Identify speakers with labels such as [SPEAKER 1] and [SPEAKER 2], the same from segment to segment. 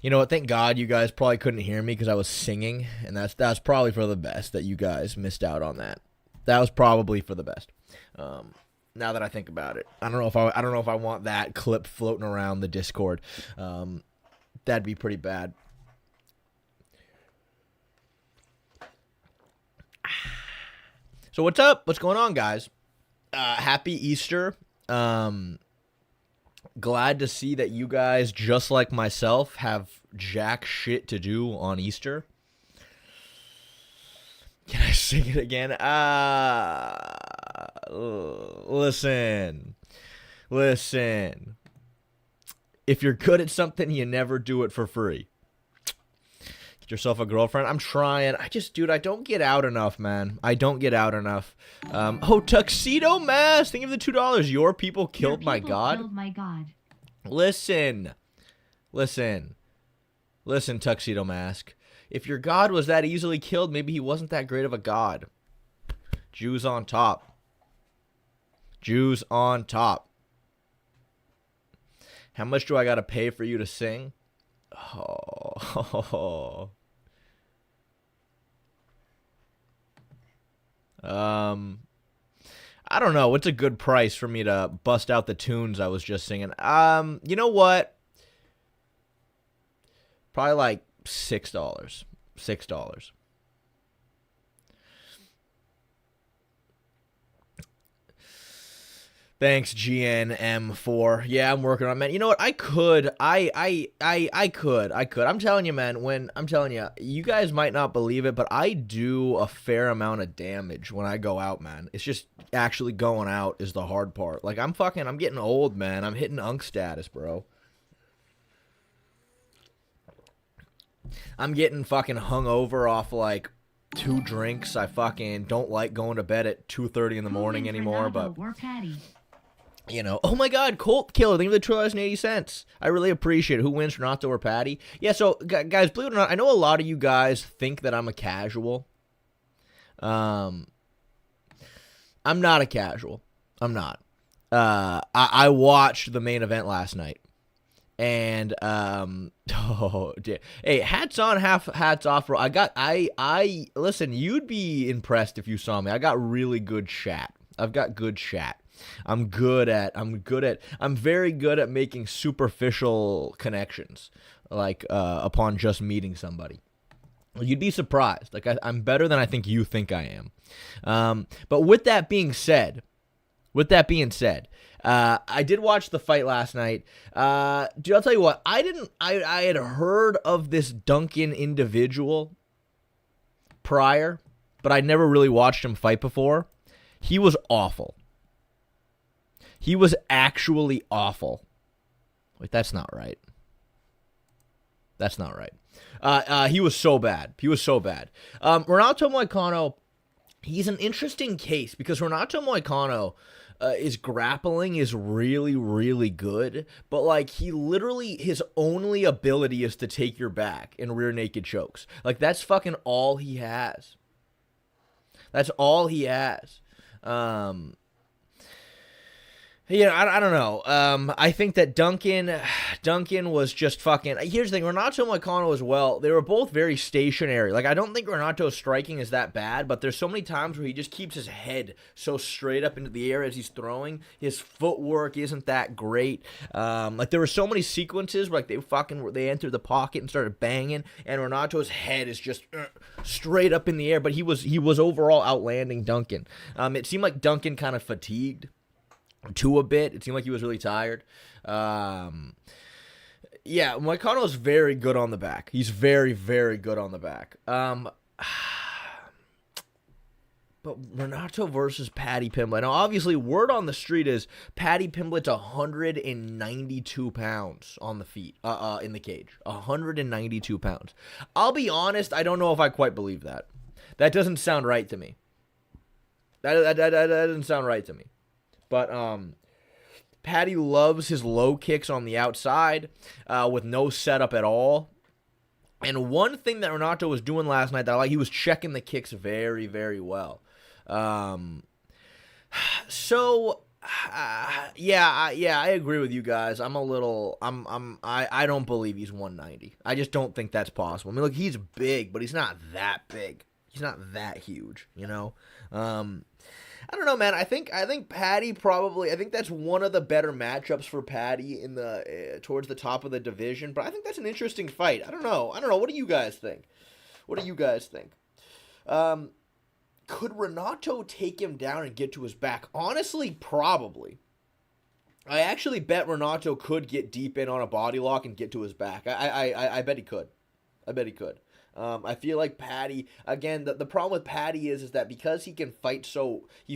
[SPEAKER 1] You know what? Thank God you guys probably couldn't hear me because I was singing, and that's probably for the best that you guys missed out on that. That was probably for the best. Now that I think about it, I don't know if I want that clip floating around the Discord. That'd be pretty bad. So what's up? What's going on, guys? Happy Easter. Glad to see that you guys, just like myself, have jack shit to do on Easter. Can I sing it again? Listen. If you're good at something, you never do it for free. Get yourself a girlfriend. I'm trying. Dude, I don't get out enough, man. I don't get out enough. Tuxedo Mask. Think of the $2. Your people killed my god. Listen, Tuxedo Mask. If your god was that easily killed, maybe he wasn't that great of a god. Jews on top. Jews on top. How much do I gotta pay for you to sing? Oh. I don't know. What's a good price for me to bust out the tunes I was just singing? You know what? Probably like $6. $6. Thanks, GNM4. Yeah, I'm working on it, man. You know what? I could. I'm telling you, man, you guys might not believe it, but I do a fair amount of damage when I go out, man. It's just actually going out is the hard part. Like, I'm getting old, man. I'm hitting unk status, bro. I'm getting fucking hungover off, like, 2 drinks. I fucking don't like going to bed at 2:30 in the morning anymore, but... You know, oh my god, Colt Killer, thank you for the $2.80. I really appreciate it. Who wins, Renato or Paddy? Yeah, so, guys, believe it or not, I know a lot of you guys think that I'm a casual. I'm not a casual. I'm not. I watched the main event last night. And, oh, dear. Hey, hats on, hats off, bro. Listen, you'd be impressed if you saw me. I got really good chat. I've got good chat. I'm very good at making superficial connections, like, upon just meeting somebody. You'd be surprised. Like, I'm better than I think you think I am. But with that being said, I did watch the fight last night. Dude, I'll tell you what, I had heard of this Duncan individual prior, but I'd never really watched him fight before. He was awful. He was actually awful. Wait, that's not right. That's not right. He was so bad. Renato Moicano, he's an interesting case because Renato Moicano, his grappling is really, really good, but like his only ability is to take your back in rear naked chokes. Like that's fucking all he has. That's all he has. I don't know. I think that Duncan was just fucking... Here's the thing, Renato Moicano as well, they were both very stationary. Like, I don't think Renato's striking is that bad, but there's so many times where he just keeps his head so straight up into the air as he's throwing. His footwork isn't that great. Like, there were so many sequences where, like, they entered the pocket and started banging, and Renato's head is just straight up in the air, but he was overall outlanding Duncan. It seemed like Duncan kind of fatigued to a bit. It seemed like he was really tired. Yeah, Moicano is very good on the back. He's very, very good on the back. But Renato versus Paddy Pimblett. Now, obviously, word on the street is Paddy Pimblett's 192 pounds on the feet, in the cage. 192 pounds. I'll be honest, I don't know if I quite believe that. That doesn't sound right to me. That doesn't sound right to me. But Paddy loves his low kicks on the outside with no setup at all. And one thing that Renato was doing last night that I like, he was checking the kicks very, very well. So Yeah, I agree with you guys. I don't believe he's 190. I just don't think that's possible. I mean, look, he's big, but he's not that big. He's not that huge, you know? I don't know, man. I think Paddy probably. I think that's one of the better matchups for Paddy in the towards the top of the division. But I think that's an interesting fight. I don't know. What do you guys think? Could Renato take him down and get to his back? Honestly, probably. I actually bet Renato could get deep in on a body lock and get to his back. I bet he could. I feel like Paddy, again, the problem with Paddy is that because he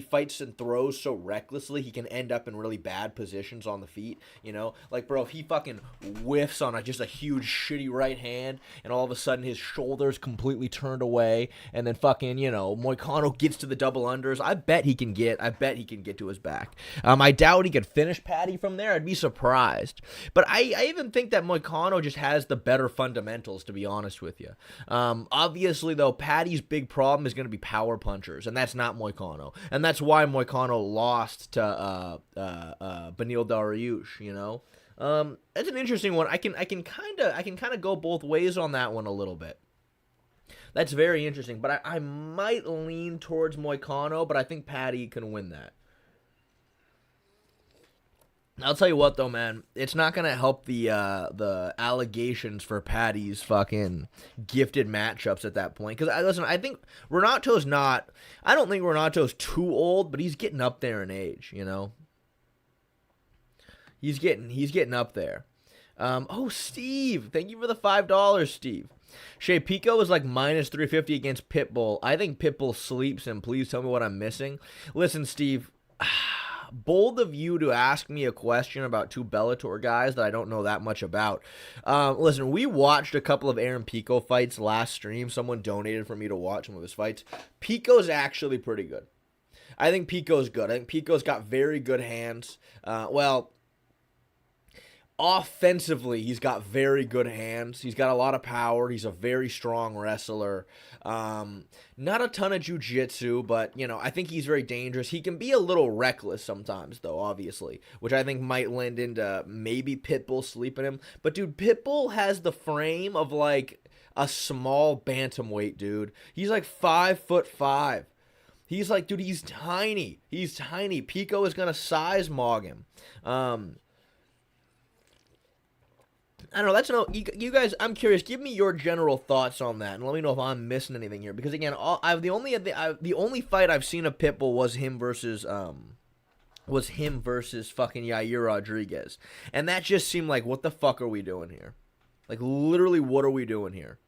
[SPEAKER 1] fights and throws so recklessly, he can end up in really bad positions on the feet, you know? Like, bro, if he fucking whiffs on just a huge shitty right hand, and all of a sudden his shoulder's completely turned away, and then fucking, you know, Moicano gets to the double unders, I bet he can get to his back. I doubt he could finish Paddy from there. I'd be surprised. But I even think that Moicano just has the better fundamentals, to be honest with you. Obviously, though, Paddy's big problem is going to be power punchers, and that's not Moicano. And that's why Moicano lost to Benil Dariush, you know? That's an interesting one. I can kind of go both ways on that one a little bit. That's very interesting, but I might lean towards Moicano, but I think Paddy can win that. I'll tell you what, though, man. It's not going to help the allegations for Paddy's fucking gifted matchups at that point. Because, listen, I think Renato's not... I don't think Renato's too old, but he's getting up there in age, you know? He's getting up there. Steve. Thank you for the $5, Steve. Shea Pico is like minus 350 against Pitbull. I think Pitbull sleeps him. Please tell me what I'm missing. Listen, Steve... bold of you to ask me a question about two Bellator guys that I don't know that much about. Listen, we watched a couple of Aaron Pico fights last stream. Someone donated for me to watch some of his fights. Pico's actually pretty good. I think Pico's good. I think Pico's got very good hands. Offensively, he's got very good hands. He's got a lot of power. He's a very strong wrestler. Not a ton of jiu-jitsu, but, you know, I think he's very dangerous. He can be a little reckless sometimes, though, obviously, which I think might lend into maybe Pitbull sleeping him. But, dude, Pitbull has the frame of, like, a small bantamweight, dude. He's, like, 5'5". He's, like, dude, he's tiny. He's tiny. Pico is going to size mog him. I don't know. You guys. I'm curious. Give me your general thoughts on that, and let me know if I'm missing anything here. Because again, the only fight I've seen of Pitbull was him versus fucking Yair Rodriguez, and that just seemed like, what the fuck are we doing here? Like, literally, what are we doing here?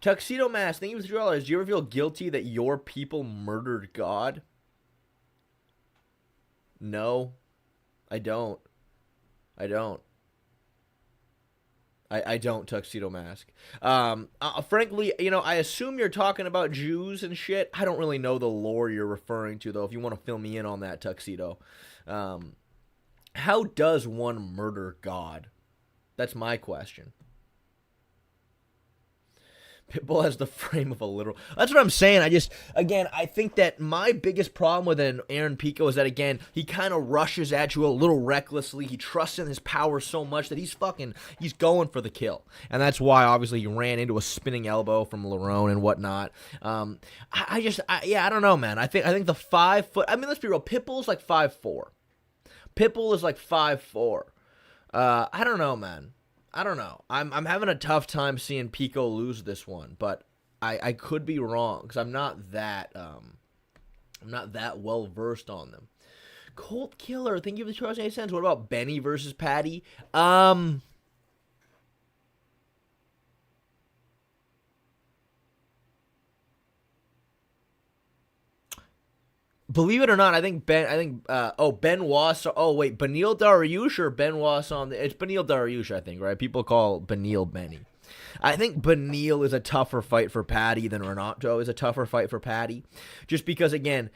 [SPEAKER 1] Tuxedo Mask, thank you for $3. Do you ever feel guilty that your people murdered God? No, I don't. I don't, Tuxedo Mask. Frankly, you know, I assume you're talking about Jews and shit. I don't really know the lore you're referring to, though, if you want to fill me in on that, Tuxedo. How does one murder God? That's my question. Pitbull has the frame of a literal... That's what I'm saying. I think that my biggest problem with an Aaron Pico is that, again, he kind of rushes at you a little recklessly. He trusts in his power so much that he's going for the kill. And that's why, obviously, he ran into a spinning elbow from Lerone and whatnot. I don't know, man. I think the 5 foot... I mean, let's be real. Pitbull's like 5'4". Pitbull is like 5'4". I don't know, man. I don't know. I'm having a tough time seeing Pico lose this one, but I could be wrong because I'm not that well versed on them. Colt Killer, thank you for the 28 cents. What about Benny versus Paddy? Believe it or not, Benil Dariush or Benoit it's Benil Dariush, I think, right? People call Benil Benny. I think Benil is a tougher fight for Paddy than Renato is a tougher fight for Paddy. Just because, again,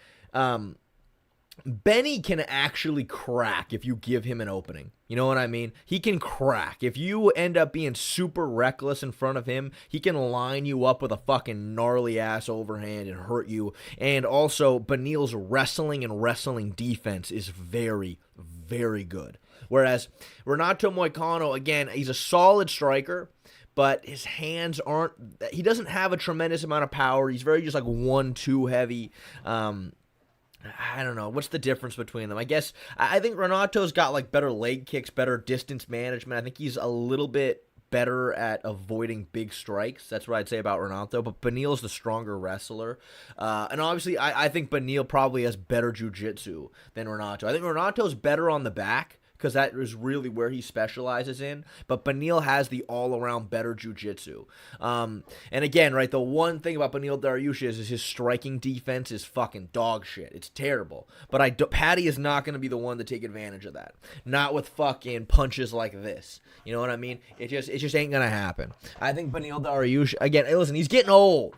[SPEAKER 1] Benny can actually crack if you give him an opening. You know what I mean? He can crack. If you end up being super reckless in front of him, he can line you up with a fucking gnarly ass overhand and hurt you. And also, Benil's wrestling and wrestling defense is very, very good. Whereas Renato Moicano, again, he's a solid striker, but his hands aren't, he doesn't have a tremendous amount of power. He's very just like 1-2 heavy. I don't know. What's the difference between them? I guess I think Renato's got like better leg kicks, better distance management. I think he's a little bit better at avoiding big strikes. That's what I'd say about Renato. But Benil's the stronger wrestler. And obviously, I think Benil probably has better jiu-jitsu than Renato. I think Renato's better on the back, because that is really where he specializes in. But Benil has the all-around better jiu-jitsu. And again, right, the one thing about Benil Dariush is his striking defense is fucking dog shit. It's terrible. But Paddy is not going to be the one to take advantage of that. Not with fucking punches like this. You know what I mean? It just ain't going to happen. I think Benil Dariush, again, hey, listen, he's getting old.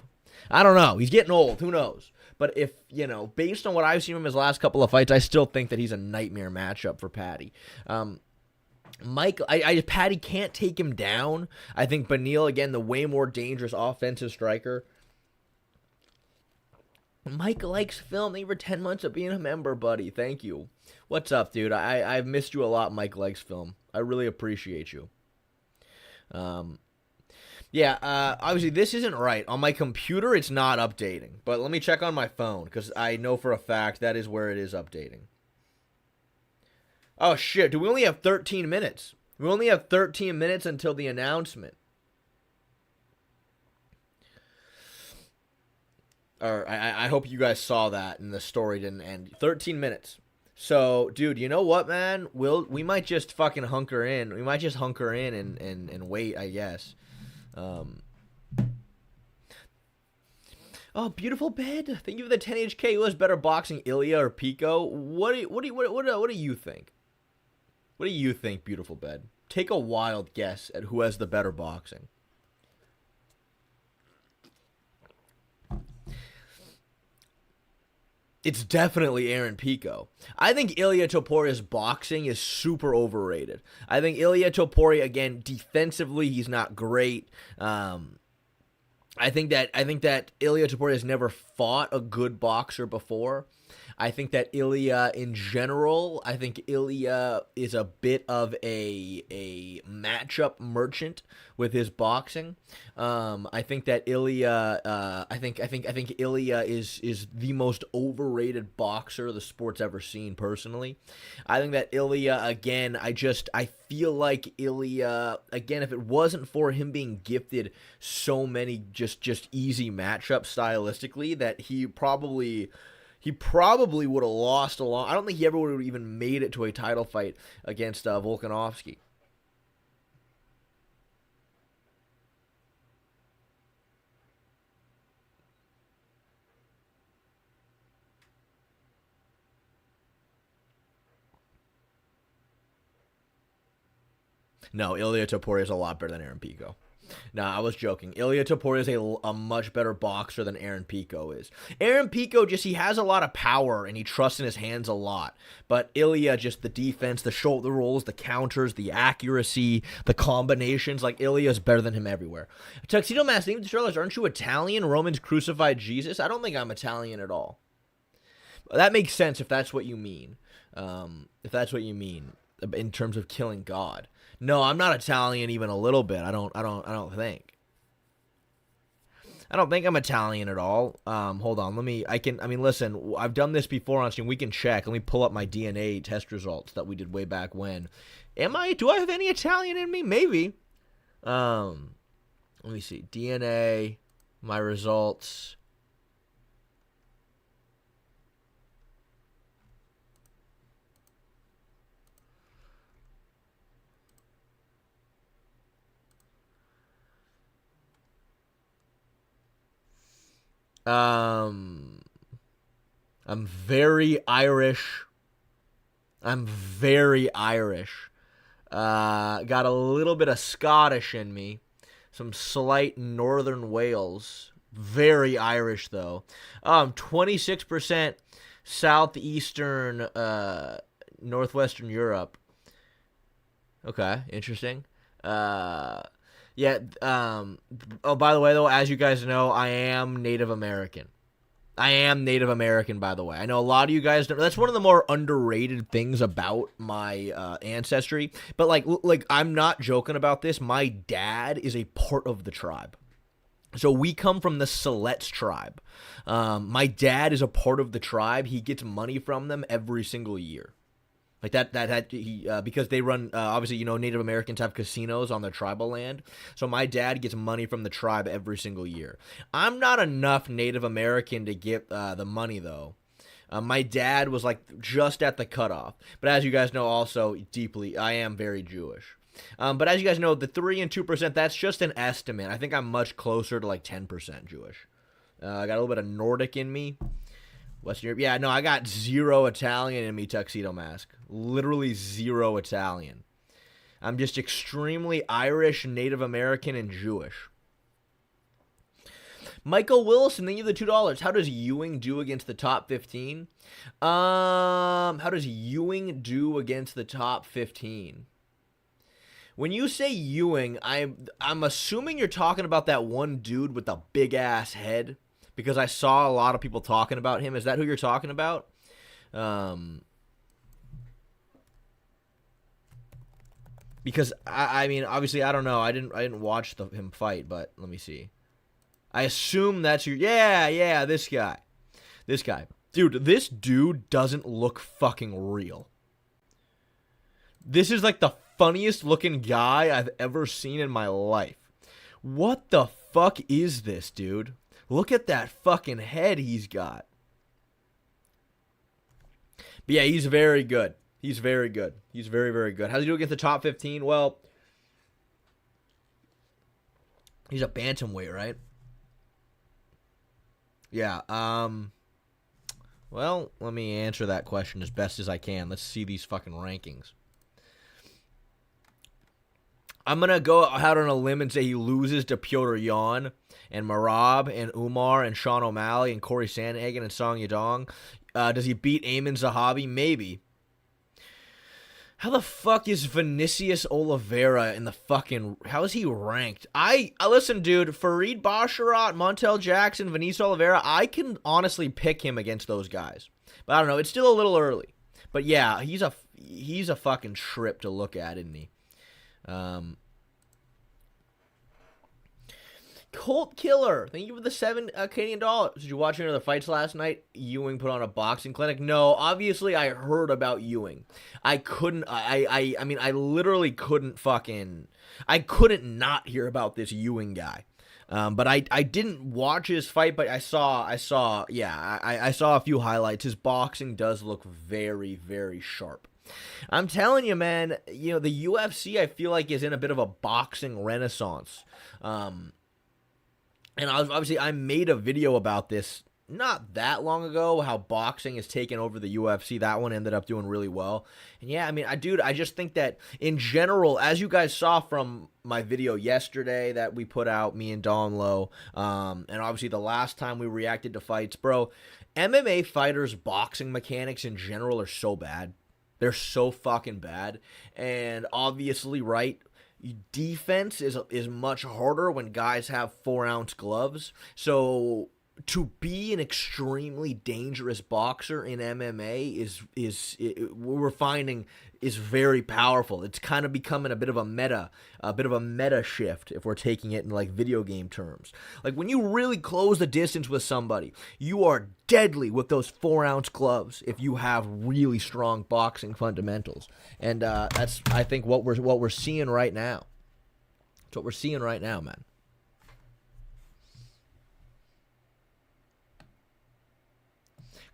[SPEAKER 1] I don't know. He's getting old. Who knows? But if, you know, based on what I've seen from his last couple of fights, I still think that he's a nightmare matchup for Paddy. Paddy can't take him down. I think Benil, again, the way more dangerous offensive striker. Mike likes film. Thank you for 10 months of being a member, buddy. Thank you. What's up, dude? I've missed you a lot, Mike likes film. I really appreciate you. Yeah, obviously this isn't right. On my computer, it's not updating. But let me check on my phone, because I know for a fact that is where it is updating. Oh, shit. Do we only have 13 minutes? We only have 13 minutes until the announcement. Or I hope you guys saw that and the story didn't end. 13 minutes. So, dude, you know what, man? We might just fucking hunker in. We might just hunker in and wait, I guess. Oh, beautiful bed. Thank you for the 10 HK. Who has better boxing, Iliia or Pico? What do you think? What do you think, beautiful bed? Take a wild guess at who has the better boxing. It's definitely Aaron Pico. I think Ilia Topuria's boxing is super overrated. I think Ilia Topuria, again, defensively, he's not great. I think that Ilia Topuria has never fought a good boxer before. I think that Iliia, in general, I think Iliia is a bit of a matchup merchant with his boxing. I think that Iliia, I think Iliia is the most overrated boxer the sport's ever seen. Personally, I think that Iliia, again, I feel like Iliia, again, if it wasn't for him being gifted so many just easy matchups stylistically, that he probably would have lost a lot. I don't think he ever would have even made it to a title fight against Volkanovski. No, Ilia Topuria is a lot better than Aaron Pico. No, I was joking. Ilia Topuria is a much better boxer than Aaron Pico is. Aaron Pico, he has a lot of power, and he trusts in his hands a lot. But Iliia, just the defense, the shoulder rolls, the counters, the accuracy, the combinations, like Ilia is better than him everywhere. Tuxedo Mask, aren't you Italian? Romans crucified Jesus? I don't think I'm Italian at all. That makes sense if that's what you mean. If that's what you mean in terms of killing God. No, I'm not Italian even a little bit. I don't think. I don't think I'm Italian at all. Hold on. Listen, I've done this before on stream. We can check. Let me pull up my DNA test results that we did way back when. Do I have any Italian in me? Maybe. Let me see. DNA, my results. I'm very Irish. Got a little bit of Scottish in me. Some slight Northern Wales. Very Irish, though. 26% southeastern, northwestern Europe. Okay, interesting. Yeah. Oh, by the way, though, as you guys know, I am Native American. I am Native American, by the way. I know a lot of you guys don't. That's one of the more underrated things about my ancestry. But like I'm not joking about this. My dad is a part of the tribe. So we come from the Siletz tribe. My dad is a part of the tribe. He gets money from them every single year. Like because they run, obviously, Native Americans have casinos on their tribal land. So my dad gets money from the tribe every single year. I'm not enough Native American to get the money, though. My dad was like just at the cutoff. But as you guys know, also deeply, I am very Jewish. But as you guys know, the 3 and 2%, that's just an estimate. I think I'm much closer to like 10% Jewish. I got a little bit of Nordic in me. Western Europe. Yeah, no, I got 0 Italian in me, Tuxedo Mask. Literally 0 Italian. I'm just extremely Irish, Native American, and Jewish. Michael Wilson, thank you for the $2. How does Ewing do against the top 15? How does Ewing do against the top 15? When you say Ewing, I'm assuming you're talking about that one dude with the big-ass head. Because I saw a lot of people talking about him. Is that who you're talking about? Because I mean, obviously, I don't know. I didn't watch him fight, but let me see. I assume that's your. Yeah, this guy, dude. This dude doesn't look fucking real. This is like the funniest looking guy I've ever seen in my life. What the fuck is this, dude? Look at that fucking head he's got. But yeah, he's very good. He's very good. He's very, very good. How does he do against the top 15? Well, he's a bantamweight, right? Yeah. Well, let me answer that question as best as I can. Let's see these fucking rankings. I'm going to go out on a limb and say he loses to Petr Yan and Marab and Umar and Sean O'Malley and Corey Sandhagen and Song Yadong. Does he beat Ayman Zahabi? Maybe. How the fuck is Vinicius Oliveira in the fucking... How is he ranked? Listen, dude, Fareed Basharat, Montel Jackson, Vinicius Oliveira, I can honestly pick him against those guys. But I don't know. It's still a little early. But yeah, he's a fucking trip to look at, isn't he? Colt Killer, thank you for the $7 Canadian dollars. Did you watch any of the fights last night? Ewing put on a boxing clinic. No, obviously I heard about Ewing. I mean, I literally couldn't I couldn't not hear about this Ewing guy. But I didn't watch his fight, but I saw a few highlights. His boxing does look very, very sharp. I'm telling you, man, the UFC, I feel like, is in a bit of a boxing renaissance. And obviously, I made a video about this not that long ago, how boxing has taken over the UFC. That one ended up doing really well. And yeah, I mean, I just think that in general, as you guys saw from my video yesterday that we put out, me and Don Lowe, and obviously the last time we reacted to fights, bro, MMA fighters' boxing mechanics in general are so bad. They're so fucking bad. And obviously, right, defense is much harder when guys have 4-ounce gloves. So to be an extremely dangerous boxer in MMA we're finding is very powerful. It's kind of becoming a bit of a meta shift if we're taking it in like video game terms. Like when you really close the distance with somebody, you are deadly with those 4-ounce gloves if you have really strong boxing fundamentals. And that's, I think, what we're seeing right now. That's what we're seeing right now, man.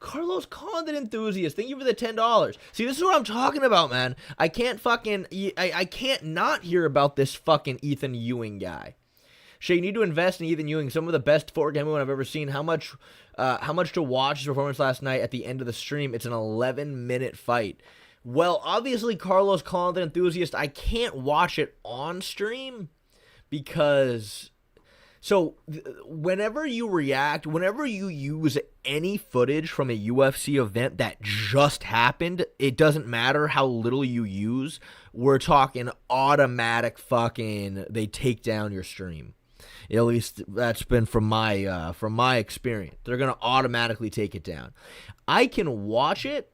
[SPEAKER 1] Carlos Condon enthusiast, thank you for the $10. See, this is what I'm talking about, man. I can't not hear about this fucking Ethyn Ewing guy. Shay, you need to invest in Ethyn Ewing, some of the best forward game I've ever seen. How much to watch his performance last night at the end of the stream? It's an 11-minute fight. Well, obviously, Carlos Condon enthusiast, I can't watch it on stream because So whenever you react, whenever you use any footage from a UFC event that just happened, it doesn't matter how little you use. We're talking automatic fucking, they take down your stream. At least that's been from my experience. They're going to automatically take it down. I can watch it.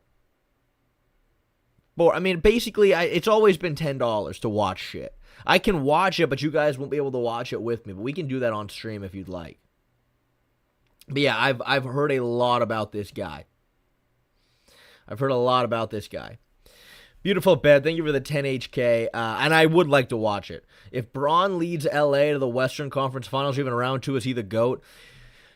[SPEAKER 1] But I mean, basically, it's always been $10 to watch shit. I can watch it, but you guys won't be able to watch it with me. But we can do that on stream if you'd like. But yeah, I've heard a lot about this guy. Beautiful bed. Thank you for the 10 HK. And I would like to watch it. If Braun leads LA to the Western Conference Finals, or even round 2, is he the GOAT?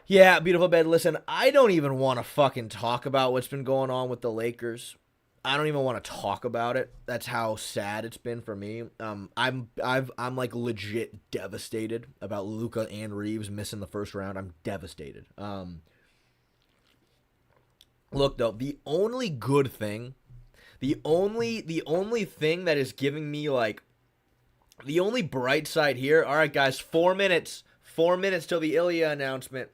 [SPEAKER 1] Yeah, beautiful bed. Listen, I don't even want to fucking talk about what's been going on with the Lakers. I don't even want to talk about it. That's how sad it's been for me. I'm like legit devastated about Luka and Reeves missing the first round. I'm devastated. Look though, the only good thing, the only thing that is giving me like the only bright side here. All right, guys, 4 minutes till the Iliia announcement.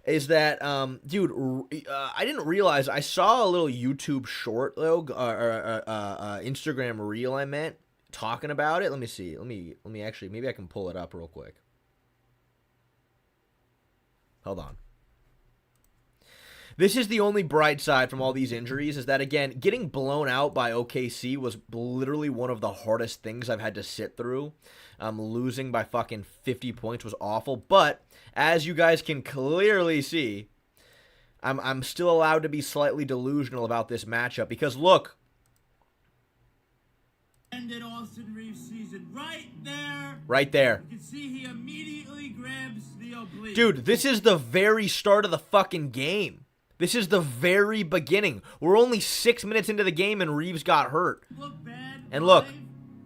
[SPEAKER 1] Is that, dude, I didn't realize, I saw a little YouTube short, though, Instagram reel, I meant, talking about it. Let me see. Let me actually, maybe I can pull it up real quick. Hold on. This is the only bright side from all these injuries, is that, again, getting blown out by OKC was literally one of the hardest things I've had to sit through. Losing by fucking 50 points was awful, but as you guys can clearly see, I'm still allowed to be slightly delusional about this matchup, because look.
[SPEAKER 2] Ended Austin Reeves' season right there.
[SPEAKER 1] Right there.
[SPEAKER 2] You can see he immediately grabs the oblique.
[SPEAKER 1] Dude, this is the very start of the fucking game. This is the very beginning. We're only 6 minutes into the game and Reeves got hurt.
[SPEAKER 2] Look bad.
[SPEAKER 1] And look.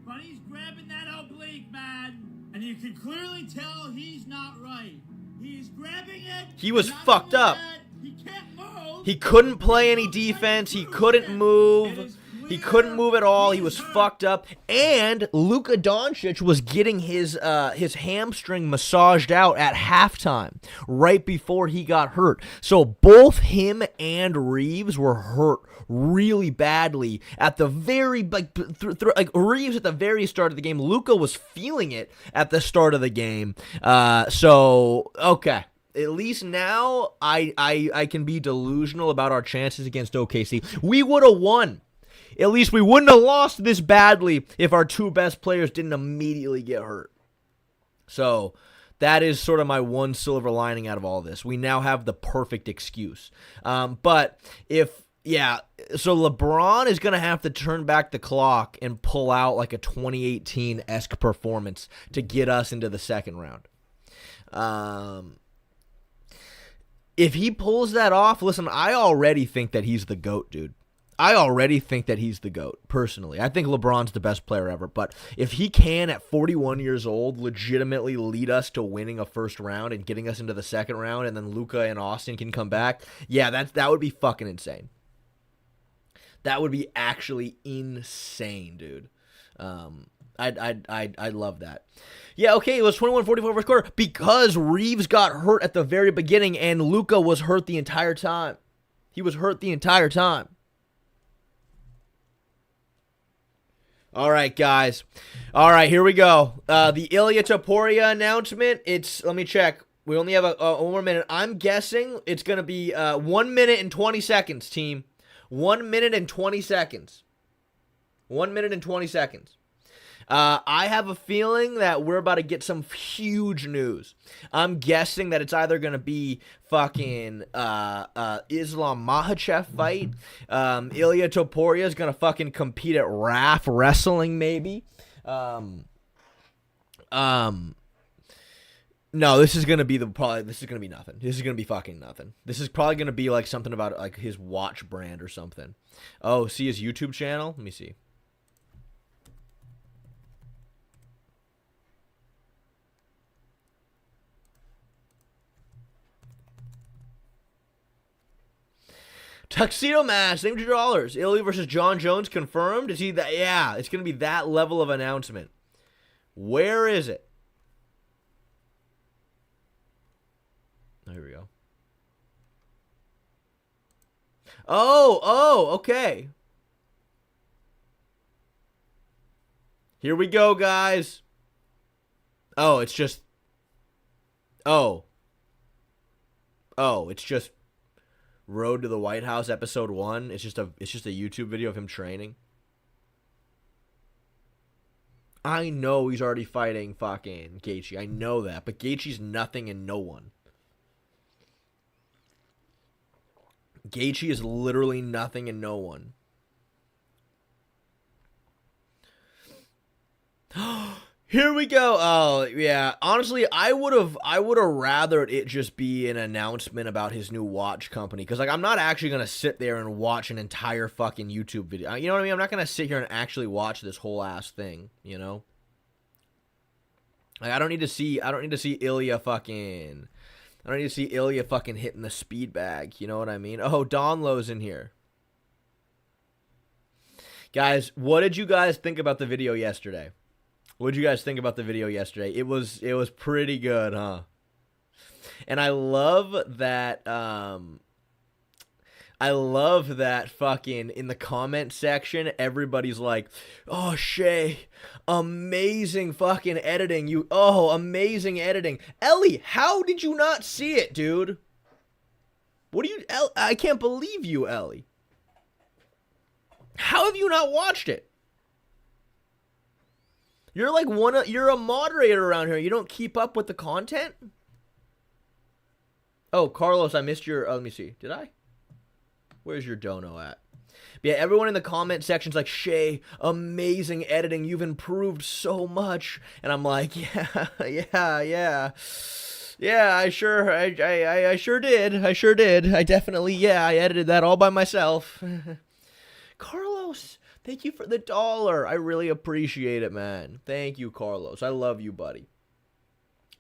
[SPEAKER 2] But he's grabbing that oblique, man. And you can clearly tell he's not right. He's grabbing it.
[SPEAKER 1] He was fucked up.
[SPEAKER 2] He can't move.
[SPEAKER 1] He couldn't play any defense. He couldn't move. He couldn't move at all. He was fucked up. And Luka Doncic was getting his hamstring massaged out at halftime, right before he got hurt. So both him and Reeves were hurt really badly at the very, like Reeves at the very start of the game. Luka was feeling it at the start of the game. So, okay. At least now I can be delusional about our chances against OKC. We would have won. At least we wouldn't have lost this badly if our two best players didn't immediately get hurt. So that is sort of my one silver lining out of all this. We now have the perfect excuse. But if, yeah, so LeBron is going to have to turn back the clock and pull out like a 2018-esque performance to get us into the second round. If he pulls that off, listen, I already think that he's the GOAT, dude. I already think that he's the GOAT, personally. I think LeBron's the best player ever. But if he can, at 41 years old, legitimately lead us to winning a first round and getting us into the second round, and then Luka and Austin can come back, yeah, that would be fucking insane. That would be actually insane, dude. I'd love that. Yeah, okay, it was 21-44 first quarter because Reeves got hurt at the very beginning and Luka was hurt the entire time. He was hurt the entire time. All right, guys. All right, here we go. The Ilia Topuria announcement. Let me check. We only have one more minute. I'm guessing it's going to be 1 minute and 20 seconds, team. 1 minute and 20 seconds. 1 minute and 20 seconds. I have a feeling that we're about to get some huge news. I'm guessing that it's either going to be fucking Islam Makhachev fight. Ilia Topuria is going to fucking compete at RAF wrestling, maybe. No, this is going to be nothing. This is going to be fucking nothing. This is probably going to be like something about like his watch brand or something. Oh, see his YouTube channel? Let me see. Tuxedo match, $200. Iliia versus John Jones confirmed. Is he that? Yeah, it's gonna be that level of announcement. Where is it? Oh, here we go. Oh, okay. Here we go, guys. Oh, it's just... Oh, it's just Road to the White House episode 1. It's just a YouTube video of him training. I know he's already fighting fucking Gaethje. I know that, but Gaethje's nothing and no one. Gaethje is literally nothing and no one. Here we go. Oh, yeah. Honestly, I would have rathered it just be an announcement about his new watch company. Because, like, I'm not actually going to sit there and watch an entire fucking YouTube video. You know what I mean? I'm not going to sit here and actually watch this whole ass thing, you know? Like, I don't need to see Iliia fucking... I don't need to see Iliia fucking hitting the speed bag. You know what I mean? Oh, Donlow's in here. Guys, what did you guys think about the video yesterday? What did you guys think about the video yesterday? It was pretty good, huh? And I love that fucking in the comment section, everybody's like, "Oh, Shay, amazing fucking editing. Amazing editing. Ellie, how did you not see it, dude? I can't believe you, Ellie. How have you not watched it? You're like you're a moderator around here. You don't keep up with the content?" Oh, Carlos, I missed your, let me see. Did I? Where's your dono at? But yeah, everyone in the comment section's like, "Shay, amazing editing. You've improved so much." And I'm like, yeah. Yeah, I sure did. I definitely, I edited that all by myself. Carlos, thank you for the $1. I really appreciate it, man. Thank you, Carlos. I love you, buddy.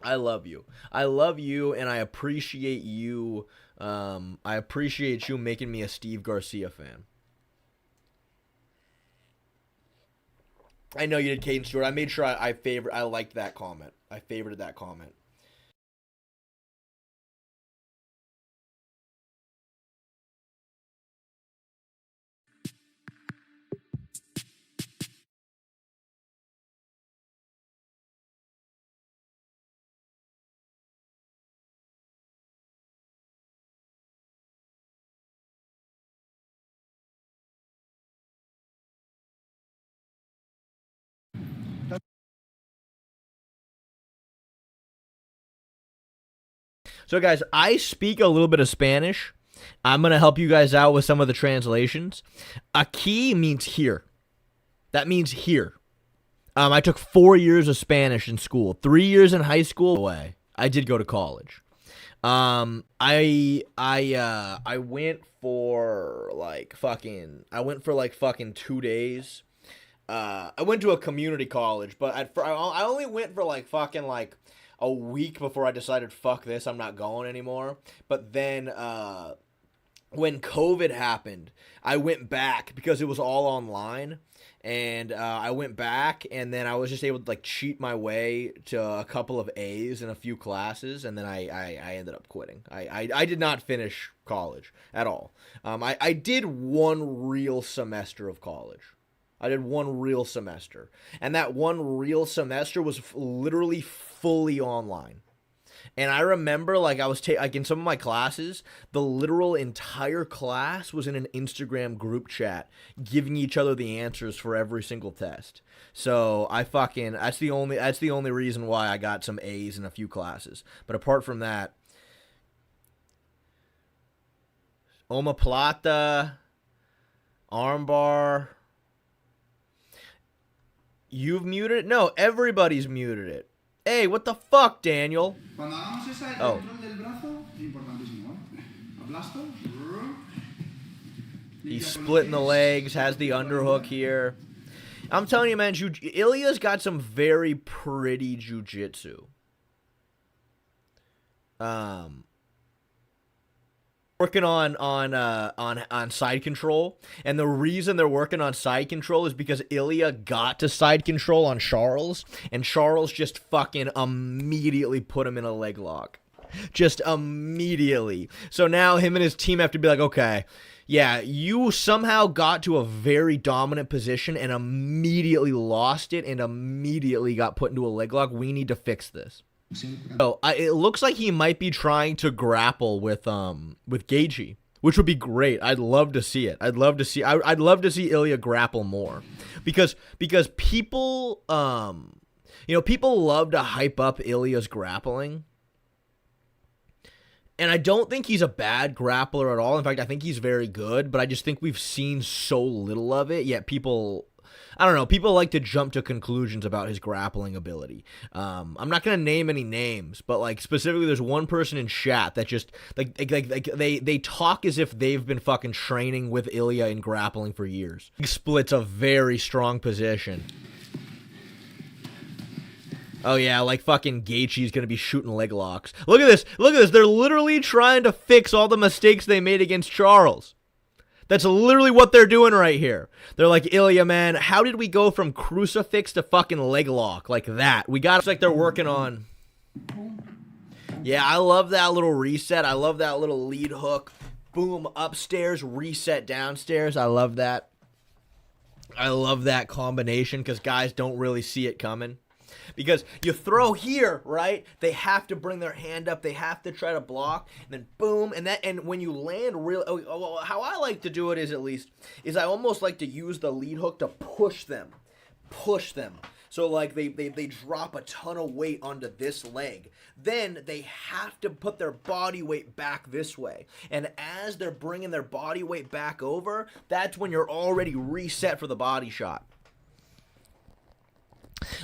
[SPEAKER 1] I love you. I love you, and I appreciate you. I appreciate you making me a Steve Garcia fan. I know you did, Caden Stewart. I made sure I liked that comment. I favorited that comment. So, guys, I speak a little bit of Spanish. I'm going to help you guys out with some of the translations. Aquí means here. That means here. I took 4 years of Spanish in school. 3 years in high school. I did go to college. I went for like fucking 2 days. I went to a community college, but I only went for like fucking like a week before I decided, fuck this, I'm not going anymore. But then when COVID happened, I went back because it was all online. And I went back, and then I was just able to like cheat my way to a couple of A's in a few classes, and then I ended up quitting. I did not finish college at all. I did one real semester of college. I did one real semester, and that one real semester was literally fully online. And I remember, like, I was like in some of my classes, the literal entire class was in an Instagram group chat, giving each other the answers for every single test. So that's the only reason why I got some A's in a few classes. But apart from that, omoplata, armbar. You've muted it? No, everybody's muted it. Hey, what the fuck, Daniel? Oh. He's splitting the legs, has the underhook here. I'm telling you, man, Ilia's got some very pretty jiu-jitsu. Working on side control, and the reason they're working on side control is because Iliia got to side control on Charles, and Charles just fucking immediately put him in a leg lock. Just immediately. So now him and his team have to be like, okay, yeah, you somehow got to a very dominant position and immediately lost it and immediately got put into a leg lock. We need to fix this. So it looks like he might be trying to grapple with Gaethje, which would be great. I'd love to see it. I'd love to see Iliia grapple more, because people people love to hype up Ilia's grappling. And I don't think he's a bad grappler at all. In fact, I think he's very good, but I just think we've seen so little of it, yet people like to jump to conclusions about his grappling ability. I'm not going to name any names, but like specifically there's one person in chat that just like they talk as if they've been fucking training with Iliia in grappling for years. He splits a very strong position. Oh yeah, like fucking Gaethje's gonna be shooting leg locks. Look at this. Look at this. They're literally trying to fix all the mistakes they made against Charles. That's literally what they're doing right here. They're like, Iliia, man, how did we go from crucifix to fucking leg lock like that? It's like they're working on. Yeah, I love that little reset. I love that little lead hook. Boom, upstairs, reset downstairs. I love that. I love that combination because guys don't really see it coming. Because you throw here, right? They have to bring their hand up. They have to try to block. And then boom. And when you land how I like to do it is I almost like to use the lead hook to push them. So like they drop a ton of weight onto this leg. Then they have to put their body weight back this way. And as they're bringing their body weight back over, that's when you're already reset for the body shot.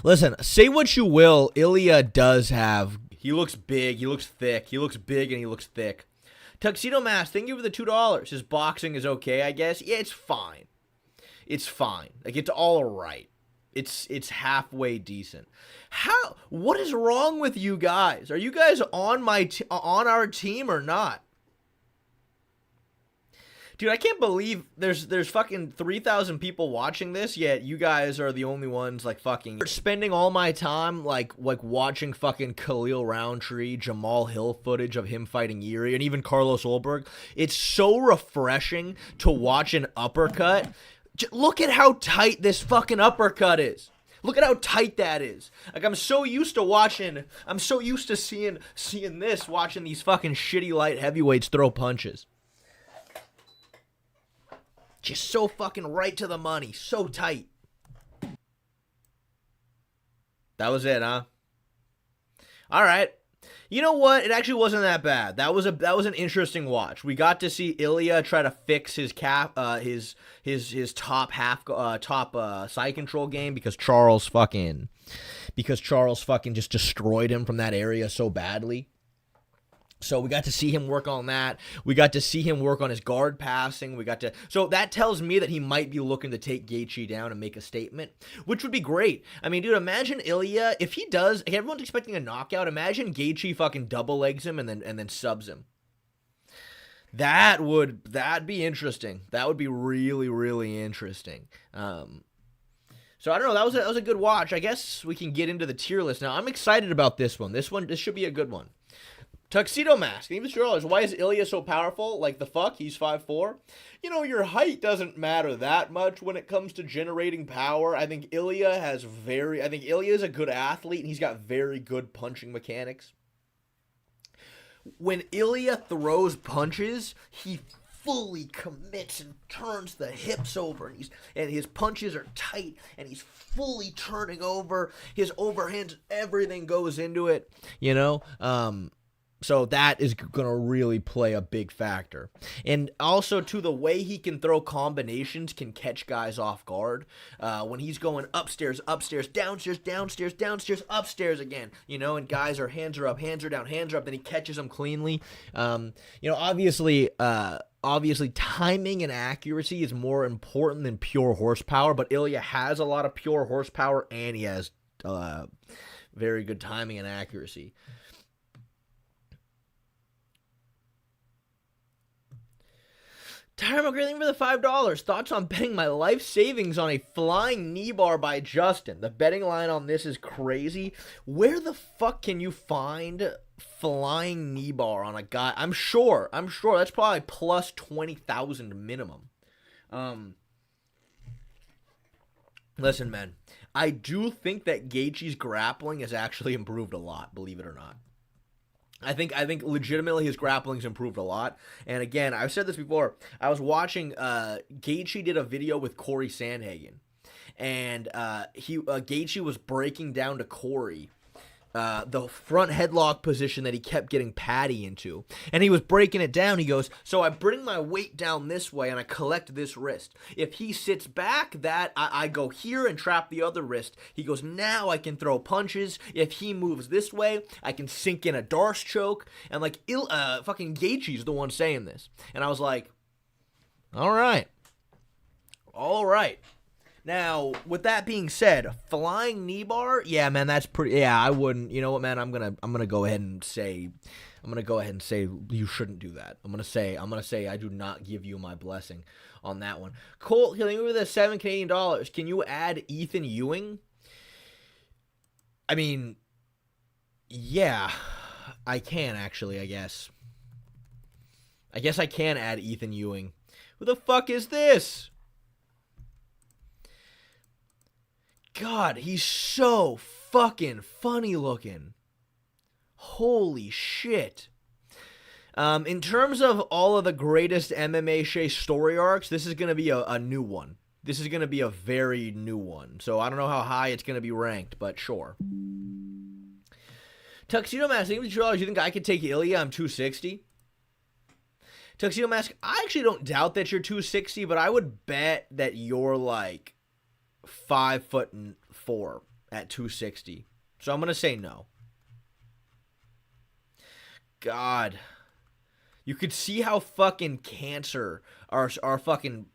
[SPEAKER 1] Listen, say what you will, Iliia does have... He looks big, he looks thick, he looks big and he looks thick. Tuxedo Mask, thank you for the $2. His boxing is okay, I guess. Yeah, it's fine. It's fine. Like, it's all right. It's halfway decent. What is wrong with you guys? Are you guys on our team or not? Dude, I can't believe there's fucking 3,000 people watching this, yet you guys are the only ones like fucking spending all my time like watching fucking Khalil Roundtree, Jamal Hill footage of him fighting Yuri, and even Carlos Ulberg. It's so refreshing to watch an uppercut. Look at how tight this fucking uppercut is. Look at how tight that is. Like, I'm so used to seeing this, watching these fucking shitty light heavyweights throw punches. Just so fucking right to the money. So tight. That was it, huh? All right. You know what? It actually wasn't that bad. That was an interesting watch. We got to see Iliia try to fix his top side control game because Charles fucking just destroyed him from that area so badly. So we got to see him work on that. We got to see him work on his guard passing. So that tells me that he might be looking to take Gaethje down and make a statement, which would be great. I mean, dude, imagine Iliia, if he does, like, everyone's expecting a knockout. Imagine Gaethje fucking double legs him and then subs him. That'd be interesting. That would be really, really interesting. So I don't know. That was a good watch. I guess we can get into the tier list now. I'm excited about this one. This should be a good one. Tuxedo Mask, even $2. Why is Iliia so powerful? Like the fuck? He's 5'4". You know, your height doesn't matter that much when it comes to generating power. I think Iliia is a good athlete, and he's got very good punching mechanics. When Iliia throws punches, he fully commits and turns the hips over, and his punches are tight, and he's fully turning over. His overhands, everything goes into it, you know? So that is going to really play a big factor. And also, too, the way he can throw combinations can catch guys off guard. When he's going upstairs, downstairs, upstairs again, you know, and guys are hands are up, hands are down, hands are up, then he catches them cleanly. Obviously, timing and accuracy is more important than pure horsepower, but Iliia has a lot of pure horsepower, and he has very good timing and accuracy. Tyler McGrath for the $5. Thoughts on betting my life savings on a flying knee bar by Justin? The betting line on this is crazy. Where the fuck can you find flying knee bar on a guy? I'm sure that's probably plus 20,000 minimum. Listen, man, I do think that Gaethje's grappling has actually improved a lot, believe it or not. I think legitimately his grappling's improved a lot. And again, I've said this before. I was watching Gaethje did a video with Corey Sandhagen, and Gaethje was breaking down to Corey the front headlock position that he kept getting Paddy into. And he was breaking it down. He goes, so I bring my weight down this way and I collect this wrist. If he sits back, I go here and trap the other wrist. He goes, now I can throw punches. If he moves this way, I can sink in a Darce choke. And like, fucking Gaethje's the one saying this. And I was like, all right. Now, with that being said, flying knee bar, yeah, man, that's pretty. Yeah, I wouldn't. You know what, man? I'm gonna go ahead and say you shouldn't do that. I'm gonna say I do not give you my blessing on that one. Colt, hitting with the $7 Canadian. Can you add Ethyn Ewing? I mean, yeah, I can actually. I guess I can add Ethyn Ewing. Who the fuck is this? God, he's so fucking funny looking. Holy shit. In terms of all of the greatest MMA Shea story arcs, this is going to be a new one. This is going to be a very new one. So I don't know how high it's going to be ranked, but sure. Tuxedo Mask, you think I could take Iliia? I'm 260. Tuxedo Mask, I actually don't doubt that you're 260, but I would bet that you're like 5'4" at 260. So I'm gonna say no. God, you could see how fucking cancer our fucking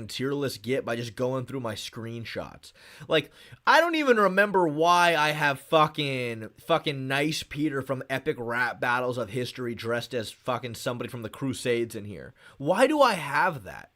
[SPEAKER 1] tier list get by just going through my screenshots. Like, I don't even remember why I have fucking Nice Peter from Epic Rap Battles of History dressed as fucking somebody from the Crusades in here. Why do I have that?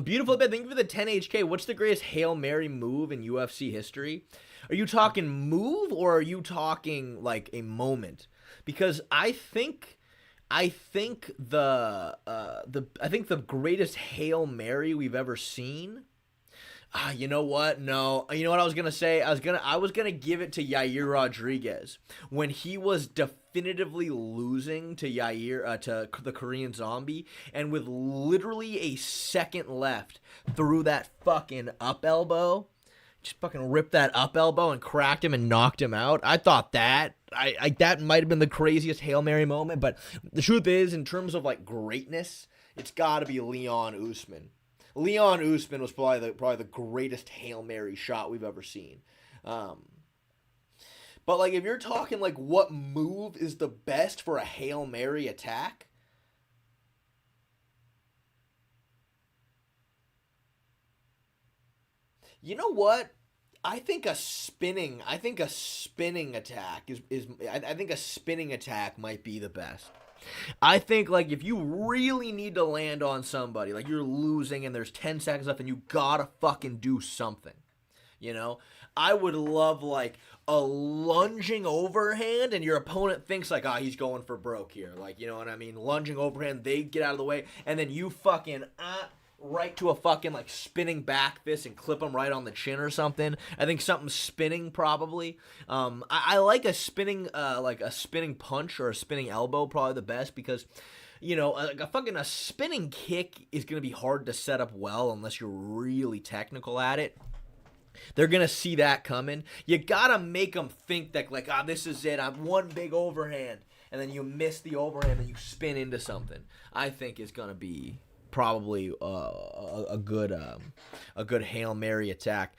[SPEAKER 1] Beautiful bit. Thank you for the 10 HK. What's the greatest Hail Mary move in UFC history? Are you talking move or are you talking like a moment? Because I think the greatest Hail Mary we've ever seen. You know what? No. You know what I was gonna say? I was gonna give it to Yair Rodriguez when he was definitively losing to to the Korean Zombie, and with literally a second left, threw that fucking up elbow, just fucking ripped that up elbow and cracked him and knocked him out. I thought that that might have been the craziest Hail Mary moment, but the truth is, in terms of like greatness, it's got to be Leon Usman. Leon Usman was probably the greatest Hail Mary shot we've ever seen. But like, if you're talking like what move is the best for a Hail Mary attack, you know what? I think a spinning attack I think a spinning attack might be the best. I think, like, if you really need to land on somebody, like you're losing and there's 10 seconds left and you gotta fucking do something, you know? I would love, like, a lunging overhand and your opponent thinks, like, he's going for broke here. Like, you know what I mean? Lunging overhand, they get out of the way, and then you fucking, right to a fucking, like, spinning back fist and clip them right on the chin or something. I think something spinning, probably. I like a spinning, like a spinning punch or a spinning elbow, probably the best, because, you know, a spinning kick is going to be hard to set up well unless you're really technical at it. They're going to see that coming. You got to make them think that, like, this is it. I'm one big overhand. And then you miss the overhand and you spin into something. I think is going to be probably a good Hail Mary attack.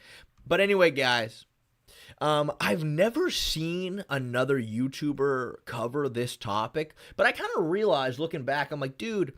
[SPEAKER 1] But anyway, guys, I've never seen another YouTuber cover this topic, but I kind of realized looking back, I'm like, dude,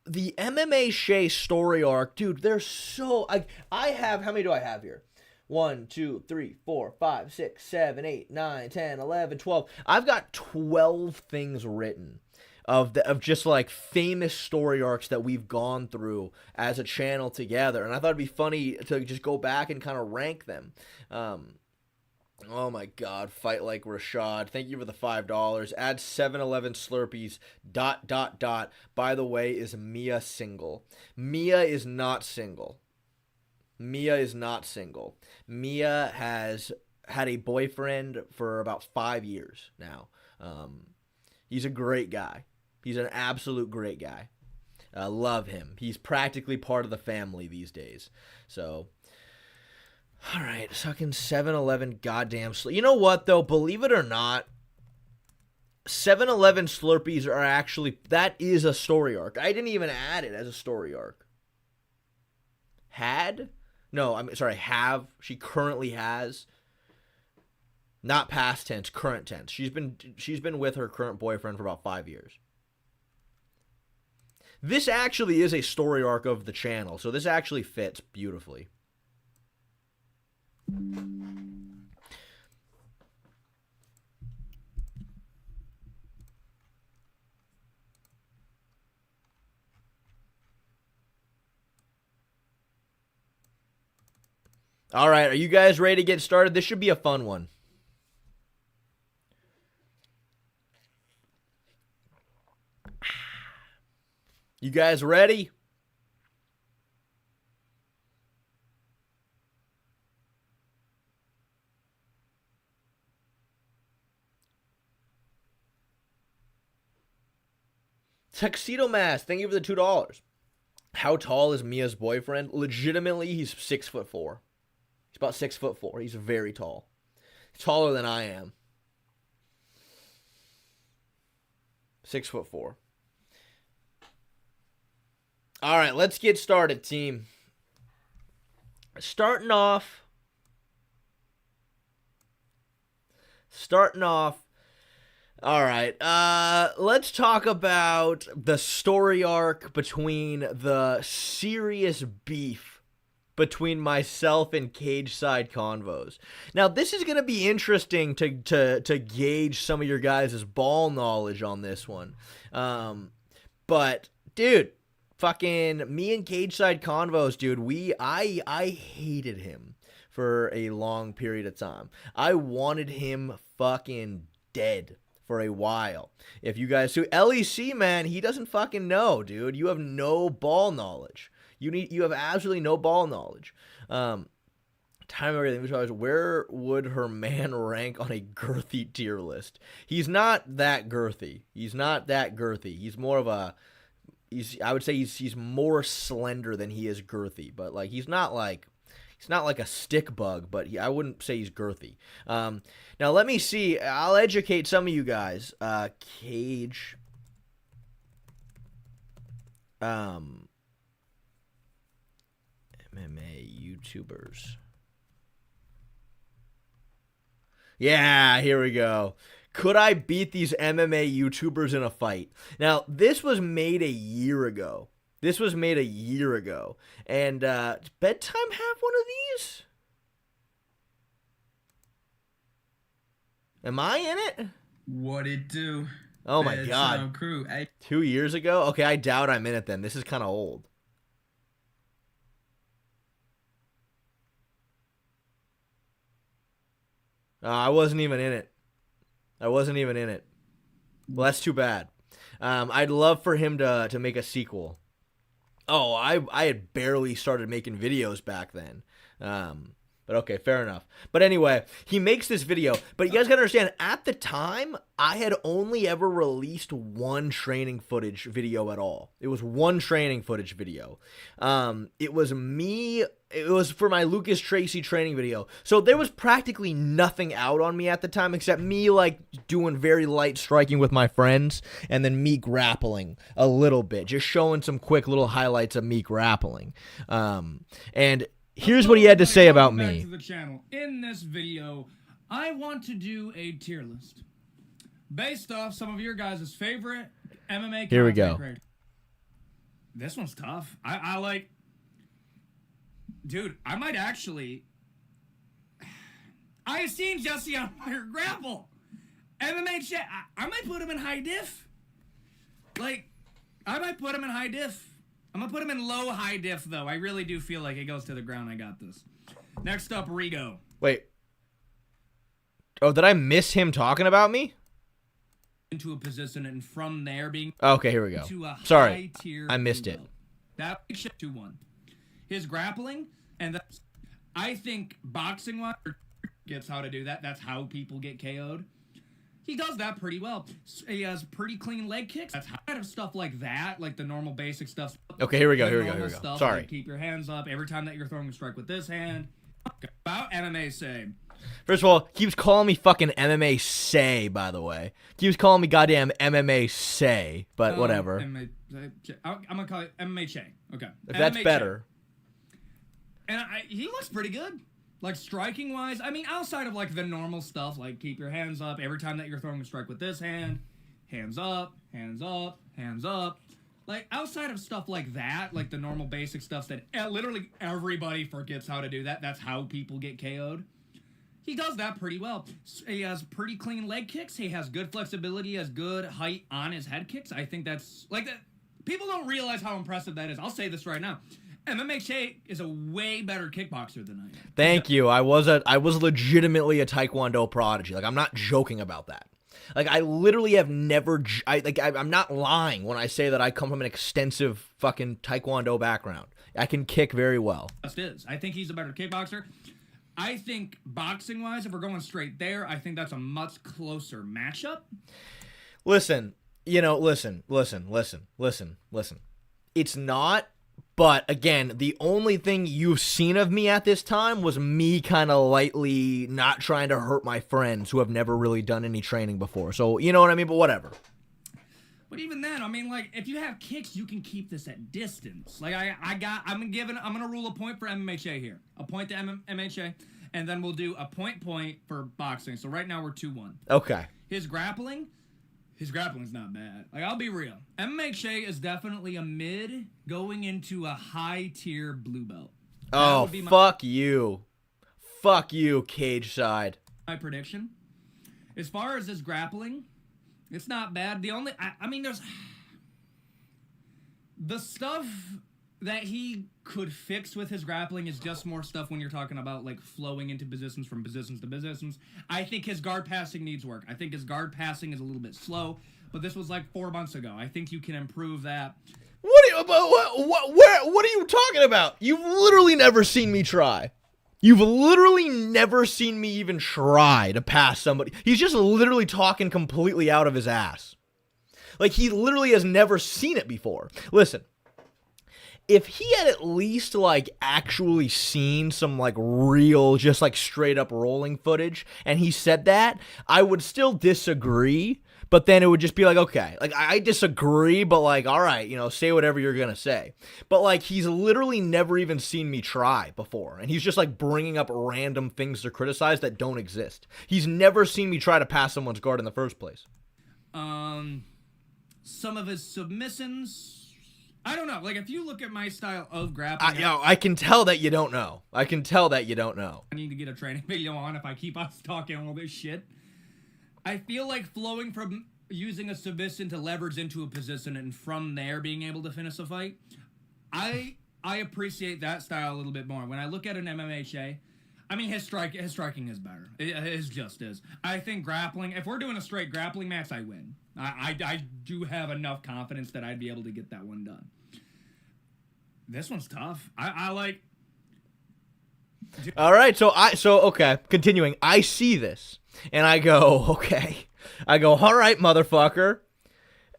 [SPEAKER 1] the MMA Shay story arc, dude, they're so... I have... How many do I have here? 1, 2, 3, 4, 5, 6, 7, 8, 9, 10, 11, 12. I've got 12 things written of just like famous story arcs that we've gone through as a channel together. And I thought it'd be funny to just go back and kind of rank them. Oh my God, Fight Like Rashad. Thank you for the $5. Add 7-Eleven Slurpees, ... By the way, is Mia single? Mia is not single. Mia is not single. Mia has had a boyfriend for about 5 years now. He's a great guy. He's an absolute great guy. I love him. He's practically part of the family these days. So, all right, sucking 7-Eleven goddamn You know what, though? Believe it or not, 7-Eleven Slurpees are actually... That is a story arc. I didn't even add it as a story arc. Had? No, I'm sorry, have. She currently has. Not past tense, current tense. She's been with her current boyfriend for about 5 years. This actually is a story arc of the channel, so this actually fits beautifully. All right, are you guys ready to get started? This should be a fun one. You guys ready? Tuxedo Mask, thank you for the $2. How tall is Mia's boyfriend? Legitimately, he's 6'4". He's about 6'4". He's very tall. Taller than I am. 6'4". All right, let's get started, team. Starting off. All right, let's talk about the story arc between the serious beef between myself and Cage Side Convos. Now, this is going to be interesting to gauge some of your guys' ball knowledge on this one. But, dude, fucking me and Cage Side Convos, dude, I hated him for a long period of time. I wanted him fucking dead for a while. If you guys... So, LEC, man, he doesn't fucking know, dude. You have no ball knowledge. You have absolutely no ball knowledge. Time everything. Where would her man rank on a girthy tier list? He's not that girthy. He's more of a... I would say he's more slender than he is girthy. But like he's not like a stick bug. But I wouldn't say he's girthy. Now let me see. I'll educate some of you guys. Cage. MMA YouTubers. Yeah, here we go. Could I beat these MMA YouTubers in a fight? Now, this was made a year ago. And does Bedtime have one of these? Am I in it?
[SPEAKER 3] What it do?
[SPEAKER 1] Oh my God.
[SPEAKER 3] Crew.
[SPEAKER 1] 2 years ago? Okay, I doubt I'm in it then. This is kind of old. I wasn't even in it. Well, that's too bad. I'd love for him to make a sequel. Oh, I had barely started making videos back then. But okay, fair enough. But anyway, he makes this video. But you guys gotta understand, at the time, I had only ever released one training footage video at all. It was one training footage video. It was for my Lucas Tracy training video. So there was practically nothing out on me at the time except me like doing very light striking with my friends and then me grappling a little bit. Just showing some quick little highlights of me grappling. And here's what he had to say about me.
[SPEAKER 4] Back to the channel. In this video, I want to do a tier list based off some of your guys' favorite MMA.
[SPEAKER 1] Here we go.
[SPEAKER 4] This one's tough. I like, dude, I might actually, I have seen Jesse on fire grapple. MMA chat, I might put him in high diff. Like, I might put him in high diff. I'm going to put him in low high diff, though. I really do feel like it goes to the ground. I got this. Next up, Rigo.
[SPEAKER 1] Wait. Oh, did I miss him talking about me?
[SPEAKER 4] Into a position, and from there being...
[SPEAKER 1] Okay, here we go.
[SPEAKER 4] To a
[SPEAKER 1] Sorry,
[SPEAKER 4] high-tier
[SPEAKER 1] I missed it.
[SPEAKER 4] That 2-1. His grappling, and that's... I think boxing-wise gets how to do that. That's how people get KO'd. He does that pretty well. He has pretty clean leg kicks. That's kind of stuff like that, like the normal basic stuff.
[SPEAKER 1] Okay, here we go.
[SPEAKER 4] Stuff,
[SPEAKER 1] Sorry.
[SPEAKER 4] Like keep your hands up every time that you're throwing a strike with this hand. About MMA say.
[SPEAKER 1] First of all, keeps calling me fucking MMA say, by the way. Keeps calling me goddamn MMA say, but whatever.
[SPEAKER 4] I'm going to call it MMA Che. Okay.
[SPEAKER 1] If that's
[SPEAKER 4] MMA
[SPEAKER 1] better.
[SPEAKER 4] Che. And he looks pretty good. Like, striking-wise, I mean, outside of, like, the normal stuff, like, keep your hands up every time that you're throwing a strike with this hand, hands up, hands up, hands up. Like, outside of stuff like that, like the normal basic stuff that literally everybody forgets how to do that. That's how people get KO'd. He does that pretty well. He has pretty clean leg kicks. He has good flexibility. He has good height on his head kicks. I think that's, like, that. People don't realize how impressive that is. I'll say this right now. MMA Che is a way better kickboxer than I am.
[SPEAKER 1] Thank you. I was legitimately a Taekwondo prodigy. Like, I'm not joking about that. Like, I literally have never... I'm not lying when I say that I come from an extensive fucking Taekwondo background. I can kick very well.
[SPEAKER 4] Just is. I think he's a better kickboxer. I think boxing-wise, if we're going straight there, I think that's a much closer matchup.
[SPEAKER 1] Listen. It's not... But, again, the only thing you've seen of me at this time was me kind of lightly not trying to hurt my friends who have never really done any training before. So, you know what I mean? But whatever.
[SPEAKER 4] But even then, I mean, like, if you have kicks, you can keep this at distance. Like, I'm going to rule a point for MMA Che here. A point to MMA Che, and then we'll do a point for boxing. So right now we're 2-1.
[SPEAKER 1] Okay.
[SPEAKER 4] His grappling's not bad. Like, I'll be real. MMA Che is definitely a mid going into a high-tier blue belt.
[SPEAKER 1] Oh, fuck you. Fuck you, cage side.
[SPEAKER 4] My prediction. As far as his grappling, it's not bad. The only... I mean, there's... The stuff that he could fix with his grappling is just more stuff when you're talking about, like, flowing into positions from positions to positions. I think his guard passing needs work. I think his guard passing is a little bit slow, but this was like 4 months ago. I think you can improve that.
[SPEAKER 1] What are you talking about? You've literally never seen me try. You've literally never seen me even try to pass somebody. He's just literally talking completely out of his ass. Like, he literally has never seen it before. Listen. If he had at least, like, actually seen some, like, real, just, like, straight-up rolling footage, and he said that, I would still disagree, but then it would just be like, okay, like, I disagree, but, like, all right, you know, say whatever you're gonna say. But, like, he's literally never even seen me try before, and he's just, like, bringing up random things to criticize that don't exist. He's never seen me try to pass someone's guard in the first place.
[SPEAKER 4] Some of his submissions... I don't know. Like, if you look at my style of grappling...
[SPEAKER 1] I can tell that you don't know. I
[SPEAKER 4] need to get a training video on if I keep us talking all this shit. I feel like flowing from using a submission to leverage into a position and from there being able to finish a fight, I appreciate that style a little bit more. When I look at an MMA Che, I mean, his striking is better. It just is. I think grappling... If we're doing a straight grappling match, I win. I do have enough confidence that I'd be able to get that one done. This one's tough. I like...
[SPEAKER 1] All right, so okay, continuing. I see this, and I go, okay. I go, all right, motherfucker.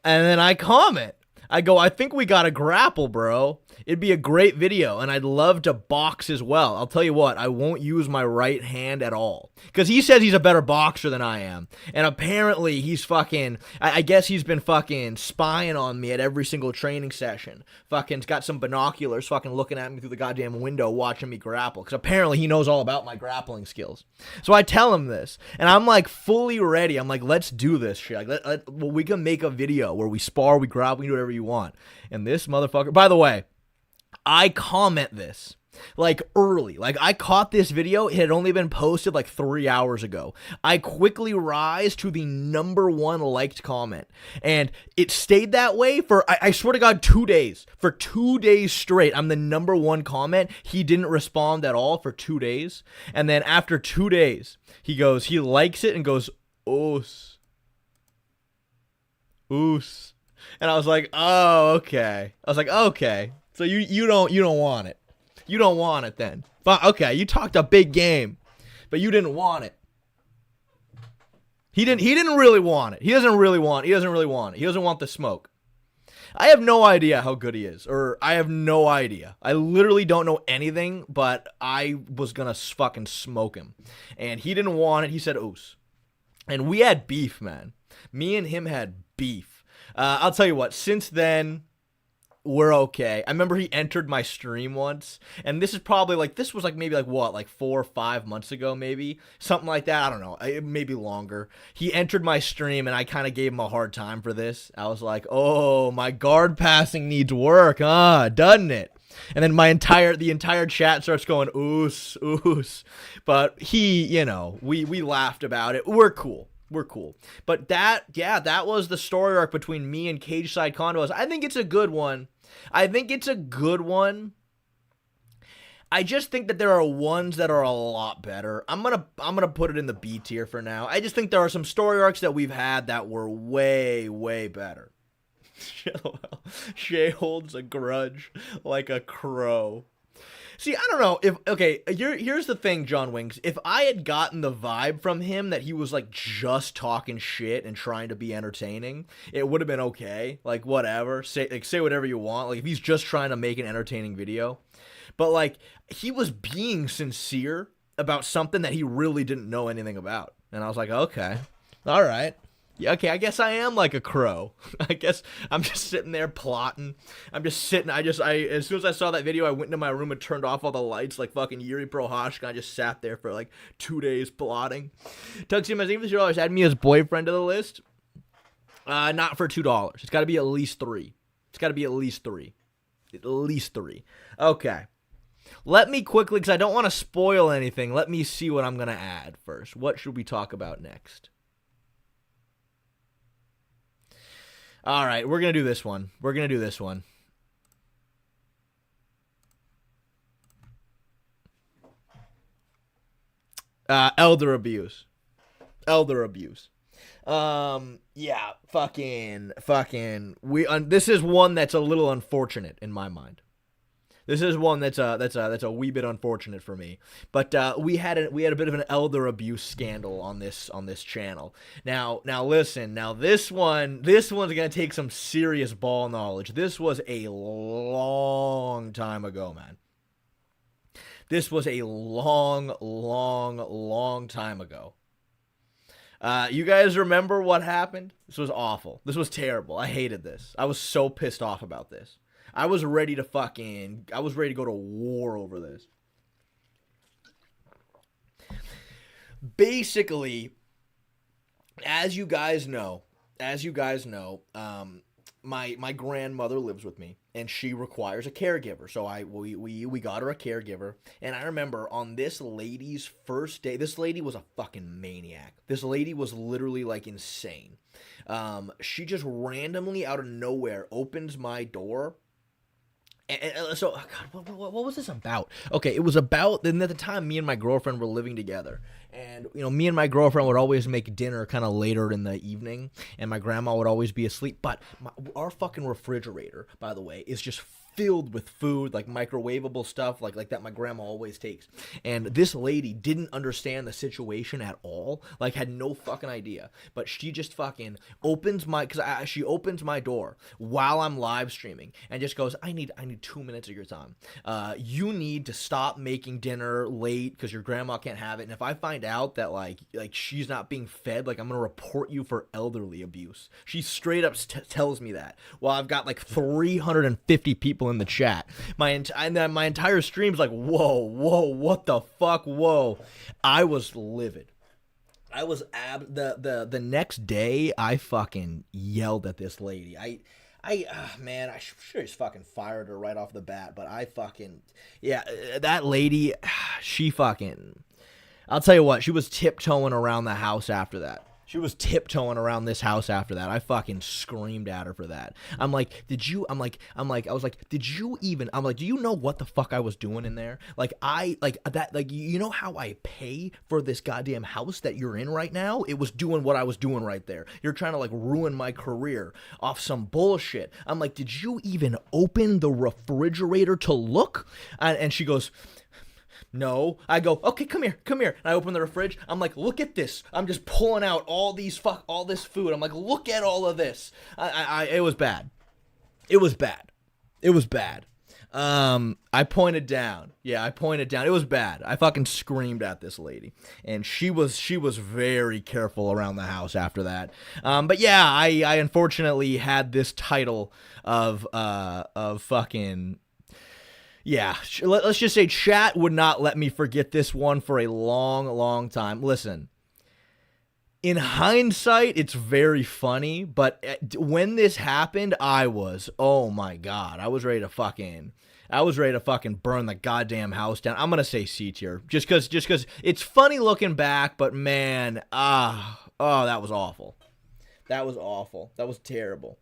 [SPEAKER 1] And then I comment. I go, I think we gotta grapple, bro. It'd be a great video, and I'd love to box as well. I'll tell you what, I won't use my right hand at all. Because he says he's a better boxer than I am. And apparently he's fucking, I guess he's been fucking spying on me at every single training session. Fucking's got some binoculars fucking looking at me through the goddamn window watching me grapple. Because apparently he knows all about my grappling skills. So I tell him this, and I'm like fully ready. I'm like, let's do this shit. Like, we can make a video where we spar, we grapple, we do whatever you you want. And this motherfucker, by the way, I comment this like early. Like I caught this video. It had only been posted like 3 hours ago. I quickly rise to the #1 liked comment. And it stayed that way for, I swear to God, 2 days. For 2 days straight, I'm the #1 comment. He didn't respond at all for 2 days. And then after 2 days, he likes it and goes, oos. Oos. And I was like, oh, okay. I was like, okay. So you don't want it. You don't want it then. Okay, you talked a big game, but you didn't want it. He didn't really want it. He doesn't really want it. He doesn't want the smoke. I have no idea how good he is, or I have no idea. I literally don't know anything, but I was gonna fucking smoke him. And he didn't want it. He said oos. And we had beef, man. Me and him had beef. I'll tell you what, since then, we're okay. I remember he entered my stream once, and this was maybe 4 or 5 months ago, maybe something like that. I don't know, maybe longer. He entered my stream, and I kind of gave him a hard time for this. I was like, "Oh, my guard passing needs work, doesn't it?" And then the entire chat starts going oos, oos. But he, we laughed about it. We're cool. But that was the story arc between me and Cage Side Condos. I think it's a good one. I just think that there are ones that are a lot better. I'm gonna put it in the B tier for now. I just think there are some story arcs that we've had that were way, way better. Shay holds a grudge like a crow. See, I don't know here's the thing, John Wings. If I had gotten the vibe from him that he was like just talking shit and trying to be entertaining, it would have been okay. Like whatever, say whatever you want. Like if he's just trying to make an entertaining video, but like he was being sincere about something that he really didn't know anything about, and I was like, okay, all right. Yeah, okay, I guess I am like a crow. I guess I'm just sitting there plotting. As soon as I saw that video, I went into my room and turned off all the lights like fucking Yuri Prohashka. I just sat there for like 2 days plotting. Tuxie, my $50, add me as boyfriend to the list. Not for $2. It's got to be at least 3. At least 3. Okay. Let me quickly, because I don't want to spoil anything, let me see what I'm going to add first. What should we talk about next? All right, we're going to do this one. Elder abuse. Yeah, fucking. This is one that's a little unfortunate in my mind. This is one that's a wee bit unfortunate for me. But we had a bit of an elder abuse scandal on this channel. Now listen. Now this one's gonna take some serious ball knowledge. This was a long time ago, man. This was a long time ago. You guys remember what happened? This was awful. This was terrible. I hated this. I was so pissed off about this. I was ready to go to war over this. Basically, as you guys know, my grandmother lives with me, and she requires a caregiver. So we got her a caregiver, and I remember on this lady's first day, this lady was a fucking maniac. This lady was literally like insane. She just randomly out of nowhere opens my door. And so, God, what was this about? Okay, it was about, and at the time, me and my girlfriend were living together. And, me and my girlfriend would always make dinner kind of later in the evening, and my grandma would always be asleep. But our fucking refrigerator, by the way, is just filled with food, like microwavable stuff, like that my grandma always takes. And this lady didn't understand the situation at all, like had no fucking idea. But she just fucking opens she opens my door while I'm live streaming and just goes, I need 2 minutes of your time. You need to stop making dinner late because your grandma can't have it. And if I find out that like she's not being fed, like I'm gonna report you for elderly abuse. She straight up tells me that while I've got like 350 people in the chat. My entire stream's like, whoa, what the fuck, whoa. I was livid. I was the next day I fucking yelled at this lady. Man, I sure just fucking fired her right off the bat, but that lady, she fucking, I'll tell you what, she was tiptoeing around the house after that. She was tiptoeing around this house after that. I fucking screamed at her for that. I was like, did you even, do you know what the fuck I was doing in there? You know how I pay for this goddamn house that you're in right now? It was doing what I was doing right there. You're trying to like ruin my career off some bullshit. I'm like, did you even open the refrigerator to look? And she goes, no. I go, okay, come here. And I open the fridge. I'm like, look at this. I'm just pulling out all this food. I'm like, look at all of this. It was bad. It was bad. I pointed down. Yeah, I pointed down. It was bad. I fucking screamed at this lady, and she was very careful around the house after that. But yeah, I unfortunately had this title of fucking. Yeah, let's just say chat would not let me forget this one for a long, long time. Listen, in hindsight, it's very funny, but when this happened, oh my God, I was ready to fucking burn the goddamn house down. I'm gonna say C tier, just cause it's funny looking back, but man, that was awful. That was terrible.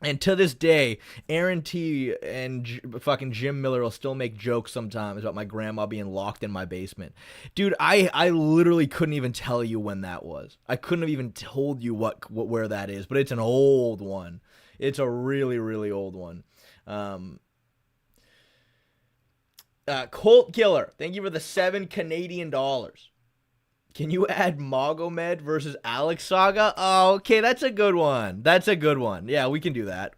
[SPEAKER 1] And to this day, Aaron T. and fucking Jim Miller will still make jokes sometimes about my grandma being locked in my basement. Dude, I literally couldn't even tell you when that was. I couldn't have even told you where that is, but it's an old one. It's a really, really old one. Colt Killer, thank you for the $7 Canadian. Can you add Magomed versus Alex Saga? Oh, okay, that's a good one. Yeah, we can do that.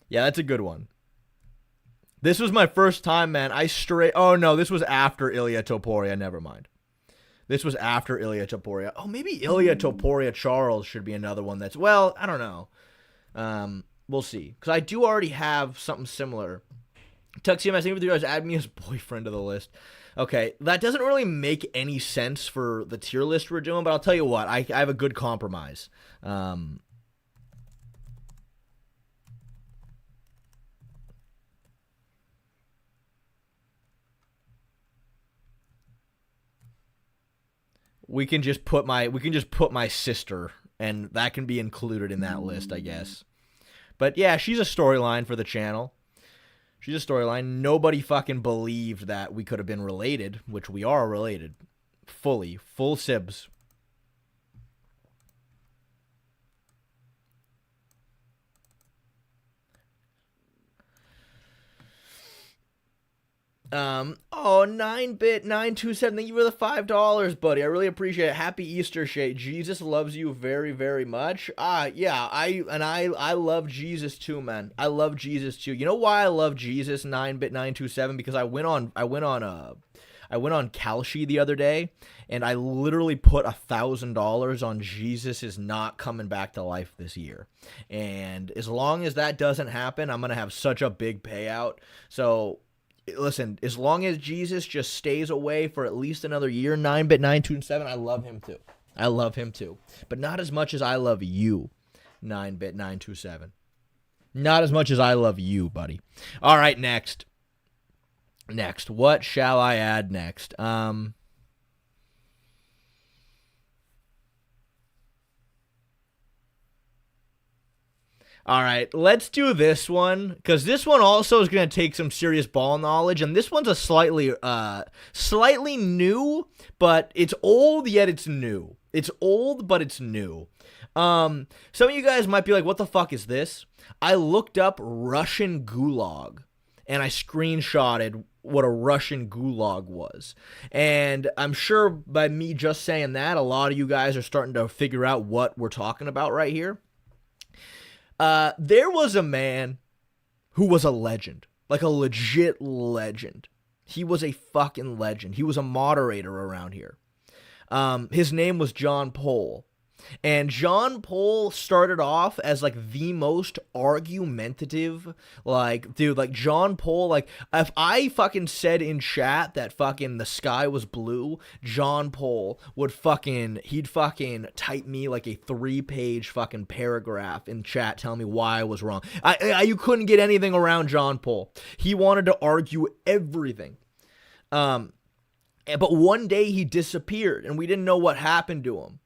[SPEAKER 1] Yeah, that's a good one. This was my first time, man. Oh, no, this was after Ilia Topuria. Never mind. This was after Ilia Topuria. Oh, maybe Ilia Topuria Charles should be another one that's, well, I don't know. We'll see. Because I do already have something similar. Tuxium, I think you guys add me as boyfriend to the list. Okay, that doesn't really make any sense for the tier list we're doing, but I'll tell you what, I have a good compromise. We can just put my sister, and that can be included in that list, I guess. But yeah, she's a storyline for the channel. She's a storyline. Nobody fucking believed that we could have been related, which we are related. Full sibs. Oh, 9-bit 927, thank you for the $5, buddy. I really appreciate it. Happy Easter, Shay. Jesus loves you very, very much. Yeah, I love Jesus too, man. I love Jesus too. You know why I love Jesus, 9-bit 927? Because I went on Kalshi the other day, and I literally put $1,000 on Jesus is not coming back to life this year. And as long as that doesn't happen, I'm gonna have such a big payout. So listen, as long as Jesus just stays away for at least another year, 9-bit 927, I love him too. I love him too. But not as much as I love you, 9-bit 927. Not as much as I love you, buddy. All right, next. What shall I add next? All right, let's do this one, because this one also is going to take some serious ball knowledge, and this one's a slightly new, but it's old, yet it's new. It's old, but it's new. Some of you guys might be like, what the fuck is this? I looked up Russian gulag, and I screenshotted what a Russian gulag was. And I'm sure by me just saying that, a lot of you guys are starting to figure out what we're talking about right here. There was a man who was a legend, like a legit legend. He was a fucking legend. He was a moderator around here. His name was John Pole. And John Paul started off as like the most argumentative, like, dude, like John Paul, like if I fucking said in chat that fucking the sky was blue, John Paul would he'd fucking type me like a 3-page fucking paragraph in chat telling me why I was wrong. You couldn't get anything around John Paul. He wanted to argue everything. But one day he disappeared and we didn't know what happened to him.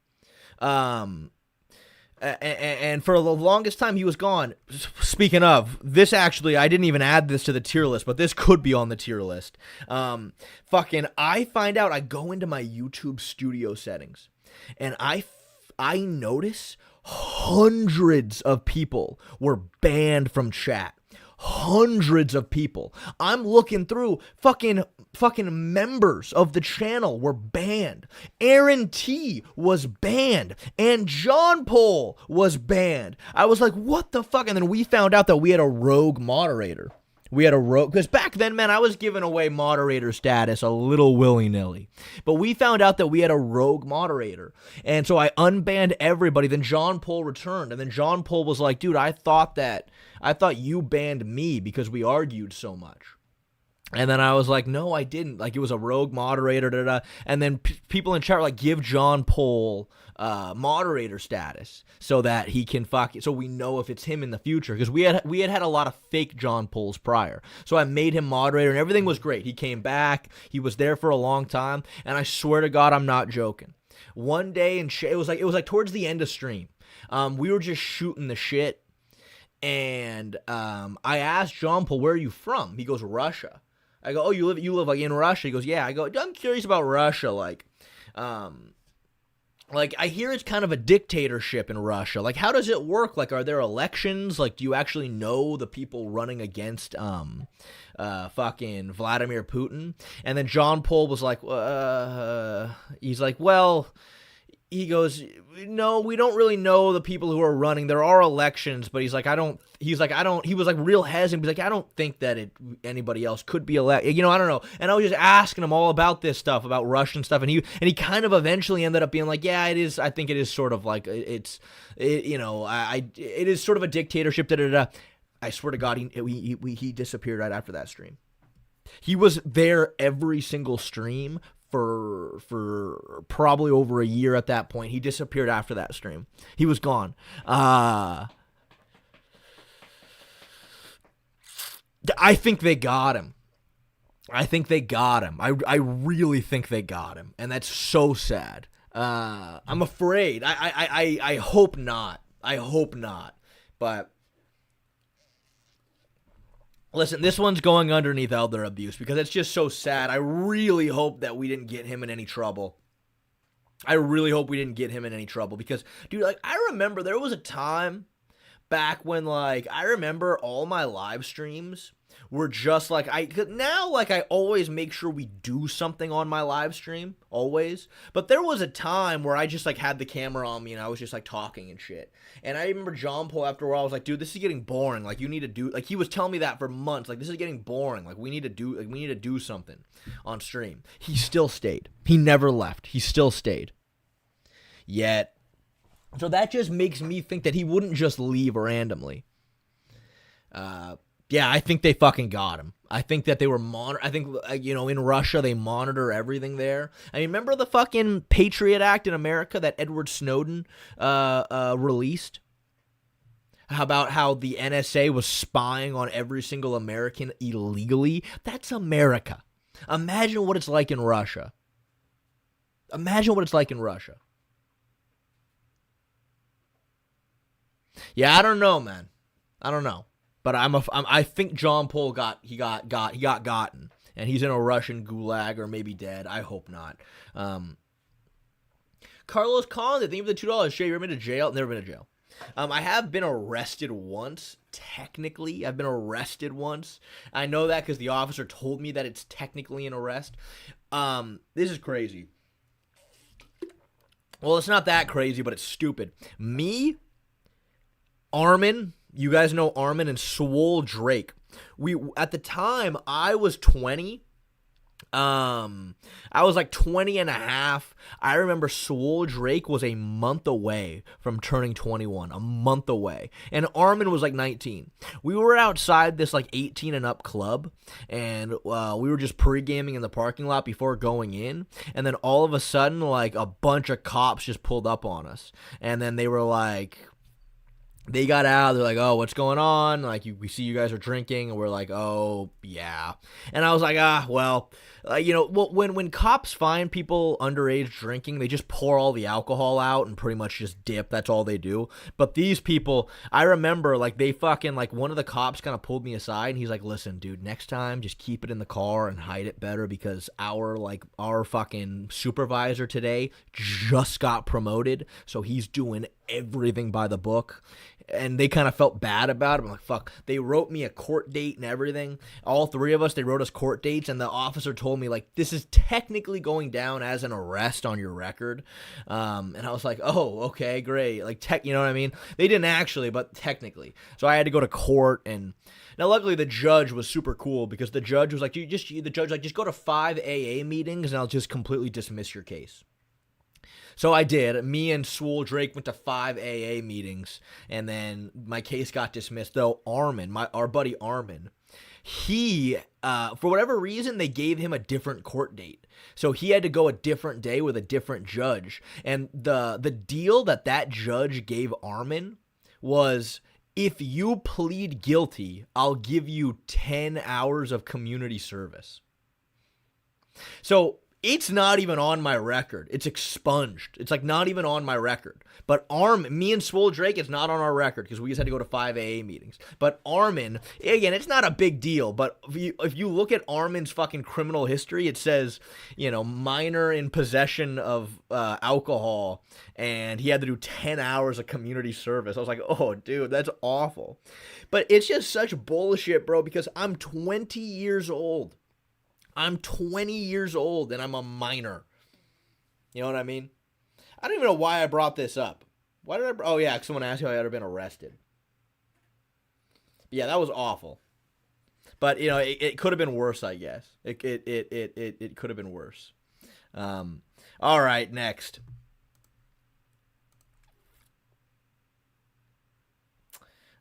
[SPEAKER 1] And for the longest time he was gone. Speaking of, this actually, I didn't even add this to the tier list, but this could be on the tier list. I find out, I go into my YouTube studio settings and I notice hundreds of people were banned from chat. Hundreds of people. I'm looking through, fucking members of the channel were banned. Aaron T was banned. And John Paul was banned. I was like, what the fuck? And then we found out that we had a rogue moderator. Because back then, man, I was giving away moderator status a little willy-nilly. But we found out that we had a rogue moderator. And so I unbanned everybody. Then John Paul returned. And then John Paul was like, dude, I thought you banned me because we argued so much. And then I was like, no, I didn't. Like, it was a rogue moderator, da-da. And then people in chat were like, give John Paul moderator status so that he can so we know if it's him in the future. Because we had a lot of fake John Pauls prior. So I made him moderator and everything was great. He came back. He was there for a long time. And I swear to God, I'm not joking. One day, it was like towards the end of stream. We were just shooting the shit. And I asked John Paul, where are you from? He goes, Russia. I go, oh, you live like in Russia? He goes, yeah. I go, I'm curious about Russia. Like I hear it's kind of a dictatorship in Russia. Like, how does it work? Like, are there elections? Like, do you actually know the people running against fucking Vladimir Putin? And then John Paul was like, he's like, well, he goes, no, we don't really know the people who are running. There are elections, but he was like real hesitant. He's like, I don't think that anybody else could be elected. I don't know. And I was just asking him all about this stuff, about Russian stuff. And he kind of eventually ended up being like, yeah, it is. I think it is sort of like, it is sort of a dictatorship. I swear to God, he disappeared right after that stream. He was there every single stream for probably over a year at that point. He disappeared after that stream. He was gone. I think they got him. I really think they got him. And that's so sad. I'm afraid. I hope not. But listen, this one's going underneath elder abuse because it's just so sad. I really hope that we didn't get him in any trouble. Because, dude, like, I remember there was a time back when, like, I remember all my live streams were just like, I always make sure we do something on my live stream, always. But there was a time where I just, like, had the camera on me and I was just, like, talking and shit. And I remember John Paul after a while was like, dude, this is getting boring. Like, you need to do, like, he was telling me that for months. Like, this is getting boring. Like, we need to do something on stream. He still stayed. He never left. He still stayed. Yet, so that just makes me think that he wouldn't just leave randomly. Yeah, I think they fucking got him. I think that they were I think, in Russia, they monitor everything there. I mean, remember the fucking Patriot Act in America that Edward Snowden released? About how the NSA was spying on every single American illegally? That's America. Imagine what it's like in Russia. Yeah, I don't know, man. I don't know. But I think John Paul got gotten, and he's in a Russian gulag or maybe dead. I hope not. Carlos Collins, thank you for the $2. Shay, you ever been to jail? Never been to jail. I have been arrested once. Technically, I've been arrested once. I know that because the officer told me that it's technically an arrest. This is crazy. Well, it's not that crazy, but it's stupid. Me, Armin. You guys know Armin and Swole Drake. At the time, I was 20, I was like 20 and a half. I remember Swole Drake was a month away from turning 21, a month away. And Armin was like 19. We were outside this like 18 and up club, and we were just pre-gaming in the parking lot before going in. And then all of a sudden, like a bunch of cops just pulled up on us. And then they were like, they got out. They're like, "Oh, what's going on? Like, we see you guys are drinking." And we're like, "Oh, yeah." And I was like, well, when cops find people underage drinking, they just pour all the alcohol out and pretty much just dip. That's all they do. But these people, I remember, like, they fucking, like, one of the cops kind of pulled me aside, and he's like, "Listen, dude, next time, just keep it in the car and hide it better, because our fucking supervisor today just got promoted, so he's doing everything by the book." And they kind of felt bad about it. I'm like, fuck. They wrote me a court date and everything. All three of us, they wrote us court dates, and the officer told me, like, this is technically going down as an arrest on your record. And I was like, oh, okay, great. Like, you know what I mean? They didn't actually, but technically. So I had to go to court, and now luckily the judge was super cool, because the judge was like, just go to 5 AA meetings, and I'll just completely dismiss your case. So I did. Me and Swole Drake went to 5 AA meetings, and then my case got dismissed. Though Armin, our buddy Armin, he, for whatever reason, they gave him a different court date. So he had to go a different day with a different judge. And the deal that judge gave Armin was, if you plead guilty, I'll give you 10 hours of community service. So it's not even on my record. It's expunged. It's like not even on my record. But me and Swole Drake, it's not on our record because we just had to go to 5 AA meetings. But Armin, again, it's not a big deal. But if you look at Armin's fucking criminal history, it says, minor in possession of alcohol, and he had to do 10 hours of community service. I was like, oh, dude, that's awful. But it's just such bullshit, bro, because I'm 20 years old. I'm 20 years old, and I'm a minor. You know what I mean? I don't even know why I brought this up. Why did oh, yeah, someone asked me if I had been arrested. Yeah, that was awful. But, it could have been worse, I guess. It could have been worse. All right, next.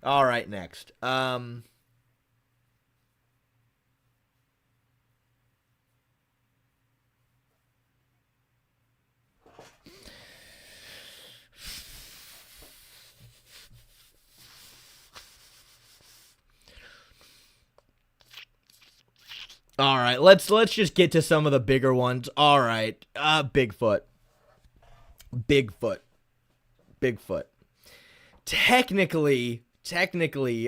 [SPEAKER 1] All right, next. All right, let's just get to some of the bigger ones. All right, Bigfoot. Technically,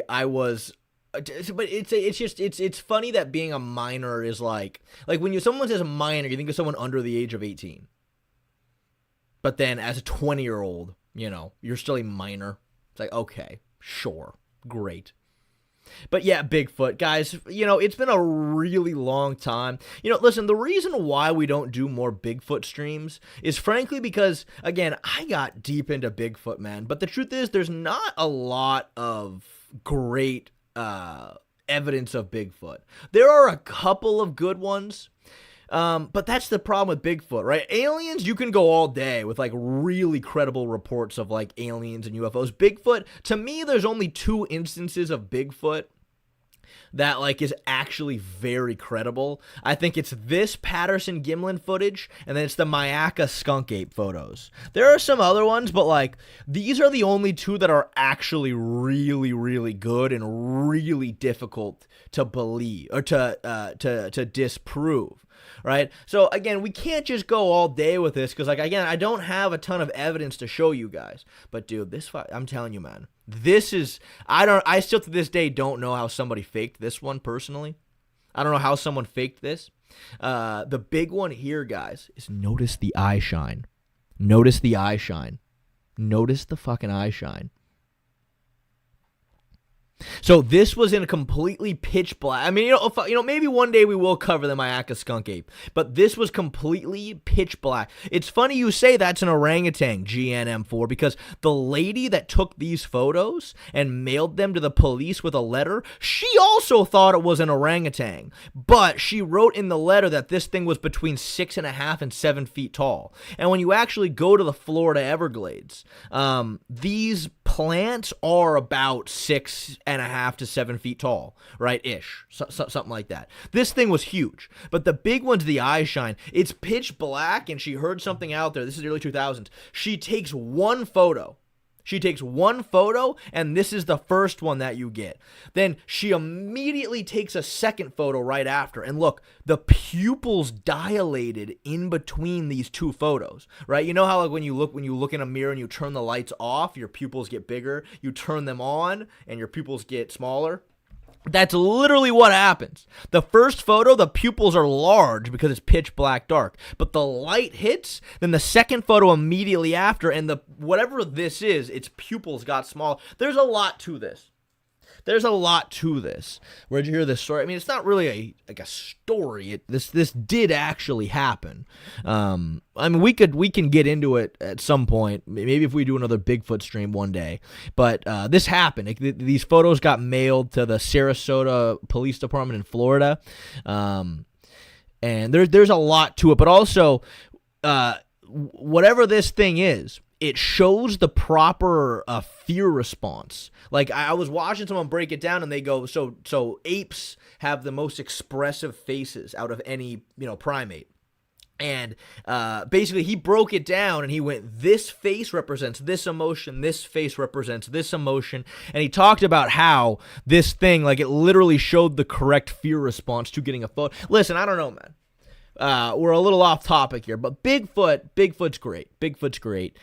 [SPEAKER 1] I was, but it's funny that being a minor is like when someone says a minor, you think of someone under the age of 18. But then as a 20-year-old, you're still a minor. It's like, okay, sure, great. But yeah, Bigfoot, guys, it's been a really long time. Listen, the reason why we don't do more Bigfoot streams is frankly because, again, I got deep into Bigfoot, man. But the truth is, there's not a lot of great evidence of Bigfoot. There are a couple of good ones. But that's the problem with Bigfoot, right? Aliens, you can go all day with like really credible reports of like aliens and UFOs. Bigfoot, to me, there's only 2 instances of Bigfoot that like is actually very credible. I think it's this Patterson Gimlin footage, and then it's the Myakka skunk ape photos. There are some other ones, but like these are the only 2 that are actually really, really good and really difficult to believe or to disprove. Right? So, again, we can't just go all day with this because, like, again, I don't have a ton of evidence to show you guys. But, dude, I'm telling you, man, this is, I still to this day don't know how somebody faked this one personally. I don't know how someone faked this. The big one here, guys, is notice the eye shine. Notice the eye shine. Notice the fucking eye shine. So this was in a completely pitch black. I mean, maybe one day we will cover the Mayaca skunk ape, but this was completely pitch black. It's funny you say that's an orangutan, GNM4, because the lady that took these photos and mailed them to the police with a letter, she also thought it was an orangutan, but she wrote in the letter that this thing was between 6.5 and 7 feet tall. And when you actually go to the Florida Everglades, these plants are about 6.5 to 7 feet tall, right? Ish. Something like that. This thing was huge. But the big one's the eye shine. It's pitch black, and she heard something out there. This is the early 2000s. She takes one photo. And this is the first one that you get. Then she immediately takes a second photo right after. And look, the pupils dilated in between these two photos, right? You know how like when you look in a mirror and you turn the lights off, your pupils get bigger. You turn them on and your pupils get smaller. That's literally what happens. The first photo, the pupils are large because it's pitch black dark. But the light hits, then the second photo immediately after, and whatever this is, its pupils got small. There's a lot to this. Where'd you hear this story? I mean, it's not really a story. This did actually happen. I mean, we can get into it at some point. Maybe if we do another Bigfoot stream one day. But this happened. These photos got mailed to the Sarasota Police Department in Florida. And there's a lot to it. But also, whatever this thing is, it shows the proper fear response. Like I was watching someone break it down, and they go, so apes have the most expressive faces out of any primate. And basically, he broke it down, and he went, this face represents this emotion, this face represents this emotion. And he talked about how this thing, like it literally showed the correct fear response to getting a photo. Listen, I don't know, man. We're a little off topic here, but Bigfoot's great.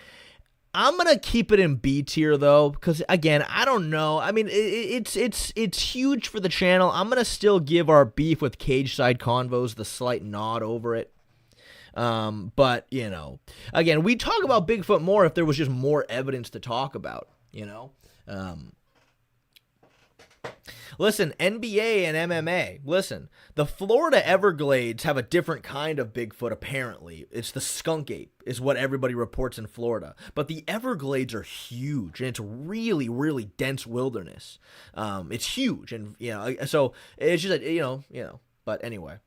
[SPEAKER 1] I'm going to keep it in B tier, though, because, again, I don't know. I mean, it's huge for the channel. I'm going to still give our beef with Cage Side Convos the slight nod over it. But, again, we talk about Bigfoot more if there was just more evidence to talk about, Listen, NBA and MMA, listen, the Florida Everglades have a different kind of Bigfoot, apparently. It's the skunk ape, is what everybody reports in Florida. But the Everglades are huge, and it's really, really dense wilderness. It's huge, and, so it's just, but anyway.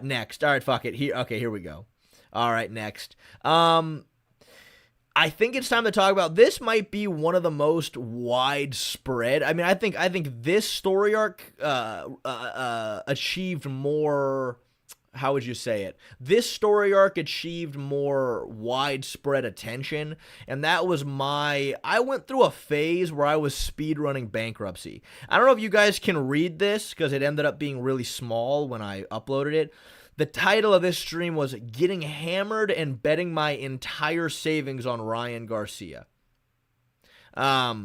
[SPEAKER 1] Next. All right, fuck it. Here we go. All right, next. I think it's time to talk about, this might be one of the most widespread. I mean, I think this story arc achieved more, how would you say it? This story arc achieved more widespread attention, and that was I went through a phase where I was speedrunning bankruptcy. I don't know if you guys can read this, because it ended up being really small when I uploaded it. The title of this stream was Getting Hammered and Betting My Entire Savings on Ryan Garcia. Yeah,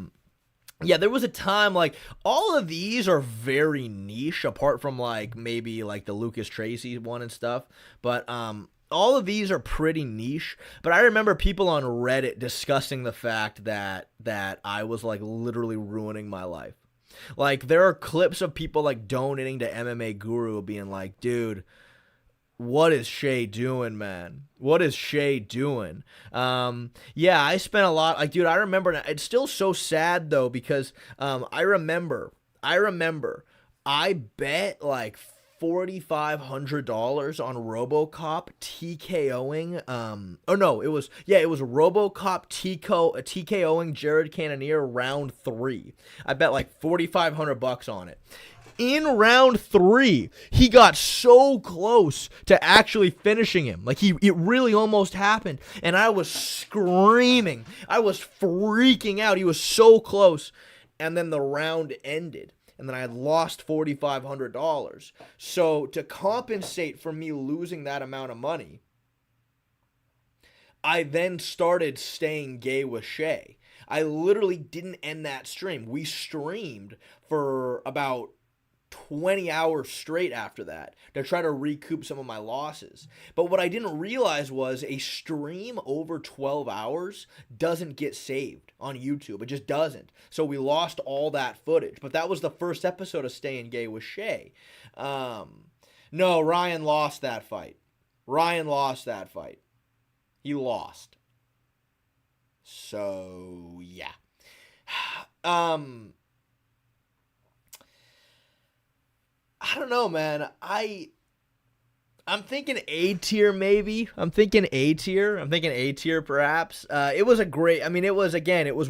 [SPEAKER 1] there was a time, like, all of these are very niche, apart from, like, maybe, like, the Lucas Tracy one and stuff. But, all of these are pretty niche. But I remember people on Reddit discussing the fact that I was, like, literally ruining my life. Like, there are clips of people, like, donating to MMA Guru being like, dude, what is Shay doing, man? What is Shay doing? Yeah, I spent a lot. Like, dude, I remember. It's still so sad though, because I remember. I bet like $4,500 on RoboCop TKOing. It was RoboCop TKOing Jared Cannonier round 3. I bet like $4,500 on it. In round 3, he got so close to actually finishing him. Like, it really almost happened. And I was screaming. I was freaking out. He was so close. And then the round ended. And then I had lost $4,500. So, to compensate for me losing that amount of money, I then started staying gay with Shay. I literally didn't end that stream. We streamed for about 20 hours straight after that to try to recoup some of my losses. But what I didn't realize was a stream over 12 hours doesn't get saved on YouTube. It just doesn't. So we lost all that footage. But that was the first episode of Staying Gay with Shay. No, Ryan lost that fight. Ryan lost that fight. He lost. So, yeah. I don't know, man. I'm thinking A tier, maybe. I'm thinking A tier, perhaps. It was a great. I mean, it was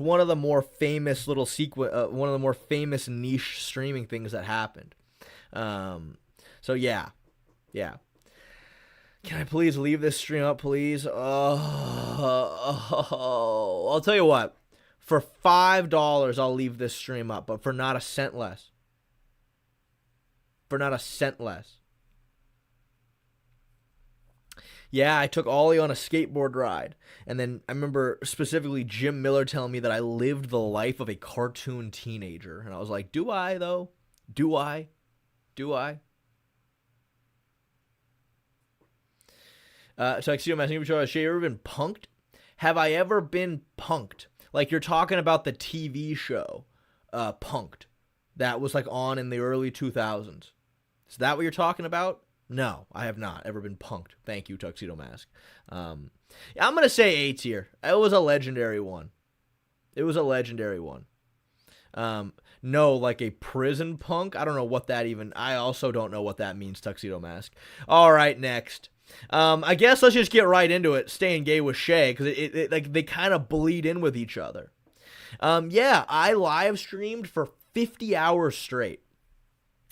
[SPEAKER 1] one of the more famous little one of the more famous niche streaming things that happened. So yeah. Can I please leave this stream up, please? Oh, I'll tell you what. For $5, I'll leave this stream up, but for not a cent less. For not a cent less. Yeah, I took Ollie on a skateboard ride. And then I remember specifically Jim Miller telling me that I lived the life of a cartoon teenager. And I was like, do I, though? Do I? Tuxedo Mask, have you ever been punked? Have I ever been punked? Like, you're talking about the TV show, Punked. That was, like, on in the early 2000s. Is that what you're talking about? No, I have not ever been punked. Thank you, Tuxedo Mask. I'm going to say A tier. It was a legendary one. No, like a prison punk? I don't know what that even... I also don't know what that means, Tuxedo Mask. All right, next. I guess let's just get right into it. Staying Gay with Shay, because it like they kind of bleed in with each other. Yeah, I live streamed for 50 hours straight.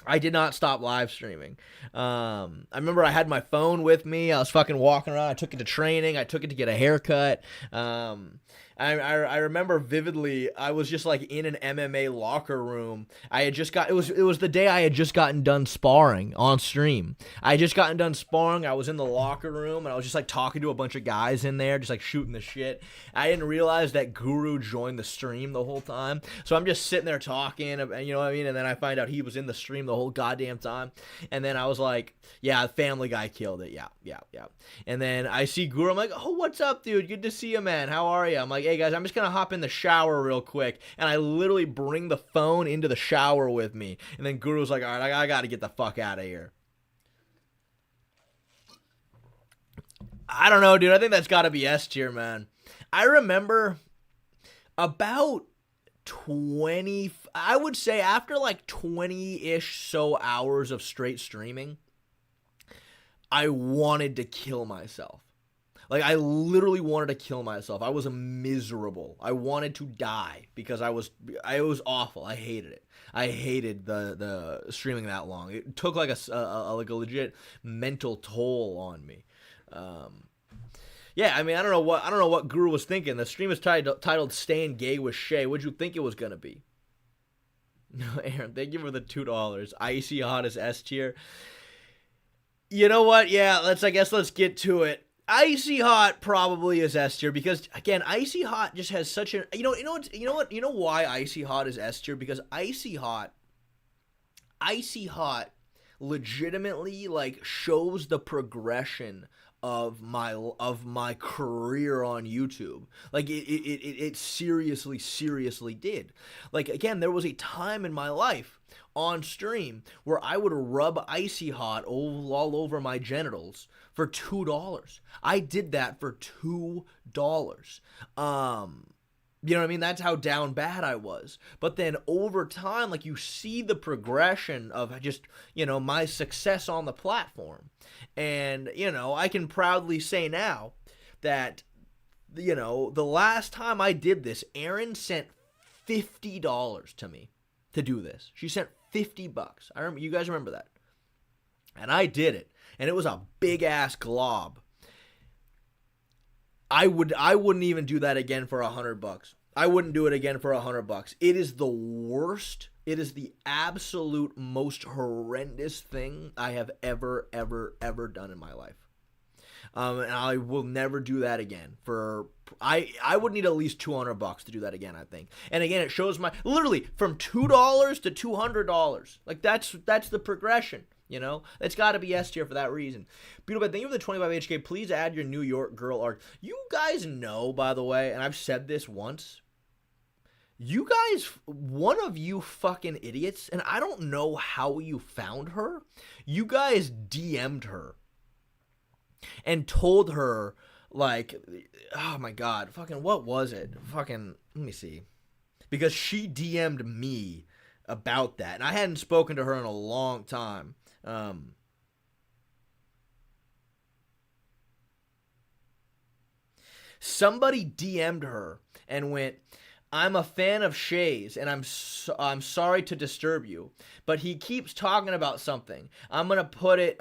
[SPEAKER 1] I did not stop live streaming. I remember I had my phone with me. I was fucking walking around. I took it to training. I took it to get a haircut. I remember vividly, I was just like in an MMA locker room. It was the day I had just gotten done sparring on stream. I had just gotten done sparring. I was in the locker room and I was just like talking to a bunch of guys in there, just like shooting the shit. I didn't realize that Guru joined the stream the whole time. So I'm just sitting there talking, you know what I mean? And then I find out he was in the stream the whole goddamn time. And then I was like, yeah, Family Guy killed it. Yeah. And then I see Guru. I'm like, oh, what's up, dude? Good to see you, man. How are you? I'm like, hey, guys, I'm just going to hop in the shower real quick. And I literally bring the phone into the shower with me. And then Guru's like, all right, I got to get the fuck out of here. I don't know, dude. I think that's got to be S tier, man. I remember about 20, I would say after like 20-ish so hours of straight streaming, I wanted to kill myself. Like, I literally wanted to kill myself. I was miserable. I wanted to die because it was awful. I hated it. I hated the streaming that long. It took like a legit mental toll on me. Yeah, I mean, I don't know what Guru was thinking. The stream is titled "Staying Gay with Shay." What'd you think it was gonna be? No, Aaron, thank you for the $2. Icy Hot is S tier. You know what? Yeah, let's get to it. Icy Hot probably is S tier because again, Icy Hot just has such an you know why Icy Hot is S tier? Because Icy Hot legitimately like shows the progression of my career on YouTube. Like it seriously did. Like, again, there was a time in my life on stream where I would rub Icy Hot all over my genitals for $2. I did that for $2. You know what I mean? That's how down bad I was. But then over time, like, you see the progression of just, my success on the platform. And, I can proudly say now that, the last time I did this, Erin sent $50 to me to do this. She sent $50. I remember, you guys remember that. And I did it. And it was a big ass glob. I wouldn't even do that again for $100. I wouldn't do it again for $100. It is the worst. It is the absolute most horrendous thing I have ever done in my life. And I will never do that again for I would need at least $200 to do that again, I think. And again, it shows my literally from $2 to $200. Like that's the progression. You know, it's got to be S tier for that reason. Beautiful. Thank you for the 25 HK. Please add your New York girl art. You guys know, by the way, and I've said this once. You guys, one of you fucking idiots, and I don't know how you found her. You guys DM'd her and told her, like, oh my God, fucking, what was it? Fucking, let me see. Because she DM'd me about that, and I hadn't spoken to her in a long time. Somebody DM'd her and went, I'm a fan of Shay's, and I'm sorry to disturb you, but he keeps talking about something. I'm gonna put it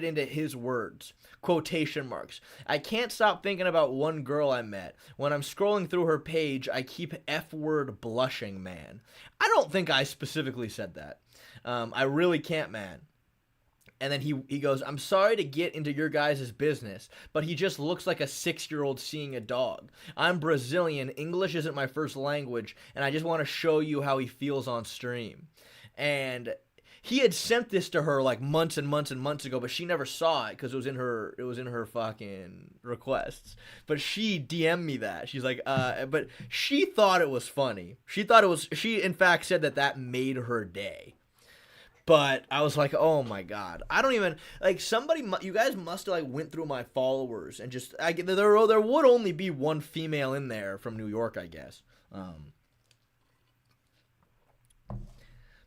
[SPEAKER 1] into his words. Quotation marks. I can't stop thinking about one girl I met. When I'm scrolling through her page, I keep F-word blushing, man. I don't think I specifically said that. I really can't, man. And then he goes, I'm sorry to get into your guys' business, but he just looks like a 6-year-old seeing a dog. I'm Brazilian. English isn't my first language, and I just want to show you how he feels on stream. And he had sent this to her like months and months and months ago, but she never saw it because it was in her fucking requests. But she DM'd me that. She's like, but she thought it was funny. She in fact said that made her day. But I was like, oh my God, I don't even, like, you guys must have, like, went through my followers and just, there would only be one female in there from New York, I guess.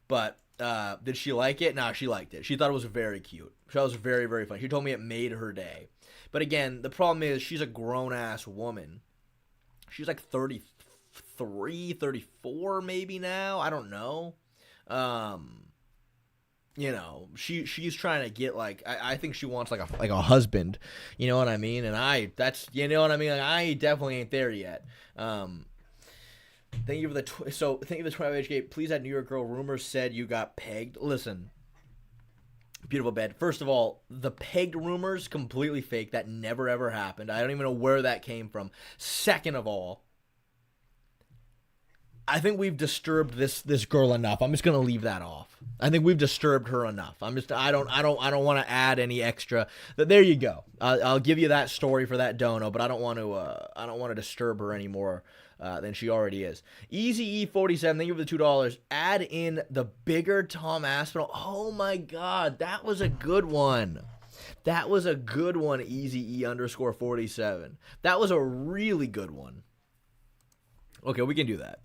[SPEAKER 1] But did she like it? Nah, she liked it. She thought it was very cute. She thought it was very, very funny. She told me it made her day. But again, the problem is she's a grown-ass woman. She's like 33, 34 maybe now. I don't know. You know, she's trying to get, like, I think she wants like a husband, you know what I mean? And you know what I mean? Like, I definitely ain't there yet. Thank you for the 25 HK. Please add New York girl. Rumors said you got pegged. Listen, beautiful bed. First of all, the pegged rumors completely fake. That never ever happened. I don't even know where that came from. Second of all, I think we've disturbed this girl enough. I'm just gonna leave that off. I think we've disturbed her enough. I don't want to add any extra. There you go. I'll give you that story for that dono, but I don't want to disturb her anymore than she already is. Easy E47, thank you for the $2. Add in the bigger Tom Aspinall. Oh my God, that was a good one. That was a good one. Easy E_47. That was a really good one. Okay, we can do that.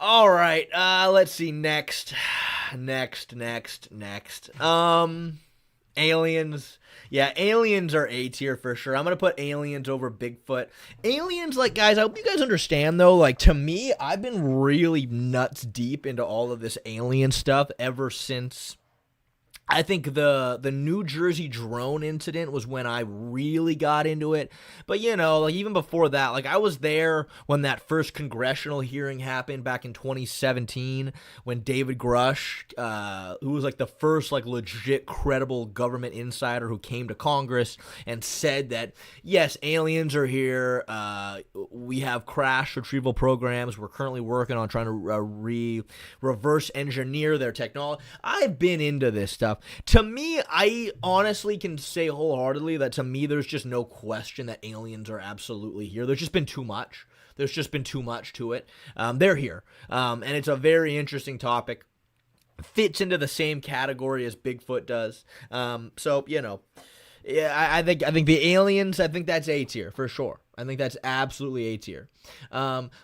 [SPEAKER 1] All right, let's see. Next. Aliens. Yeah, aliens are A tier for sure. I'm going to put aliens over Bigfoot. Aliens, like, guys, I hope you guys understand, though, like, to me, I've been really nuts deep into all of this alien stuff ever since, I think the New Jersey drone incident was when I really got into it. But, you know, like, even before that, like, I was there when that first congressional hearing happened back in 2017 when David Grush, who was, like, the first, like, legit credible government insider who came to Congress and said that, yes, aliens are here. We have crash retrieval programs. We're currently working on trying to reverse engineer their technology. I've been into this stuff. To me, I honestly can say wholeheartedly that to me there's just no question that aliens are absolutely here. There's just been too much. There's just been too much to it. They're here. And it's a very interesting topic. Fits into the same category as Bigfoot does. So, you know, yeah, I think the aliens, I think that's A tier for sure. I think that's absolutely A tier.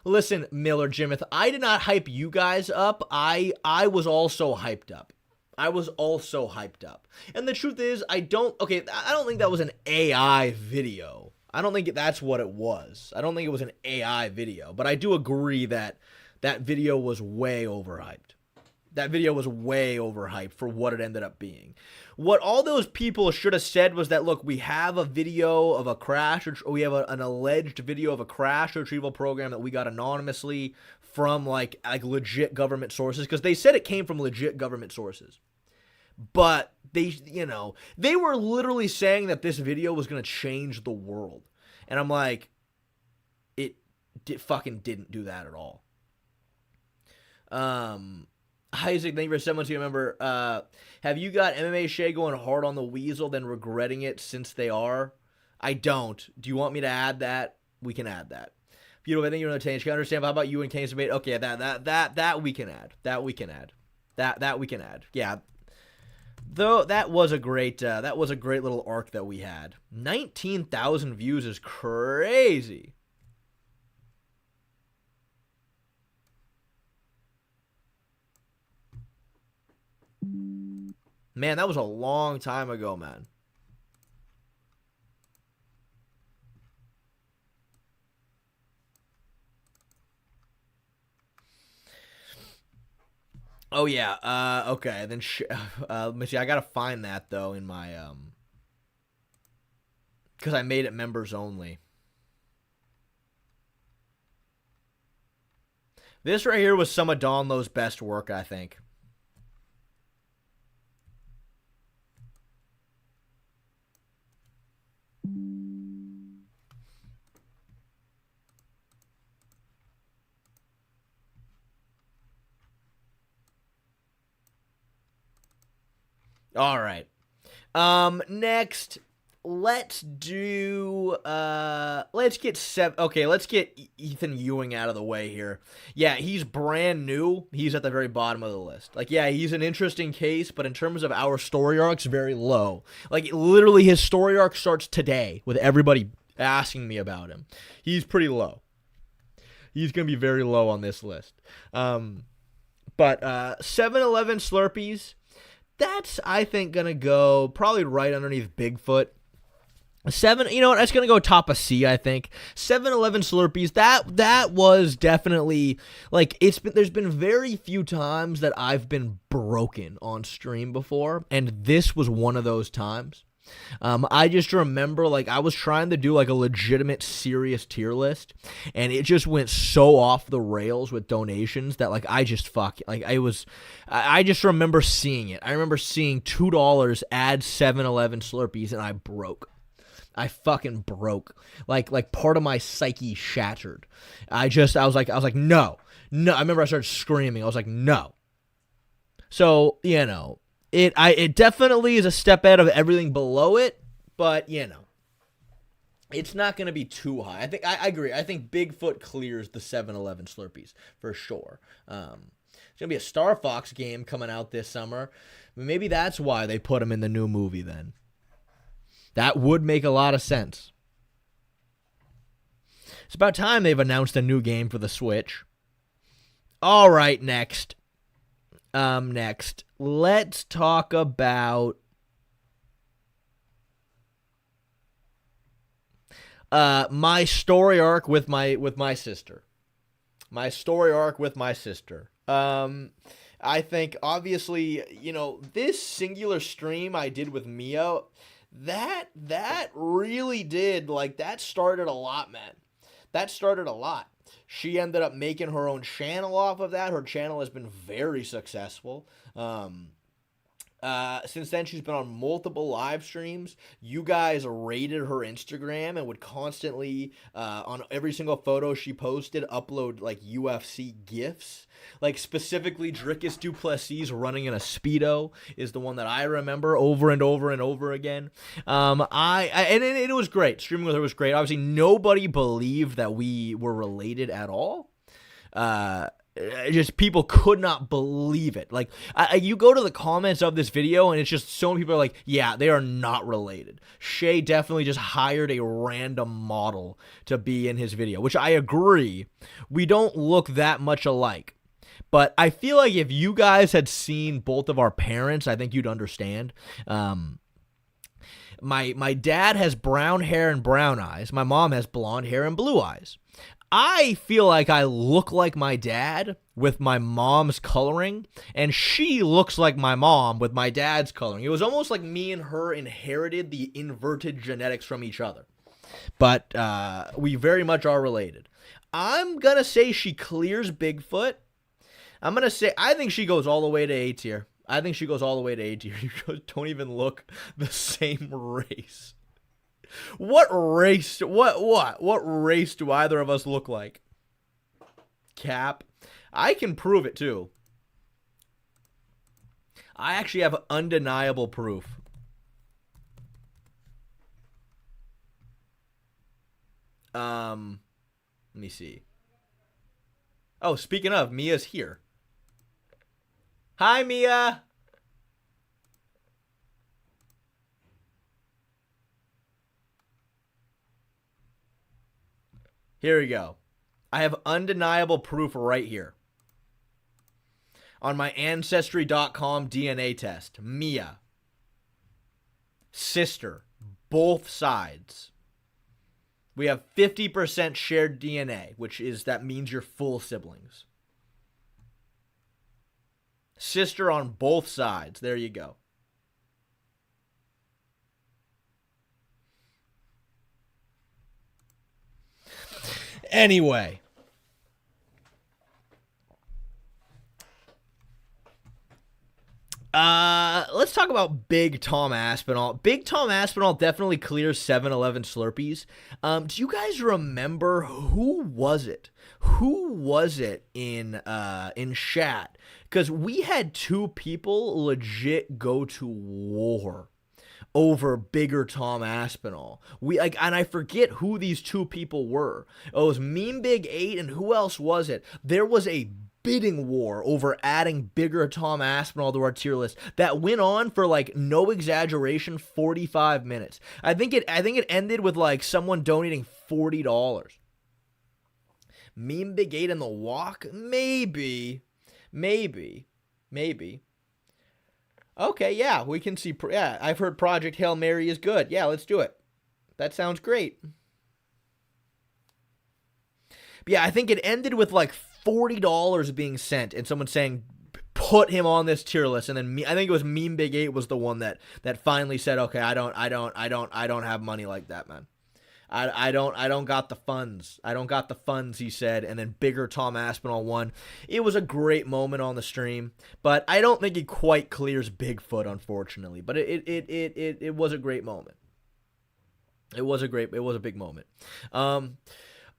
[SPEAKER 1] Listen, Miller Jimeth, I did not hype you guys up. I was also hyped up. I was also hyped up. And the truth is, I don't think that was an AI video. I don't think that's what it was. I don't think it was an AI video. But I do agree that that video was way overhyped. That video was way overhyped for what it ended up being. What all those people should have said was that, look, we have a video of a crash, or we have an alleged video of a crash retrieval program that we got anonymously from like legit government sources, because they said it came from legit government sources. But they were literally saying that this video was going to change the world. And I'm like, it fucking didn't do that at all. Isaac, thank you for 7 months. You remember, have you got MMA Shay going hard on the Weasel, then regretting it since they are? I don't. Do you want me to add that? We can add that. Beautiful. I think you're entertained. You can understand. But how about you and Kane's debate? Okay, that we can add. That we can add. That we can add. Yeah. Though that was a great little arc that we had. 19,000 views is crazy. Man, that was a long time ago, man. Oh yeah. Okay. Then let me see. I gotta find that though in my because I made it members only. This right here was some of Donlo's best work, I think. All right. Next, let's do let's get Ethyn Ewing out of the way here. Yeah, he's brand new. He's at the very bottom of the list. Like, yeah, he's an interesting case, but in terms of our story arcs, very low. Like, literally his story arc starts today with everybody asking me about him. He's pretty low. He's going to be very low on this list. But 7-Eleven Slurpees, that's, I think, going to go probably right underneath Bigfoot. You know what? That's going to go top of C, I think. 7-Eleven Slurpees, that was definitely, like, there's been very few times that I've been broken on stream before, and this was one of those times. I just remember, like, I was trying to do, like, a legitimate, serious tier list, and it just went so off the rails with donations that, like, I just remember seeing it. I remember seeing $2 add 7-Eleven Slurpees, and I broke. I fucking broke. Like part of my psyche shattered. I was like, no. I remember I started screaming. I was like, no. So, you know, it definitely is a step out of everything below it, but, you know, it's not going to be too high. I agree. I think Bigfoot clears the 7-Eleven Slurpees for sure. There's going to be a Star Fox game coming out this summer. Maybe that's why they put him in the new movie then. That would make a lot of sense. It's about time they've announced a new game for the Switch. All right, next. Let's talk about my story arc with my sister. My story arc with my sister. I think obviously, you know, this singular stream I did with Mia, that really did, like, that started a lot, man. That started a lot. She ended up making her own channel off of that. Her channel has been very successful. Since then, she's been on multiple live streams. You guys rated her Instagram and would constantly, on every single photo she posted, upload, like, UFC GIFs. Like, specifically, Drickus Duplessis running in a Speedo is the one that I remember over and over and over again. And it was great. Streaming with her was great. Obviously, nobody believed that we were related at all. Just people could not believe it. Like, you go to the comments of this video and it's just so many people are like, yeah, they are not related. Shay definitely just hired a random model to be in his video, which I agree. We don't look that much alike. But I feel like if you guys had seen both of our parents, I think you'd understand. My dad has brown hair and brown eyes. My mom has blonde hair and blue eyes. I feel like I look like my dad with my mom's coloring, and she looks like my mom with my dad's coloring. It was almost like me and her inherited the inverted genetics from each other. But we very much are related. I'm going to say she clears Bigfoot. I'm going to say I think she goes all the way to A tier. I think she goes all the way to A tier. You don't even look the same race. What race do either of us look like? Cap. I can prove it too. I actually have undeniable proof. Let me see. Oh, speaking of, Mia's here. Hi, Mia. Here we go. I have undeniable proof right here. On my Ancestry.com DNA test. Mia. Sister. Both sides. We have 50% shared DNA, which is, that means you're full siblings. Sister on both sides. There you go. Anyway. Let's talk about Big Tom Aspinall. Big Tom Aspinall definitely clears 7-Eleven Slurpees. Do you guys remember who was it? Who was it in chat? Because we had two people legit go to war over Bigger Tom Aspinall. And I forget who these two people were. Oh, it was Meme Big 8, and who else was it? There was a bidding war over adding Bigger Tom Aspinall to our tier list that went on for, like, no exaggeration, 45 minutes. I think it ended with, like, someone donating $40. Meme Big 8 in the walk? Maybe. Okay, yeah, we can see. Yeah, I've heard Project Hail Mary is good. Yeah, let's do it. That sounds great. But yeah, I think it ended with like $40 being sent and someone saying, put him on this tier list. And then I think it was Meme Big 8 was the one that finally said, okay, I don't have money like that, man. I don't got the funds. I don't got the funds, he said, and then Bigger Tom Aspinall won. It was a great moment on the stream, but I don't think he quite clears Bigfoot, unfortunately. But it was a great moment. It was a big moment.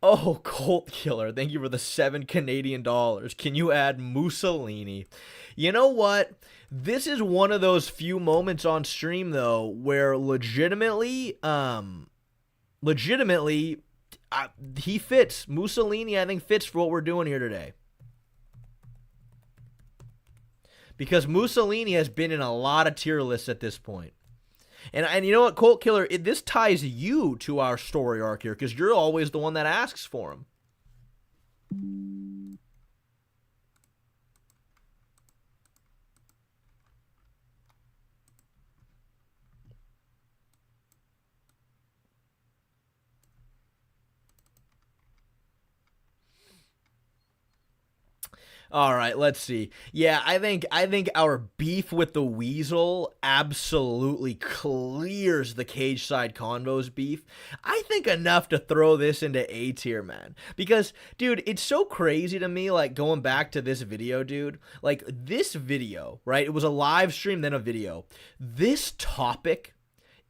[SPEAKER 1] Oh, Colt Killer, thank you for the $7 Canadian. Can you add Mussolini? You know what? This is one of those few moments on stream, though, where legitimately, he fits. Mussolini, I think, fits for what we're doing here today. Because Mussolini has been in a lot of tier lists at this point. And you know what, Colt Killer, this ties you to our story arc here, because you're always the one that asks for him. All right, let's see. Yeah, I think our beef with the Weasel absolutely clears the Cage Side Convos beef. I think enough to throw this into A tier, man. Because, dude, it's so crazy to me, like, going back to this video, dude. Like, this video, right? It was a live stream, then a video. This topic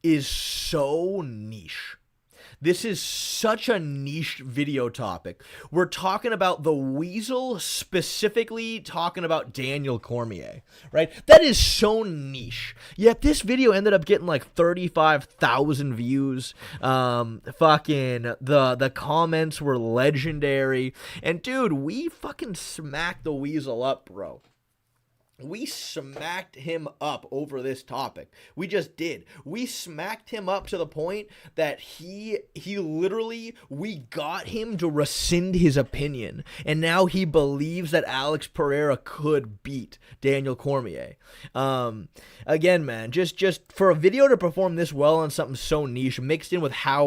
[SPEAKER 1] is so niche. This is such a niche video topic. We're talking about the Weasel, specifically talking about Daniel Cormier, right? That is so niche. Yet this video ended up getting like 35,000 views. Fucking the comments were legendary. And dude, we fucking smacked the Weasel up, bro. We smacked him up over this topic. We just did. We smacked him up to the point that he literally, we got him to rescind his opinion. And now he believes that Alex Pereira could beat Daniel Cormier. Again, man, just for a video to perform this well on something so niche, mixed in with how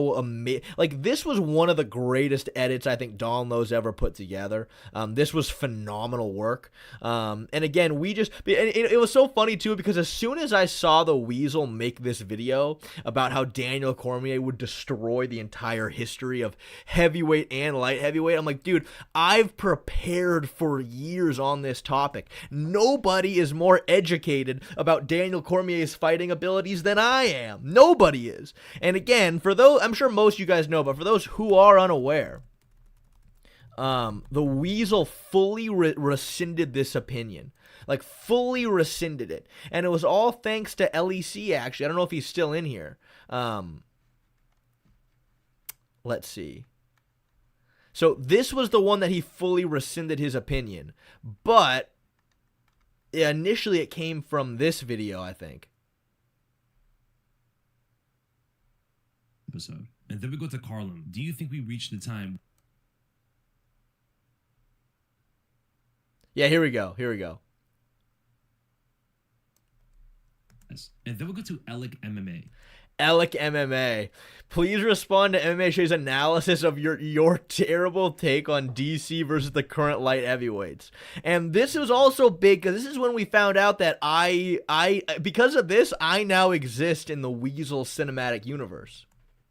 [SPEAKER 1] like, this was one of the greatest edits I think Don Lowe's ever put together. This was phenomenal work. And again, it was so funny too, because as soon as I saw the Weasel make this video about how Daniel Cormier would destroy the entire history of heavyweight and light heavyweight, I'm like, dude, I've prepared for years on this topic. Nobody is more educated about Daniel Cormier's fighting abilities than I am. Nobody is. And again, for those, I'm sure most of you guys know, but for those who are unaware, the Weasel fully rescinded this opinion. Like, fully rescinded it. And it was all thanks to LEC, actually. I don't know if he's still in here. Let's see. So this was the one that he fully rescinded his opinion. But initially it came from this video, I think.
[SPEAKER 3] Episode. And then we go to Carlin. Do you think we reached the time?
[SPEAKER 1] Yeah, here we go. Here we go.
[SPEAKER 3] And then we'll go to Iliia MMA.
[SPEAKER 1] Iliia MMA. Please respond to MMA Shay's analysis of your terrible take on DC versus the current light heavyweights. And this was also big because this is when we found out that because of this, I now exist in the Weasel cinematic universe.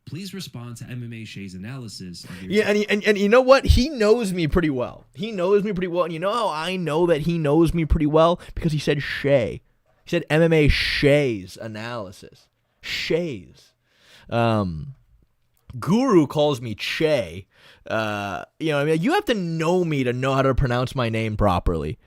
[SPEAKER 3] Please respond to MMA Shay's analysis.
[SPEAKER 1] Yeah, and you know what? He knows me pretty well. He knows me pretty well. And you know how I know that he knows me pretty well? Because he said Shay. He said MMA Shay's analysis. Shay's. Guru calls me Che. You know, I mean, you have to know me to know how to pronounce my name properly.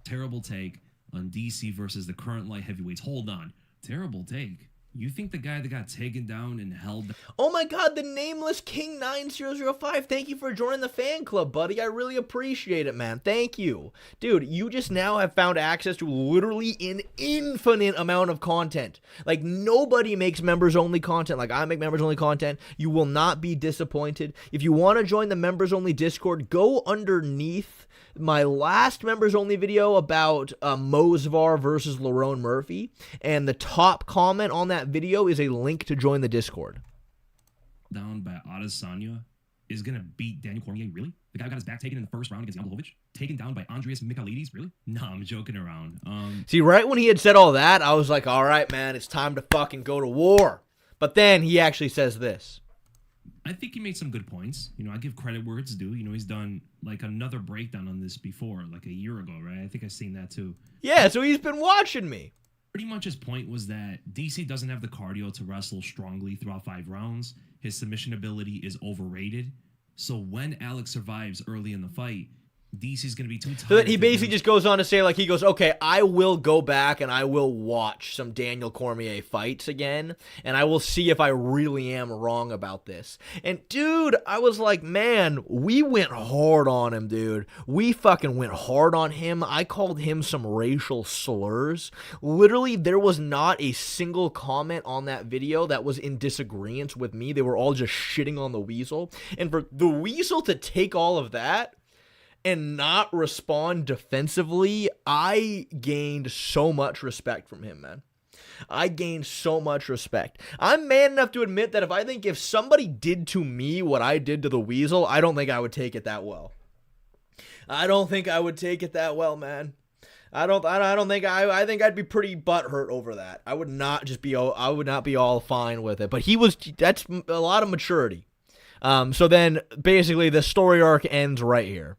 [SPEAKER 3] Terrible take on DC versus the current light heavyweights. Hold on. Terrible take. You think the guy that got taken down and held...
[SPEAKER 1] Oh my god, the nameless King 9005. Thank you for joining the fan club, buddy. I really appreciate it, man. Thank you. Dude, you just now have found access to literally an infinite amount of content. Like, nobody makes members-only content like I make members-only content. You will not be disappointed. If you want to join the members-only Discord, go underneath my last members-only video about Mosvar versus Lerone Murphy, and the top comment on that video is a link to join the Discord.
[SPEAKER 3] Down by Adesanya is going to beat Daniel Cormier, really? The guy who got his back taken in the first round against Jan Blachowicz? Taken down by Andreas Michailidis, really? No, I'm joking around.
[SPEAKER 1] See, right when he had said all that, I was like, all right, man, it's time to fucking go to war. But then he actually says this.
[SPEAKER 3] I think he made some good points. You know, I give credit where it's due. You know, he's done like another breakdown on this before, like a year ago, right? I think I've seen that too.
[SPEAKER 1] Yeah, so he's been watching me.
[SPEAKER 3] Pretty much his point was that DC doesn't have the cardio to wrestle strongly throughout 5 rounds. His submission ability is overrated. So when Alex survives early in the fight, DC's going to be too tired.
[SPEAKER 1] So he basically just goes on to say, like, he goes, okay, I will go back and I will watch some Daniel Cormier fights again, and I will see if I really am wrong about this. And, dude, I was like, man, we went hard on him, dude. We fucking went hard on him. I called him some racial slurs. Literally, there was not a single comment on that video that was in disagreement with me. They were all just shitting on the Weasel. And for the Weasel to take all of that and not respond defensively, I gained so much respect from him, man. I gained so much respect. I'm man enough to admit that if somebody did to me what I did to the Weasel, I don't think I would take it that well. I don't think I would take it that well, man. I think I'd be pretty butthurt over that. I would not be all fine with it. But that's a lot of maturity. So then basically the story arc ends right here.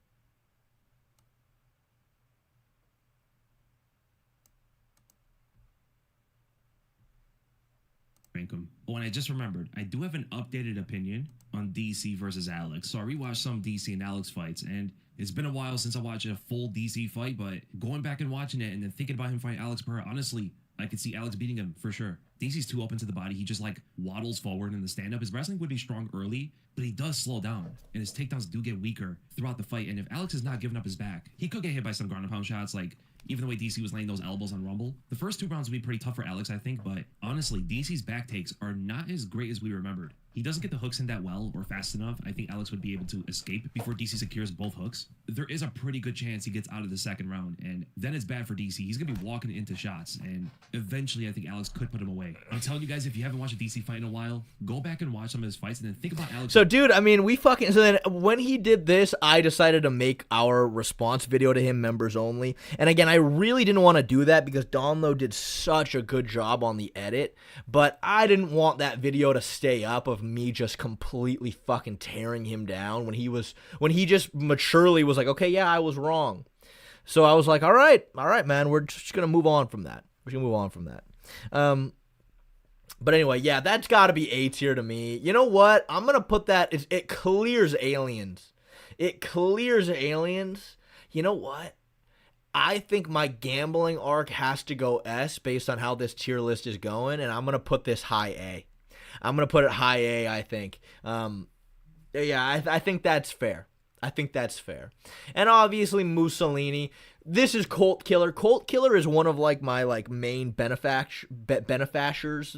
[SPEAKER 3] Oh, and I just remembered, I do have an updated opinion on DC versus Alex. So I rewatched some DC and Alex fights, and it's been a while since I watched a full DC fight, but going back and watching it and then thinking about him fighting Alex Pereira, honestly, I could see Alex beating him for sure. DC's too open to the body. He just like waddles forward in the stand-up. His wrestling would be strong early, but he does slow down, and his takedowns do get weaker throughout the fight. And if Alex is not giving up his back, he could get hit by some ground and pound shots like, even the way DC was laying those elbows on Rumble. The first 2 rounds would be pretty tough for Alex, I think, but honestly, DC's back takes are not as great as we remembered. He doesn't get the hooks in that well or fast enough. I think Alex would be able to escape before DC secures both hooks. There is a pretty good chance he gets out of the second round, and then it's bad for DC. He's going to be walking into shots, and eventually I think Alex could put him away. I'm telling you guys, if you haven't watched a DC fight in a while, go back and watch some of his fights, and then think about Alex.
[SPEAKER 1] So, dude, I mean, so then when he did this, I decided to make our response video to him members only. And again, I really didn't want to do that because Donlo did such a good job on the edit, but I didn't want that video to stay up of me just completely fucking tearing him down when he just maturely was like, okay, yeah, I was wrong. So I was like, all right, man, we're just gonna move on from that. But anyway, yeah, that's got to be A tier to me. You know what? I'm gonna put that. It clears aliens. It clears aliens. You know what? I think my gambling arc has to go S based on how this tier list is going, and I'm gonna put this high A. I'm going to put it high A, I think. Yeah, I think that's fair. And obviously, Mussolini. This is Colt Killer. Colt Killer is one of, like, my, like, main benefactors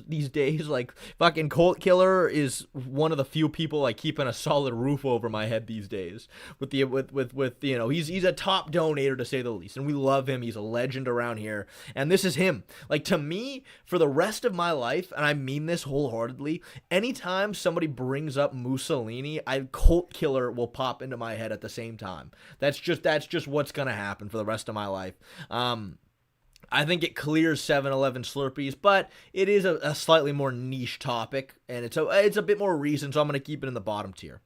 [SPEAKER 1] these days. Like, fucking Colt Killer is one of the few people, like, keeping a solid roof over my head these days. With you know, he's a top donator, to say the least. And we love him. He's a legend around here. And this is him. Like, to me, for the rest of my life, and I mean this wholeheartedly, anytime somebody brings up Mussolini, Colt Killer will pop into my head at the same time. That's just what's going to happen for the rest of my life. I think it clears 7-Eleven Slurpees, but it is a slightly more niche topic, and it's a bit more recent, so I'm going to keep it in the bottom tier.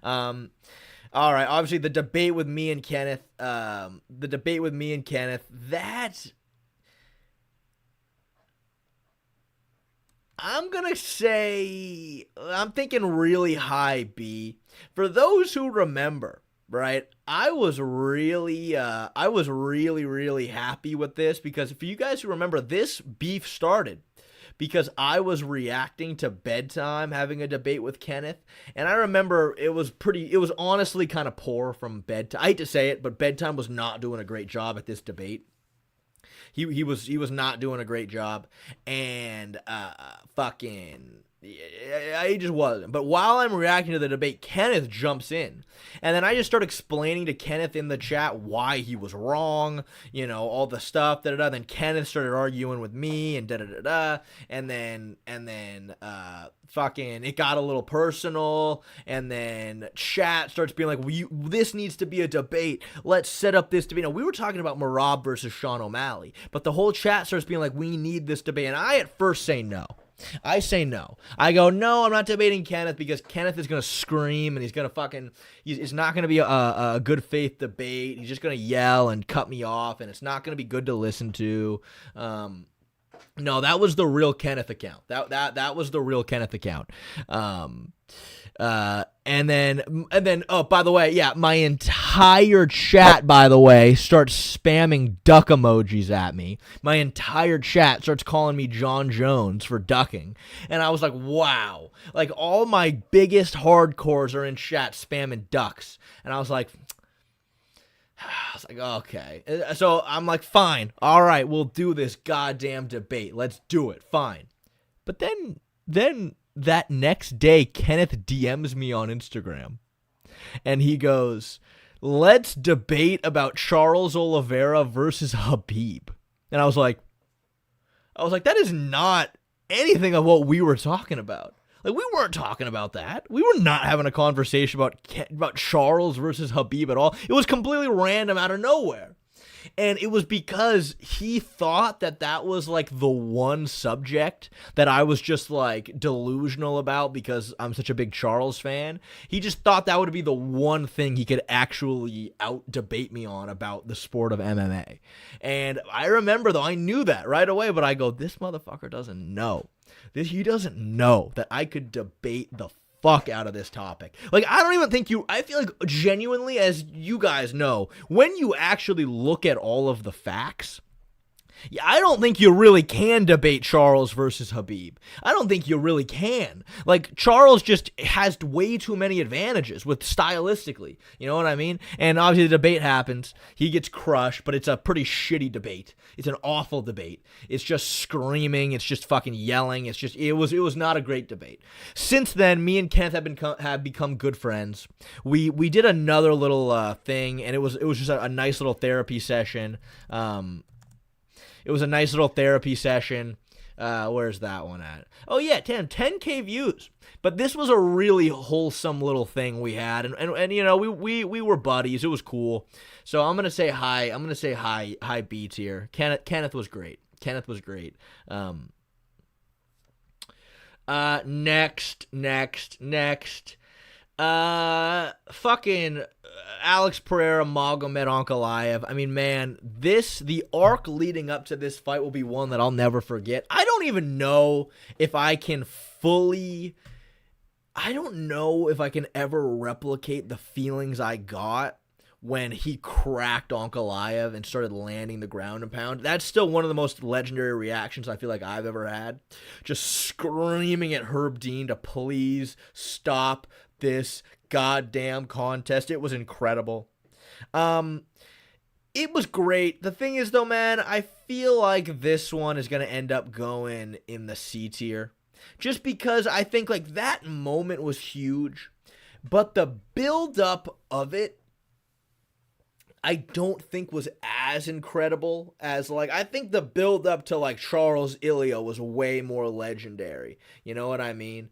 [SPEAKER 1] All right, obviously the debate with me and Kenneth, that I'm going to say, I'm thinking really high B. For those who remember, right, I was really happy with this because for you guys who remember, this beef started because I was reacting to Bedtime having a debate with Kenneth, and I remember it was honestly kind of poor from Bedtime. I hate to say it, but Bedtime was not doing a great job at this debate. He was not doing a great job, and he just wasn't. But while I'm reacting to the debate, Kenneth jumps in. And then I just start explaining to Kenneth in the chat why he was wrong, you know, all the stuff, da-da-da. Then Kenneth started arguing with me and da-da-da-da. And then it got a little personal. And then chat starts being like, this needs to be a debate. Let's set up this debate. Now, we were talking about Marab versus Sean O'Malley. But the whole chat starts being like, we need this debate. And I at first say no. I say no. I go, no, I'm not debating Kenneth because Kenneth is going to scream and he's going to it's not going to be a good faith debate. He's just going to yell and cut me off and it's not going to be good to listen to. No, that was the real Kenneth account. That was the real Kenneth account. And then, oh, by the way, yeah, my entire chat, by the way, starts spamming duck emojis at me. My entire chat starts calling me John Jones for ducking. And I was like, wow. Like, all my biggest hardcores are in chat spamming ducks. And I was like, okay. So I'm like, fine. All right, we'll do this goddamn debate. Let's do it. Fine. But then that next day, Kenneth DMs me on Instagram. And he goes, let's debate about Charles Oliveira versus Habib. And I was like, that is not anything of what we were talking about. Like, we weren't talking about that. We were not having a conversation about Charles versus Habib at all. It was completely random out of nowhere. And it was because he thought that was, like, the one subject that I was just, like, delusional about because I'm such a big Charles fan. He just thought that would be the one thing he could actually out-debate me on about the sport of MMA. And I remember, though, I knew that right away, but I go, this motherfucker doesn't know. He doesn't know that I could debate the fuck out of this topic. Like, I don't even think I feel like genuinely, as you guys know, when you actually look at all of the facts, Yeah, I don't think you really can debate Charles versus Khabib. I don't think you really can. Like, Charles just has way too many advantages with stylistically. You know what I mean? And obviously the debate happens. He gets crushed, but it's a pretty shitty debate. It's an awful debate. It's just screaming. It's just fucking yelling. It was not a great debate. Since then, me and Kenneth have become good friends. We did another little thing, and it was just a nice little therapy session. It was a nice little therapy session. Where's that one at? Oh, yeah, 10K views. But this was a really wholesome little thing we had. And you know, we were buddies. It was cool. So I'm going to say hi. I'm going to say hi B tier. Kenneth was great. Kenneth was great. Next. Fucking Alex Pereira, Magomed Ankalaev. I mean, man, the arc leading up to this fight will be one that I'll never forget. I don't know if I can ever replicate the feelings I got when he cracked Ankalaev and started landing the ground and pound. That's still one of the most legendary reactions I feel like I've ever had. Just screaming at Herb Dean to please stop this goddamn contest. It was incredible. It was great. The thing is, though, man, I feel like this one is going to end up going in the C tier. Just because I think, like, that moment was huge. But the build-up of it, I don't think was as incredible as, like, I think the build-up to, like, Charles Iliia was way more legendary. You know what I mean?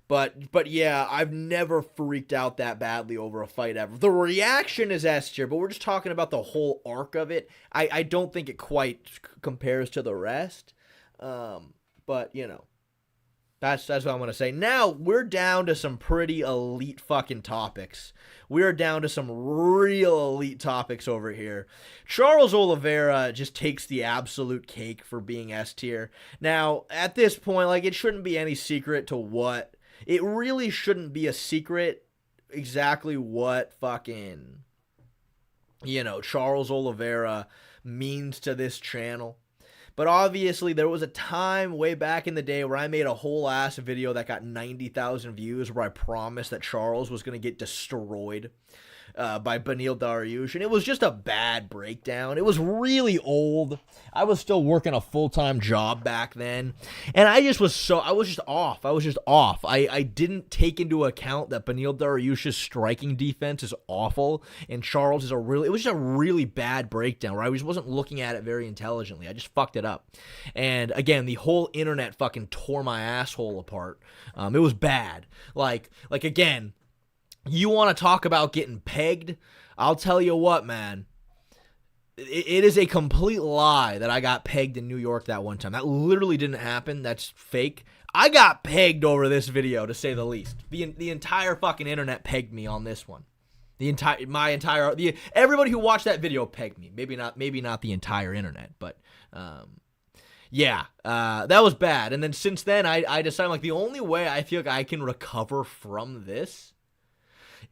[SPEAKER 1] But yeah, I've never freaked out that badly over a fight ever. The reaction is S tier, but we're just talking about the whole arc of it. I don't think it quite compares to the rest. But, you know, that's what I'm going to say. Now, we're down to some pretty elite fucking topics. We're down to some real elite topics over here. Charles Oliveira just takes the absolute cake for being S tier. Now, at this point, like, it shouldn't be any secret to what... It really shouldn't be a secret exactly what fucking, you know, Charles Oliveira means to this channel. But obviously there was a time way back in the day where I made a whole ass video that got 90,000 views where I promised that Charles was going to get destroyed by Benil Dariush, and it was just a bad breakdown. It was really old. I was still working a full-time job back then, and I was just off. I didn't take into account that Benil Dariush's striking defense is awful, and Charles is it was just a really bad breakdown where I just wasn't looking at it very intelligently. I just fucked it up. And again, the whole internet fucking tore my asshole apart. It was bad. Like again, you want to talk about getting pegged? I'll tell you what, man. It is a complete lie that I got pegged in New York that one time. That literally didn't happen. That's fake. I got pegged over this video, to say the least. The entire fucking internet pegged me on this one. Everybody who watched that video pegged me. Maybe not the entire internet, but yeah, that was bad. And then since then, I decided, like, the only way I feel like I can recover from this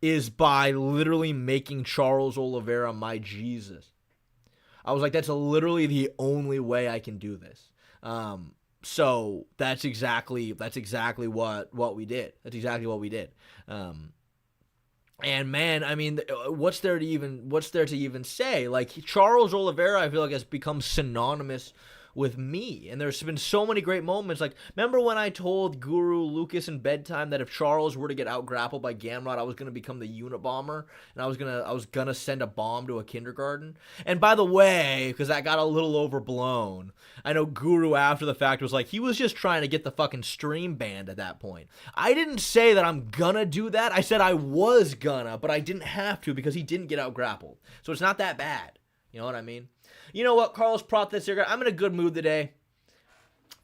[SPEAKER 1] is by literally making Charles Oliveira my Jesus. I was like, that's literally the only way I can do this. So that's exactly what we did. That's exactly what we did. And man, I mean, what's there to even say? Like, Charles Oliveira, I feel like, has become synonymous with me, and there's been so many great moments. Like, remember when I told Guru, Lucas, and Bedtime that if Charles were to get out grappled by Gamrot, I was gonna become the Unabomber, and I was gonna send a bomb to a kindergarten. And by the way, because that got a little overblown, I know Guru after the fact was like, he was just trying to get the fucking stream banned at that point. I didn't say that I'm gonna do that. I said I was gonna, but I didn't have to because he didn't get out grappled. So it's not that bad. You know what I mean? You know what, Carlos Prates here, I'm in a good mood today.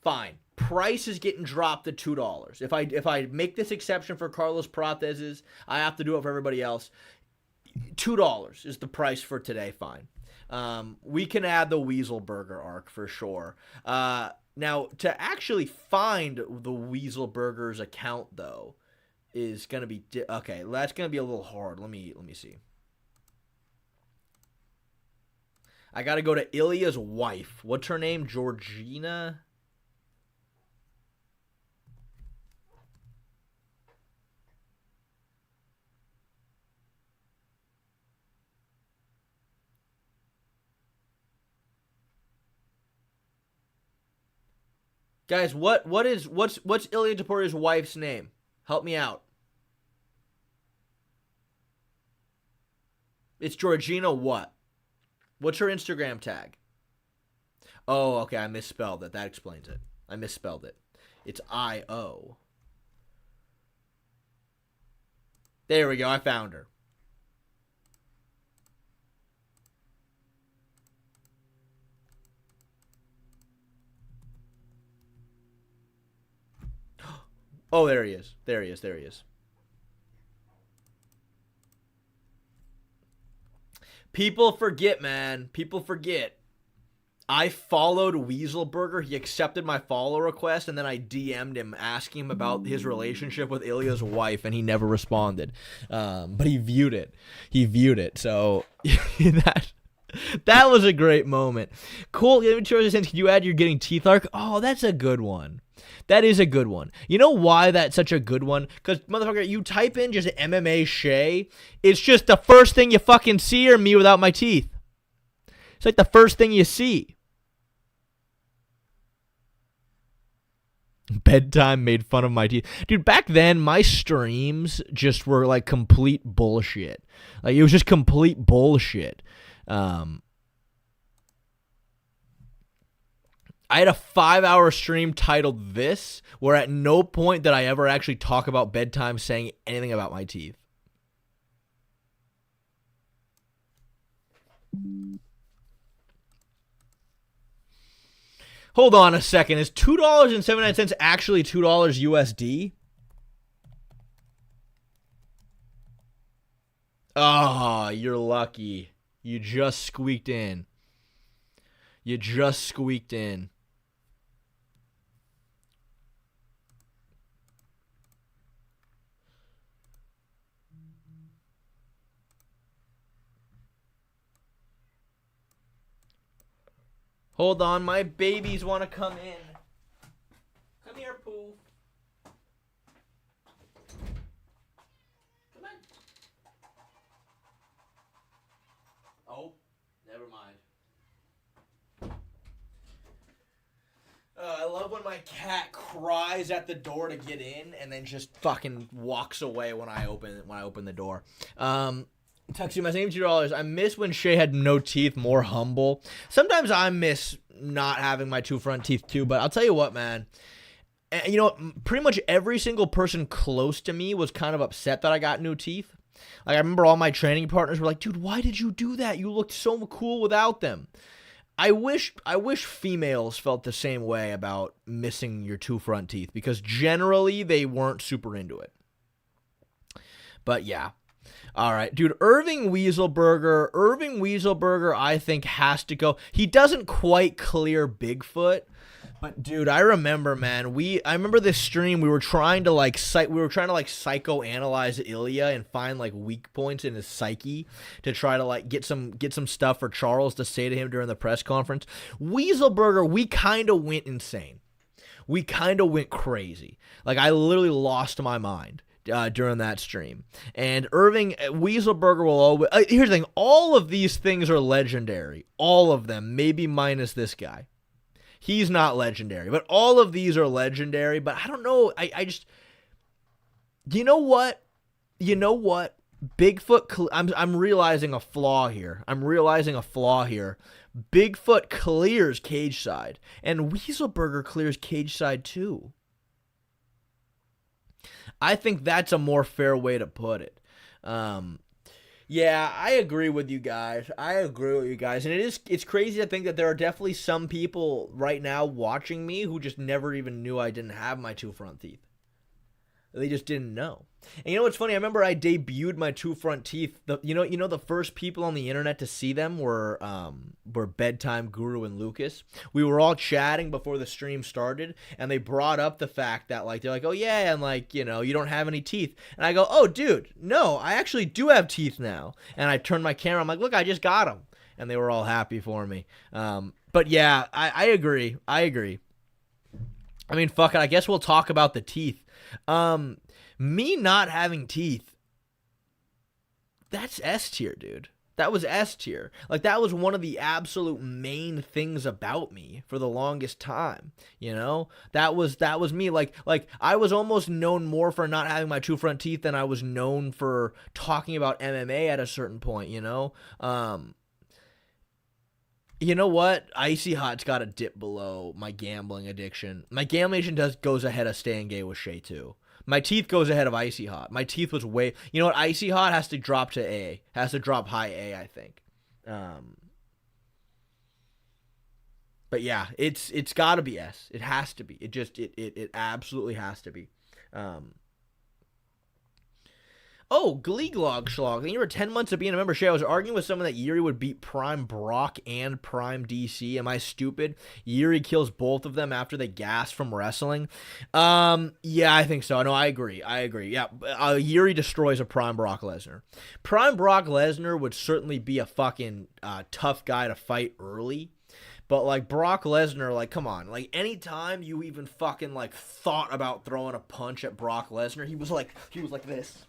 [SPEAKER 1] Fine. Price is getting dropped to $2. If I make this exception for Carlos Prates, I have to do it for everybody else. $2 is the price for today. Fine. We can add the Weasel Burger arc for sure. Now, to actually find the Weasel Burger's account, though, is going to be... okay, that's going to be a little hard. Let me see. I gotta go to Ilia's wife. What's her name? Georgina? Guys, what's Ilia Topuria's wife's name? Help me out. It's Georgina what? What's her Instagram tag? Oh, okay, I misspelled it. That explains it. I misspelled it. It's I-O. There we go. I found her. Oh, there he is. There he is. There he is. People forget, man. People forget. I followed Weaselburger. He accepted my follow request, and then I DM'd him asking him about his relationship with Ilia's wife, and he never responded. But he viewed it. He viewed it. So that was a great moment. Cool. Can you add your getting teeth arc? Oh, that's a good one. That is a good one. You know why that's such a good one? Because, motherfucker, you type in just MMA Shay, it's just the first thing you fucking see are me without my teeth. It's like the first thing you see. Bedtime made fun of my teeth. Dude, back then, my streams just were like complete bullshit. Like, it was just complete bullshit. I had a 5-hour stream titled This, where at no point did I ever actually talk about bedtime saying anything about my teeth. Hold on a second. Is $2.79 actually $2 USD? Oh, you're lucky. You just squeaked in. You just squeaked in. Hold on, my babies want to come in. Come here, Pooh. Come on. Oh, never mind. I love when my cat cries at the door to get in and then just fucking walks away when I open the door. Tuxie, my name's $2. I miss when Shay had no teeth, more humble. Sometimes I miss not having my two front teeth too, but I'll tell you what, man. You know, pretty much every single person close to me was kind of upset that I got new teeth. Like, I remember all my training partners were like, dude, why did you do that? You looked so cool without them. I wish females felt the same way about missing your two front teeth, because generally they weren't super into it. But yeah. All right, dude, Irving Weaselburger, I think, has to go. He doesn't quite clear Bigfoot, but dude, I remember, man, I remember this stream, we were trying to psychoanalyze Iliia and find like weak points in his psyche to try to like get some stuff for Charles to say to him during the press conference. Weaselburger, we kind of went insane. We kind of went crazy. Like, I literally lost my mind during that stream. And Irving Weaselburger will always... here's the thing. All of these things are legendary. All of them. Maybe minus this guy. He's not legendary. But all of these are legendary. But I don't know. I just... You know what? Bigfoot... I'm realizing a flaw here. Bigfoot clears cage side. And Weaselburger clears cage side too. I think that's a more fair way to put it. Yeah, I agree with you guys. And it's crazy to think that there are definitely some people right now watching me who just never even knew I didn't have my two front teeth. They just didn't know. And you know what's funny? I remember I debuted my two front teeth. The first people on the internet to see them were Bedtime Guru and Lucas. We were all chatting before the stream started, and they brought up the fact that they're like, oh yeah, and you don't have any teeth. And I go, oh dude, no, I actually do have teeth now. And I turned my camera. I'm like, look, I just got them. and they were all happy for me. But yeah, I agree. I mean, fuck it. I guess we'll talk about the teeth. Me not having teeth, that's S tier, dude. That was S tier. Like, that was one of the absolute main things about me for the longest time, you know? That was me. Like I was almost known more for not having my two front teeth than I was known for talking about MMA at a certain point, you know? You know what? Icy Hot's got to dip below my gambling addiction. My gambling addiction goes ahead of staying gay with Shay, too. My teeth goes ahead of Icy Hot. My teeth was way... You know what? Icy Hot has to drop to A. Has to drop high A, I think. But yeah, it's got to be S. It has to be. It absolutely has to be. Oh, Gleeglog Schlog. You were 10 months of being a member. Shay, I was arguing with someone that Yuri would beat Prime Brock and Prime DC. Am I stupid? Yuri kills both of them after they gas from wrestling. Yeah, I think so. No, I agree. Yeah, Yuri destroys a Prime Brock Lesnar. Prime Brock Lesnar would certainly be a fucking tough guy to fight early. But, like, Brock Lesnar, like, come on. Like, anytime you even fucking, like, thought about throwing a punch at Brock Lesnar, he was like this.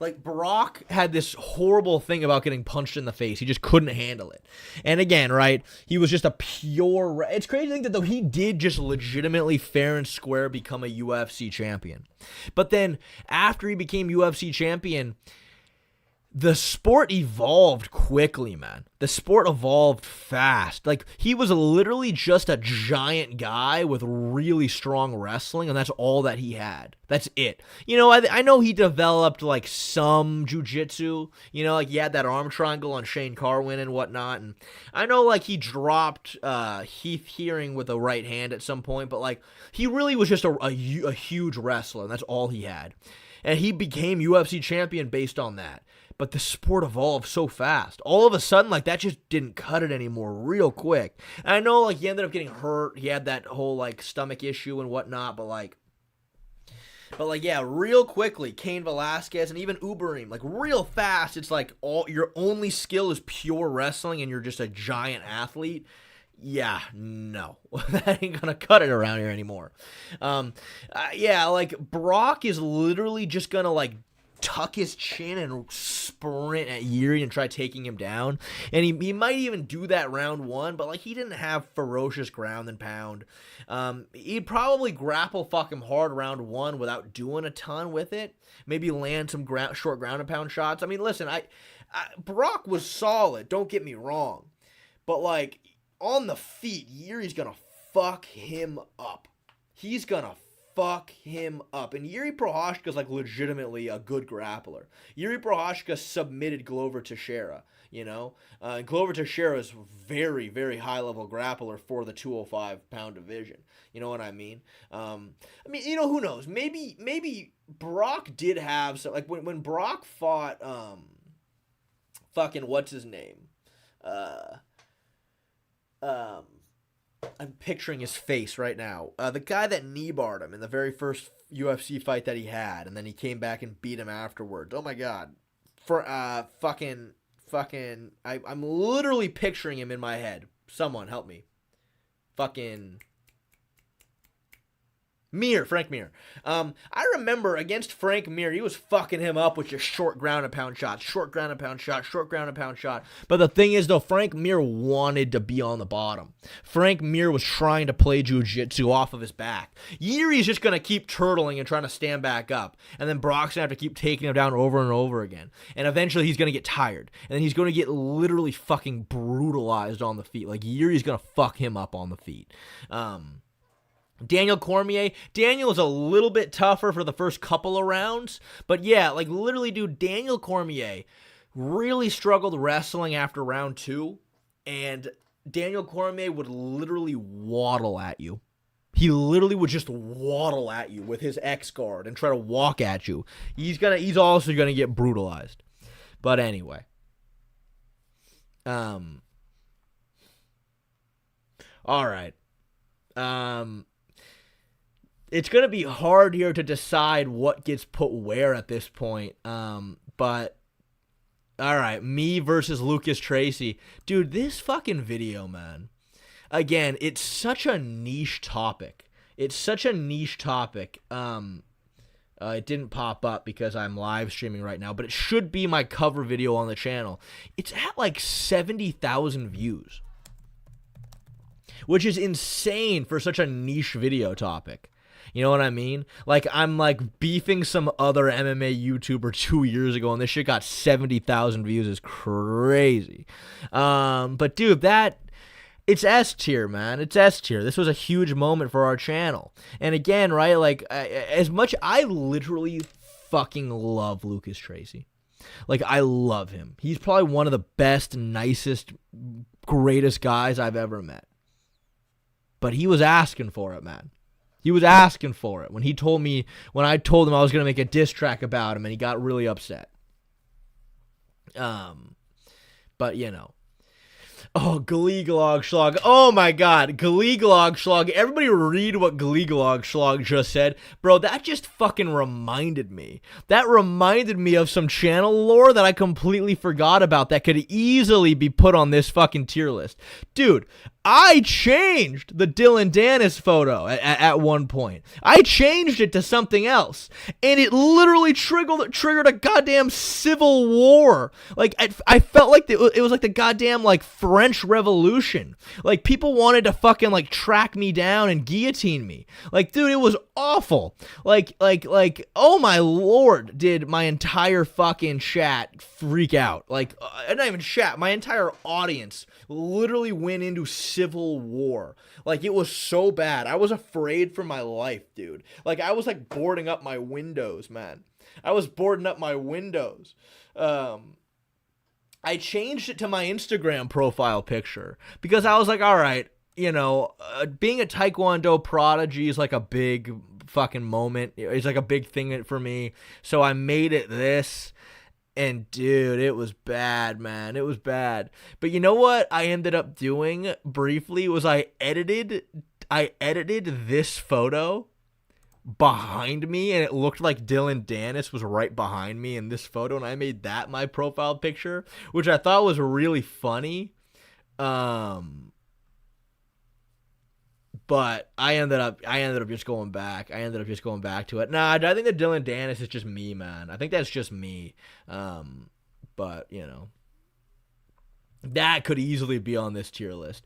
[SPEAKER 1] Like, Brock had this horrible thing about getting punched in the face. He just couldn't handle it. And again, right, he was just a pure... It's crazy to think that, though, he did just legitimately fair and square become a UFC champion. But then, after he became UFC champion... The sport evolved quickly, man. The sport evolved fast. Like, he was literally just a giant guy with really strong wrestling, and that's all that he had. That's it. You know, I know he developed, like, some jiu-jitsu. You know, like, he had that arm triangle on Shane Carwin and whatnot. And I know, like, he dropped Heath Hearing with a right hand at some point, but, like, he really was just a huge wrestler, and that's all he had. And he became UFC champion based on that. But the sport evolved so fast. All of a sudden, like, that just didn't cut it anymore real quick. And I know, like, he ended up getting hurt. He had that whole, like, stomach issue and whatnot. But yeah, real quickly, Cain Velasquez and even Uberim, like, real fast, it's like your only skill is pure wrestling and you're just a giant athlete. Yeah, no. That ain't gonna cut it around here anymore. Yeah, like, Brock is literally just gonna, like, tuck his chin and sprint at Yuri and try taking him down. And he might even do that round one, but, like, he didn't have ferocious ground and pound. He'd probably grapple fuck him hard round one without doing a ton with it. Maybe land some short ground and pound shots. I mean, listen, Brock was solid, don't get me wrong. But, like, on the feet, Yuri's gonna fuck him up. He's gonna fuck him up. And Yuri Prochazka's, like, legitimately a good grappler. Yuri Prochazka submitted Glover Teixeira, you know? Glover Teixeira is very, very high-level grappler for the 205-pound division. You know what I mean? You know, who knows? Maybe Brock did have some... Like, when Brock fought, fucking, what's his name? I'm picturing his face right now. The guy that knee-barred him in the very first UFC fight that he had, and then he came back and beat him afterwards. Oh my god. I'm literally picturing him in my head. Someone help me. Frank Mir. I remember against Frank Mir, he was fucking him up with just short ground and pound shots, short ground and pound shot. But the thing is, though, Frank Mir wanted to be on the bottom. Frank Mir was trying to play jiu-jitsu off of his back. Yuri's just going to keep turtling and trying to stand back up. And then Brock's going to have to keep taking him down over and over again. And eventually he's going to get tired. And then he's going to get literally fucking brutalized on the feet. Like, Yuri's going to fuck him up on the feet. Daniel Cormier. Daniel is a little bit tougher for the first couple of rounds. But yeah, like, literally, dude, Daniel Cormier really struggled wrestling after round 2. And Daniel Cormier would literally waddle at you. He literally would just waddle at you with his X guard and try to walk at you. He's also gonna get brutalized. But anyway. All right. It's going to be hard here to decide what gets put where at this point. But All right, me versus Lucas Tracy. Dude, this fucking video, man. Again, it's such a niche topic. It didn't pop up because I'm live streaming right now, but it should be my cover video on the channel. It's at like 70,000 views, which is insane for such a niche video topic. You know what I mean? Like, I'm like beefing some other MMA YouTuber 2 years ago, and this shit got 70,000 views. Is crazy. But dude, it's S tier, man. It's S tier. This was a huge moment for our channel. And again, right, like, as much, I literally fucking love Lucas Tracy. Like, I love him. He's probably one of the best, nicest, greatest guys I've ever met. But he was asking for it, man. He was asking for it when I told him I was going to make a diss track about him, and he got really upset. But, you know. Oh, Gleeglog Schlog. Oh, my God. Gleeglog Schlog. Everybody read what Gleeglog Schlog just said. Bro, that just fucking reminded me. That reminded me of some channel lore that I completely forgot about that could easily be put on this fucking tier list. Dude, I changed the Dylan Dennis photo at one point. I changed it to something else, and it literally triggered a goddamn civil war. Like, I felt like it was like the goddamn, like, French Revolution. Like, people wanted to fucking, like, track me down and guillotine me. Like, dude, it was awful. Like, oh my lord, did my entire fucking chat freak out. Like, not even chat, my entire audience literally went into civil war. Like, it was so bad. I was afraid for my life, dude. Like, I was like boarding up my windows, man. I was boarding up my windows. I changed it to my Instagram profile picture because I was like, all right, you know, being a Taekwondo prodigy is like a big fucking moment. It's like a big thing for me. So I made it this. And dude, it was bad, man. It was bad. But you know what I ended up doing briefly was I edited this photo behind me, and it looked like Dylan Dennis was right behind me in this photo, and I made that my profile picture, which I thought was really funny. But I ended up just going back. To it. Nah, I think that Dylan Dennis is just me, man. I think that's just me. But, you know, that could easily be on this tier list.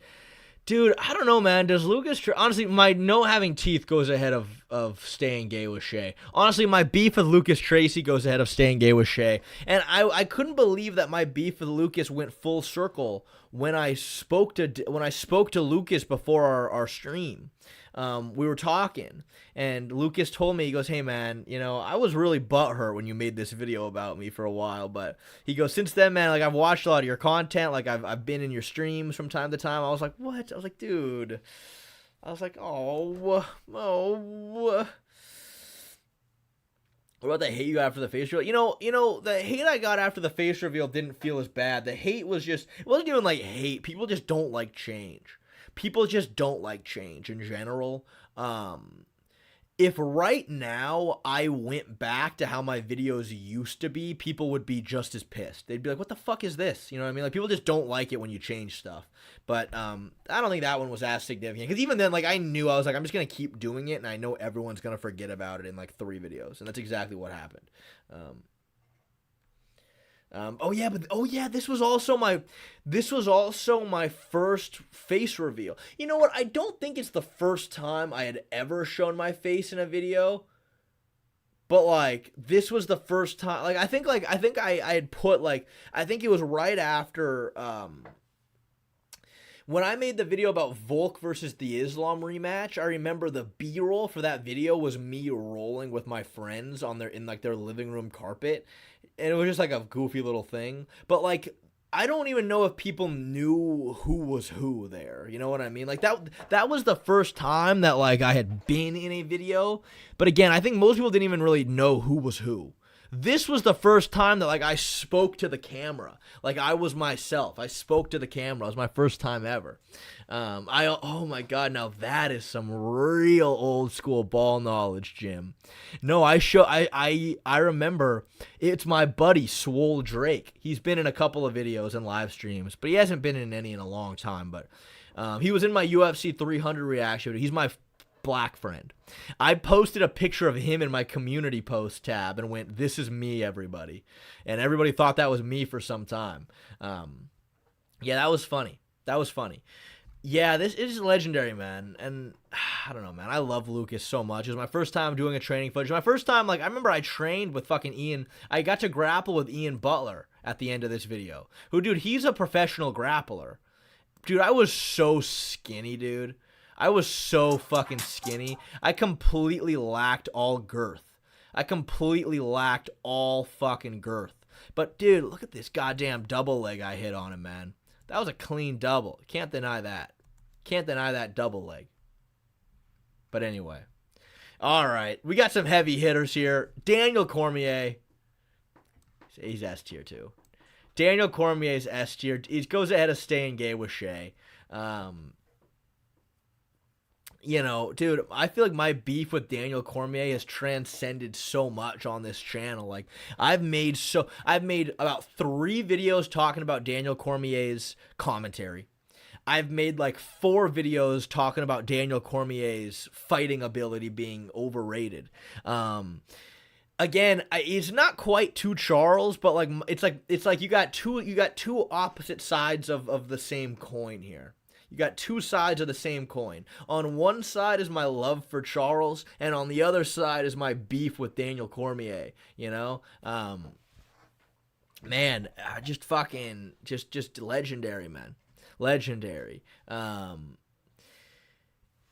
[SPEAKER 1] Dude, I don't know, man. Does Lucas... Honestly, my no having teeth goes ahead of staying gay with Shay. Honestly, my beef with Lucas Tracy goes ahead of staying gay with Shay. And I couldn't believe that my beef with Lucas went full circle when I spoke to Lucas before our stream. We were talking, and Lucas told me, he goes, hey man, you know, I was really butthurt when you made this video about me for a while, but he goes, since then, man, like, I've watched a lot of your content, like, I've been in your streams from time to time. I was like, what? I was like, dude, I was like, oh, what about the hate you got after the face reveal? You know, the hate I got after the face reveal didn't feel as bad. The hate was just, it wasn't even like hate. People just don't like change. People just don't like change in general. If right now I went back to how my videos used to be, people would be just as pissed. They'd be like, what the fuck is this? You know what I mean? Like, people just don't like it when you change stuff. But I don't think that one was as significant. Because even then, like, I knew, I was like, I'm just going to keep doing it, and I know everyone's going to forget about it in, like, 3 videos. And that's exactly what happened. This was also my first face reveal. You know what? I don't think it's the first time I had ever shown my face in a video. But like, this was the first time. Like, I think I had put, like, I think it was right after when I made the video about Volk versus the Islam rematch. I remember the B-roll for that video was me rolling with my friends in their living room carpet. And it was just like a goofy little thing. But like, I don't even know if people knew who was who there. You know what I mean? Like, that was the first time that, like, I had been in a video. But again, I think most people didn't even really know who was who. this was the first time that, like, I spoke to the camera. Like, I was myself. I spoke to the camera. It was my first time ever. Oh my God, now that is some real old school ball knowledge, Jim. No, I remember it's my buddy Swole Drake. He's been in a couple of videos and live streams, but he hasn't been in any in a long time. But he was in my UFC 300 reaction. He's my black friend. I posted a picture of him in my community post tab and went, "This is me, everybody," and everybody thought that was me for some time. Yeah, that was funny. That was funny. Yeah, this is legendary, man. And I don't know, man. I love Lucas so much. It was my first time doing a training footage. My first time, like, I remember I trained with fucking Ian. I got to grapple with Ian Butler at the end of this video. Who, dude, he's a professional grappler. Dude, I was so skinny, dude. I was so fucking skinny. I completely lacked all girth. I completely lacked all fucking girth. But, dude, look at this goddamn double leg I hit on him, man. That was a clean double. Can't deny that. Can't deny that double leg. But anyway. All right. We got some heavy hitters here. Daniel Cormier. He's S tier too. Daniel Cormier's S tier. He goes ahead of staying gay with Shay. You know, dude, I feel like my beef with Daniel Cormier has transcended so much on this channel. Like, I've made about 3 videos talking about Daniel Cormier's commentary. I've made like 4 videos talking about Daniel Cormier's fighting ability being overrated. Again, it's not quite two Charles, but like it's like you got two opposite sides of the same coin here. You got 2 sides of the same coin. On one side is my love for Charles, and on the other side is my beef with Daniel Cormier, you know? Man, just fucking, just legendary, man. Legendary.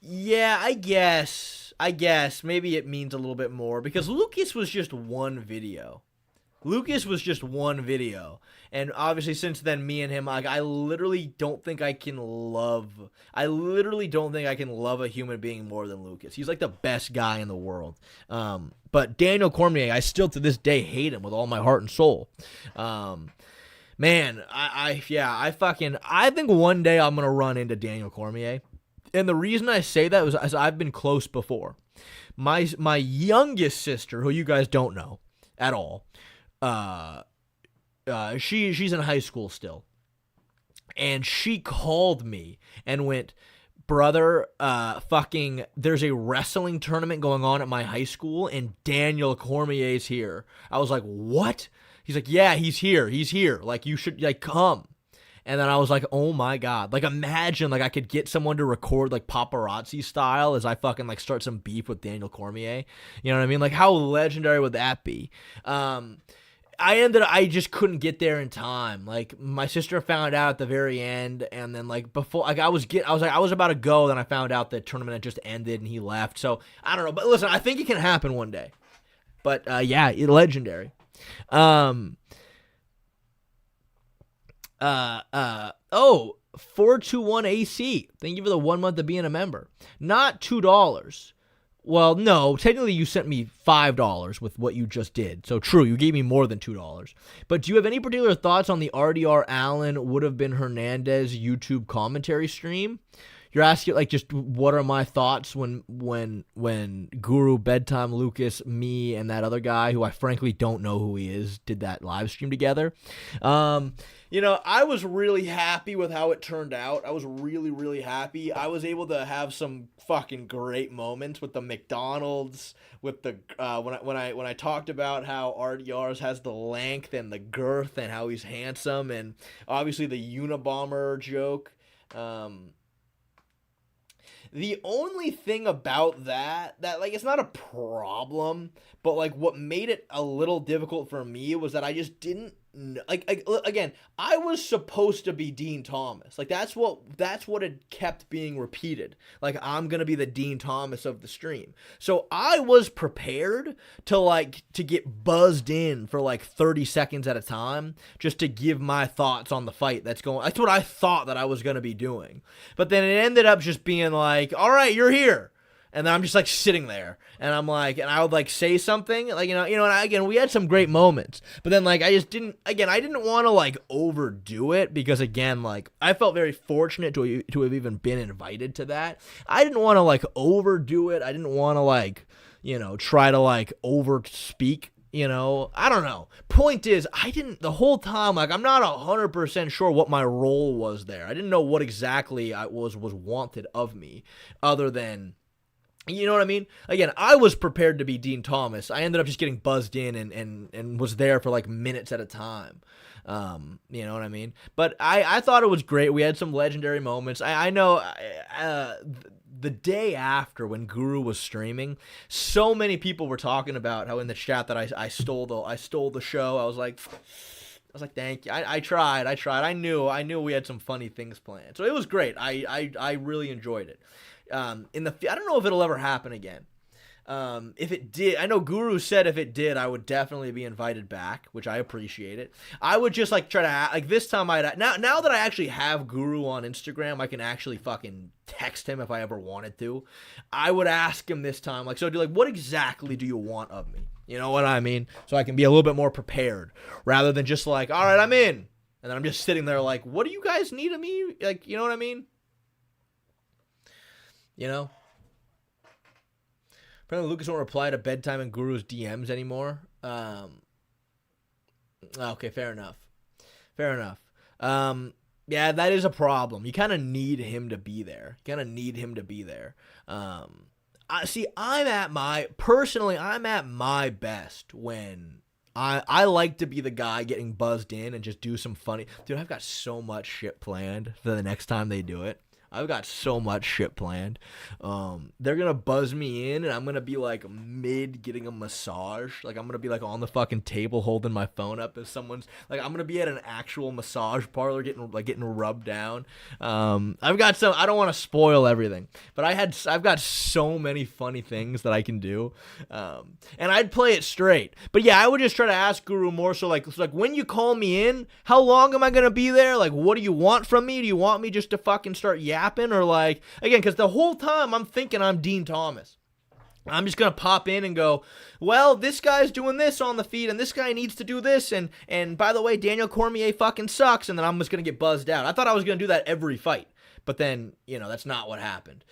[SPEAKER 1] Yeah, I guess maybe it means a little bit more, because Lucas was just one video. And obviously since then, me and him, like, I literally don't think I can love a human being more than Lucas. He's like the best guy in the world. But Daniel Cormier, I still to this day hate him with all my heart and soul. Man, I think one day I'm going to run into Daniel Cormier. And the reason I say that was as I've been close before. My youngest sister, who you guys don't know at all, she's in high school still, and she called me and went, "Brother, there's a wrestling tournament going on at my high school, and Daniel Cormier's here." I was like, "What?" He's like, "Yeah, he's here. Like, you should, like, come." And then I was like, oh my God. Like, imagine, like, I could get someone to record, like, paparazzi style as I fucking, like, start some beef with Daniel Cormier. You know what I mean? Like, how legendary would that be? I just couldn't get there in time. Like, my sister found out at the very end, and then, like, before, like, I was about to go, then I found out the tournament had just ended and he left. So, I don't know. But listen, I think it can happen one day. But, yeah, legendary. 421 AC. Thank you for the 1 month of being a member. Not $2. Well, no, technically you sent me $5 with what you just did. So true, you gave me more than $2. But do you have any particular thoughts on the RDR Allen would have been Hernandez YouTube commentary stream? You're asking, like, just what are my thoughts when Guru, Bedtime, Lucas, me, and that other guy, who I frankly don't know who he is, did that live stream together. You know, I was really happy with how it turned out. I was really, really happy. I was able to have some fucking great moments with the McDonald's, with the when I talked about how RDR's has the length and the girth and how he's handsome, and obviously the Unabomber joke. The only thing about that like, it's not a problem, but like what made it a little difficult for me was that I just didn't like again, I was supposed to be Dean Thomas. Like, that's what had kept being repeated. Like, I'm gonna be the Dean Thomas of the stream. So I was prepared to get buzzed in for like 30 seconds at a time just to give my thoughts on the fight that's going. That's what I thought that I was gonna be doing. But then it ended up just being like, all right, you're here. And then I'm just like sitting there, and I'm like, and I would like say something, like, and again, we had some great moments, but then like I didn't want to like overdo it, because again, like I felt very fortunate to have even been invited to that. I didn't want to like overdo it. I didn't want to like, try to like over speak. I don't know. Point is, the whole time, like, I'm not 100% sure what my role was there. I didn't know what exactly was wanted of me, other than, you know what I mean? Again, I was prepared to be Dean Thomas. I ended up just getting buzzed in and was there for like minutes at a time. You know what I mean? But I thought it was great. We had some legendary moments. I know the day after, when Guru was streaming, so many people were talking about how in the chat that I stole the show. I was like, thank you. I tried. I knew we had some funny things planned. So it was great. I really enjoyed it. I don't know if it'll ever happen again. If it did, I know Guru said if it did, I would definitely be invited back, which I appreciate it. I would just like try to like this time now that I actually have Guru on Instagram, I can actually fucking text him if I ever wanted to. I would ask him this time, like, so what exactly do you want of me? You know what I mean? So I can be a little bit more prepared, rather than just like, all right, I'm in, and then I'm just sitting there like, what do you guys need of me? Like, you know what I mean? Apparently Lucas won't reply to bedtime and Guru's DMs anymore. Okay, fair enough. Yeah, that is a problem. You kind of need him to be there. I'm at my best when I like to be the guy getting buzzed in and just do some funny. Dude, I've got so much shit planned for the next time they do it. I've got so much shit planned. They're going to buzz me in, and I'm going to be, like, mid getting a massage. Like, I'm going to be, like, on the fucking table holding my phone up as someone's... Like, I'm going to be at an actual massage parlor getting rubbed down. I've got some... I don't want to spoil everything, but I've got so many funny things that I can do. And I'd play it straight. But, yeah, I would just try to ask Guru more so, like, when you call me in, how long am I going to be there? Like, what do you want from me? Do you want me just to fucking start yapping? Or like, again, because the whole time I'm thinking I'm Dean Thomas. I'm just going to pop in and go, well, this guy's doing this on the feed, and this guy needs to do this, and by the way, Daniel Cormier fucking sucks, and then I'm just going to get buzzed out. I thought I was going to do that every fight, but then, that's not what happened.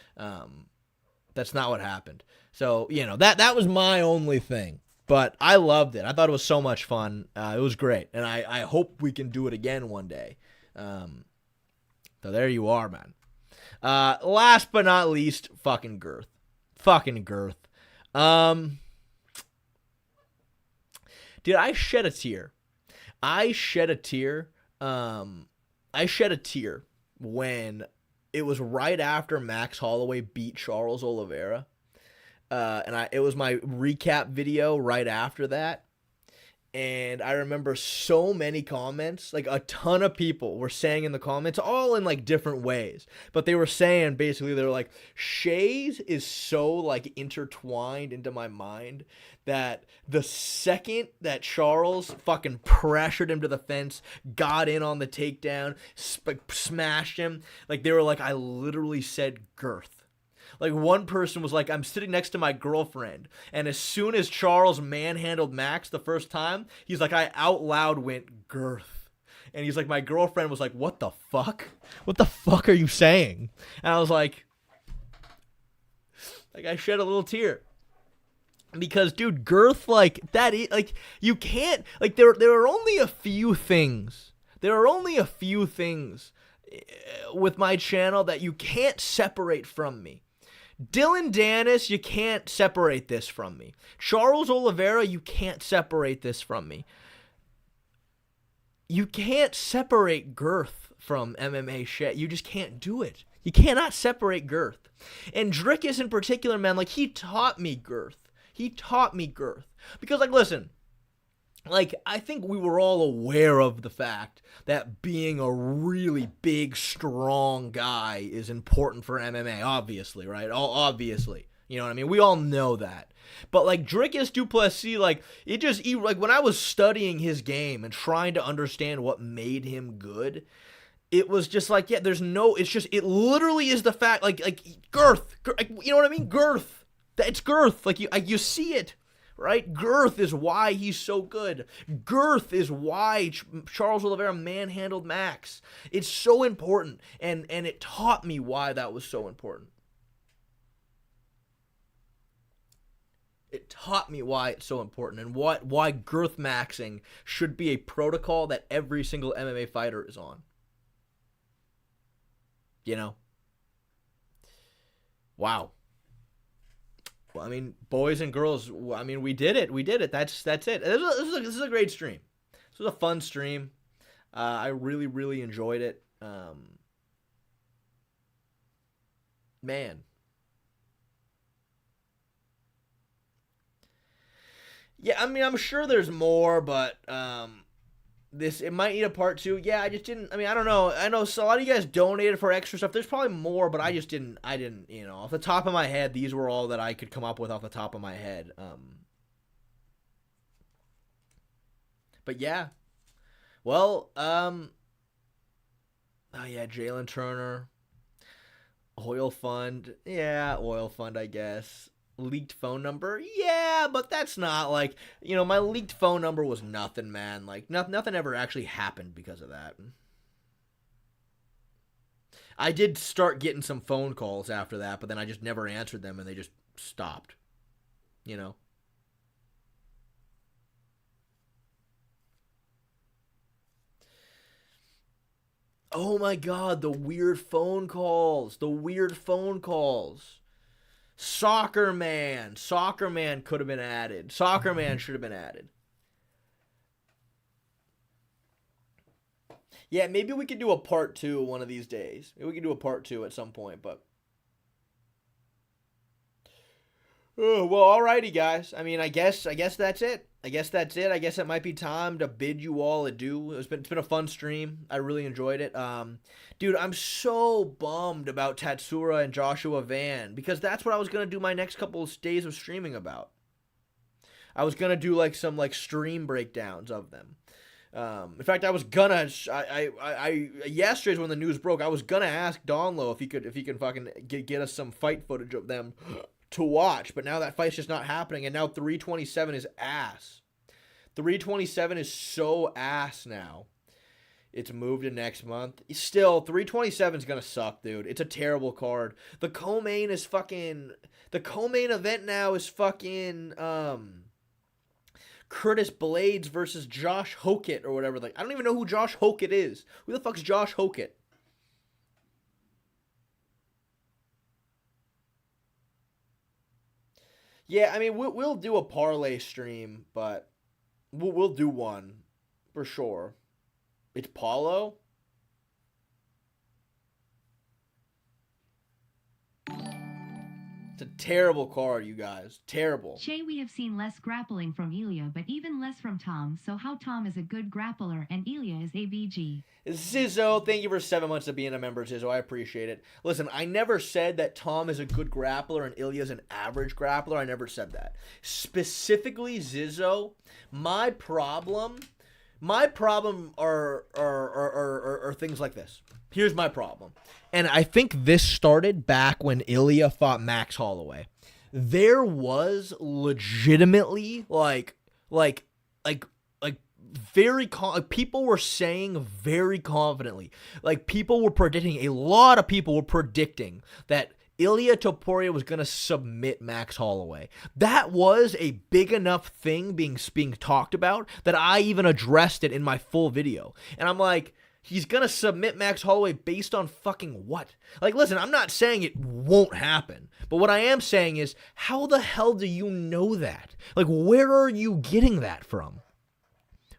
[SPEAKER 1] So, that was my only thing, but I loved it. I thought it was so much fun. It was great, and I hope we can do it again one day. So there you are, man. Last but not least, fucking Girth. Dude, I shed a tear. I shed a tear when it was right after Max Holloway beat Charles Oliveira. It was my recap video right after that. And I remember so many comments, like a ton of people were saying in the comments, all in like different ways, but they were saying basically, they were like, Shays is so like intertwined into my mind that the second that Charles fucking pressured him to the fence, got in on the takedown, smashed him, like they were like, I literally said Girth. Like, one person was like, I'm sitting next to my girlfriend, and as soon as Charles manhandled Max the first time, he's like, I out loud went, Girth. And he's like, my girlfriend was like, what the fuck? What the fuck are you saying? And I was like, I shed a little tear. Because, dude, Girth, like, you can't, like, there are only a few things. With my channel that you can't separate from me. Dylan Dennis, you can't separate this from me. Charles Oliveira, you can't separate this from me. You can't separate Girth from MMA shit. You just can't do it. You cannot separate Girth. And Drickus in particular, man, like, he taught me Girth. Because, like, listen, like, I think we were all aware of the fact that being a really big, strong guy is important for MMA, obviously, right? Obviously. You know what I mean? We all know that. But, like, Drickus du Plessis, like, like, when I was studying his game and trying to understand what made him good, it was just like, yeah, there's no, it's just, it literally is the fact, like girth, you know what I mean? Girth. It's girth. Like, you see it, right? Girth is why he's so good. Girth is why Charles Oliveira manhandled Max. It's so important, and it taught me why that was so important. It taught me why it's so important, and why girth maxing should be a protocol that every single MMA fighter is on. You know? Wow. Well, I mean, boys and girls, I mean, we did it. We did it. That's it. This is a great stream. This was a fun stream. I really, really enjoyed it. Man. Yeah, I mean, I'm sure there's more, but it might need a part 2. Yeah, I just didn't. I mean, I don't know. I know so a lot of you guys donated for extra stuff. There's probably more, but I just didn't. I didn't. You know, off the top of my head, these were all that I could come up with off the top of my head. But yeah. Well, oh yeah, Jalen Turner, oil fund. Yeah, oil fund, I guess. Leaked phone number, yeah, but that's not like, you know, my leaked phone number was nothing, man. Like, nothing ever actually happened because of that. I did start getting some phone calls after that, but then I just never answered them and they just stopped, you know. Oh my god, the weird phone calls. Soccer Man could have been added. Soccer Man should have been added. Yeah, maybe we could do a part 2 one of these days. Maybe we could do a part 2 at some point, but... Oh, well, alrighty, guys. I mean, I guess that's it. I guess it might be time to bid you all adieu. It's been a fun stream. I really enjoyed it. Dude, I'm so bummed about Tatsura and Joshua Van, because that's what I was gonna do my next couple of days of streaming about. I was gonna do like some stream breakdowns of them. In fact, I was gonna. I yesterday's when the news broke, I was gonna ask Donlo if he can fucking get us some fight footage of them to watch, but now that fight's just not happening, and now 327 is ass. 327 is so ass now. It's moved to next month. Still, 327 is gonna suck, dude. It's a terrible card. The co-main event now is fucking Curtis Blades versus Josh Hokett or whatever. Like, I don't even know who Josh Hokett is. Who the fuck's Josh Hokett? Yeah, I mean, we'll do a parlay stream, but we'll do one for sure. It's Paulo? It's a terrible card, you guys. Terrible.
[SPEAKER 5] Shay, we have seen less grappling from Iliia, but even less from Tom. So how Tom is a good grappler and Iliia is AVG.
[SPEAKER 1] Zizzo, thank you for 7 months of being a member, Zizzo. I appreciate it. Listen, I never said that Tom is a good grappler and Iliia is an average grappler. I never said that. Specifically, Zizzo, my problem are things like this. Here's my problem. And I think this started back when Iliia fought Max Holloway. There was legitimately people were saying very confidently, people were predicting, a lot of people were predicting that Ilia Topuria was going to submit Max Holloway. That was a big enough thing being talked about that I even addressed it in my full video. And I'm like, he's going to submit Max Holloway based on fucking what? Like, listen, I'm not saying it won't happen. But what I am saying is, how the hell do you know that? Like, where are you getting that from?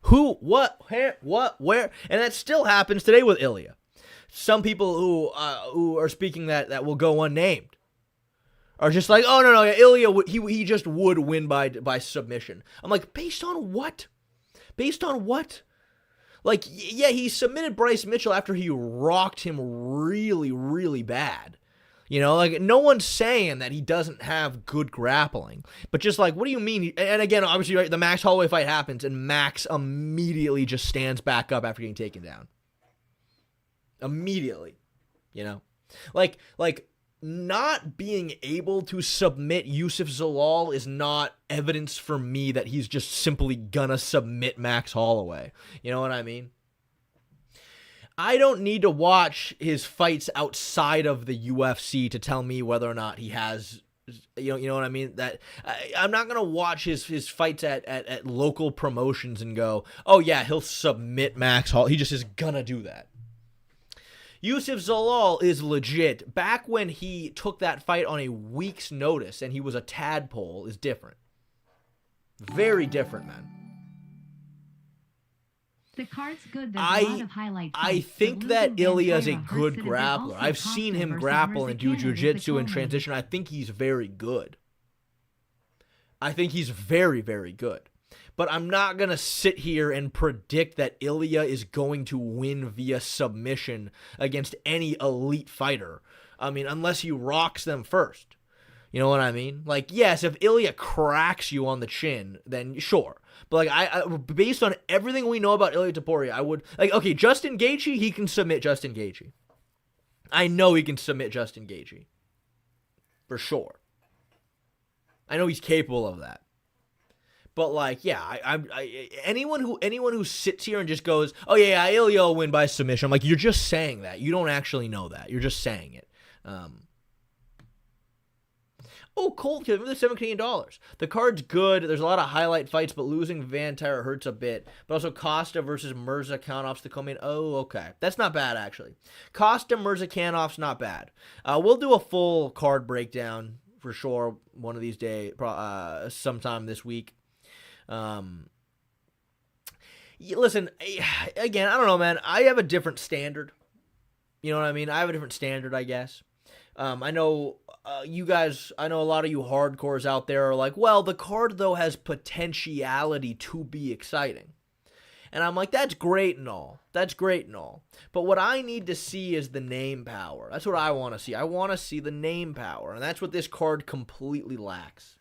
[SPEAKER 1] Who, what, where? And that still happens today with Iliia. Some people who are speaking that will go unnamed are just like, oh, no, Iliia, he just would win by submission. I'm like, based on what? Based on what? Like, yeah, he submitted Bryce Mitchell after he rocked him really, really bad. You know, like, no one's saying that he doesn't have good grappling. But just like, what do you mean? And again, obviously, right, the Max Holloway fight happens, and Max immediately just stands back up after getting taken down. Immediately. You know? Like not being able to submit Yusuf Zalal is not evidence for me that he's just simply gonna submit Max Holloway. You know what I mean? I don't need to watch his fights outside of the UFC to tell me whether or not he has, you know what I mean? That I'm not gonna watch his fights at local promotions and go, oh yeah, he'll submit Max Holloway. He just is gonna do that. Yusuf Zalal is legit. Back when he took that fight on a week's notice and he was a tadpole is different. Very different, man.
[SPEAKER 5] The card's good. There's a lot of highlight
[SPEAKER 1] I
[SPEAKER 5] points,
[SPEAKER 1] think
[SPEAKER 5] but
[SPEAKER 1] that
[SPEAKER 5] losing
[SPEAKER 1] Iliia is a
[SPEAKER 5] Van Twyra
[SPEAKER 1] good
[SPEAKER 5] hurts it a bit.
[SPEAKER 1] grappler.
[SPEAKER 5] Also,
[SPEAKER 1] I've seen
[SPEAKER 5] Costa
[SPEAKER 1] him
[SPEAKER 5] versus
[SPEAKER 1] grapple and do
[SPEAKER 5] Mirza Khan is
[SPEAKER 1] jiu-jitsu
[SPEAKER 5] the
[SPEAKER 1] in
[SPEAKER 5] co-main.
[SPEAKER 1] transition. I think he's very good. I think he's very, very good. But I'm not going to sit here and predict that Iliia is going to win via submission against any elite fighter. I mean, unless he rocks them first. You know what I mean? Like, yes, if Iliia cracks you on the chin, then sure. But, like, I based on everything we know about Ilia Topuria, I would... Like, okay, Justin Gaethje, he can submit Justin Gaethje. I know he can submit Justin Gaethje. For sure. I know he's capable of that. But, like, yeah, anyone who sits here and just goes, oh, yeah, Iliia will win by submission, I'm like, you're just saying that. You don't actually know that. You're just saying it. Oh, Colt Killer, the $7 Canadian. The card's good. There's a lot of highlight fights, but losing Van Twyra hurts a bit. But also Costa versus Mirza Khanov's the co-main. Oh, okay. That's not bad, actually. Costa Mirza Khanov's not bad. We'll do a full card breakdown for sure one of these days, sometime this week. Listen, again, I don't know, man. I have a different standard. You know what I mean? I have a different standard, I guess. I know you guys, I know a lot of you hardcores out there are like, well, the card, though, has potentiality to be exciting. And I'm like, that's great and all. That's great and all. But what I need to see is the name power. That's what I want to see. I want to see the name power. And that's what this card completely lacks.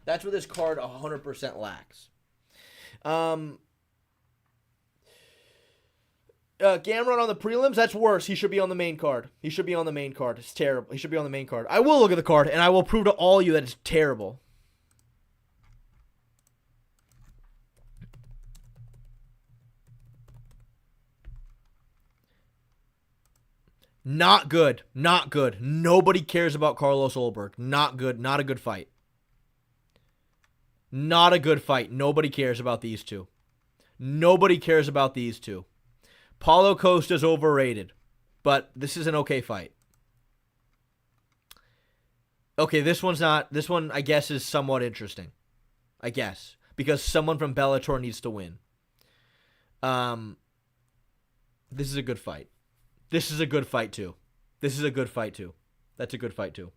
[SPEAKER 1] That's what this card 100% lacks. Gamrot on the prelims, that's worse. He should be on the main card. He should be on the main card. It's terrible. He should be on the main card. I will look at the card, and I will prove to all you that it's terrible. Not good. Not good. Nobody cares about Carlos Ulberg. Not good. Not a good fight. Not a good fight. Nobody cares about these two. Nobody cares about these two. Paulo Costa's overrated, but this is an okay fight. Okay, this one, I guess, is somewhat interesting. I guess. Because someone from Bellator needs to win. This is a good fight. This is a good fight, too. This is a good fight, too. That's a good fight, too.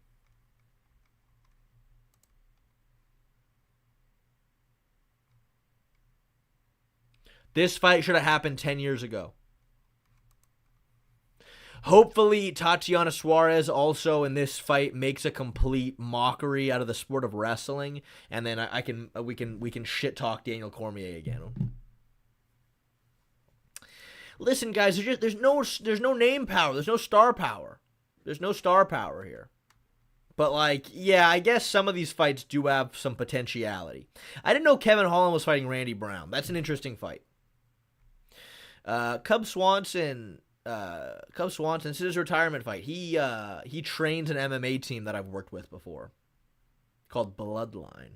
[SPEAKER 1] This fight should have happened 10 years ago. Hopefully, Tatiana Suarez also in this fight makes a complete mockery out of the sport of wrestling, and then we can shit talk Daniel Cormier again. Listen, guys, there's no name power, there's no star power, there's no star power here. But like, yeah, I guess some of these fights do have some potentiality. I didn't know Kevin Holland was fighting Randy Brown. That's an interesting fight. Cub Swanson, this is his retirement fight. He trains an MMA team that I've worked with before, called Bloodline.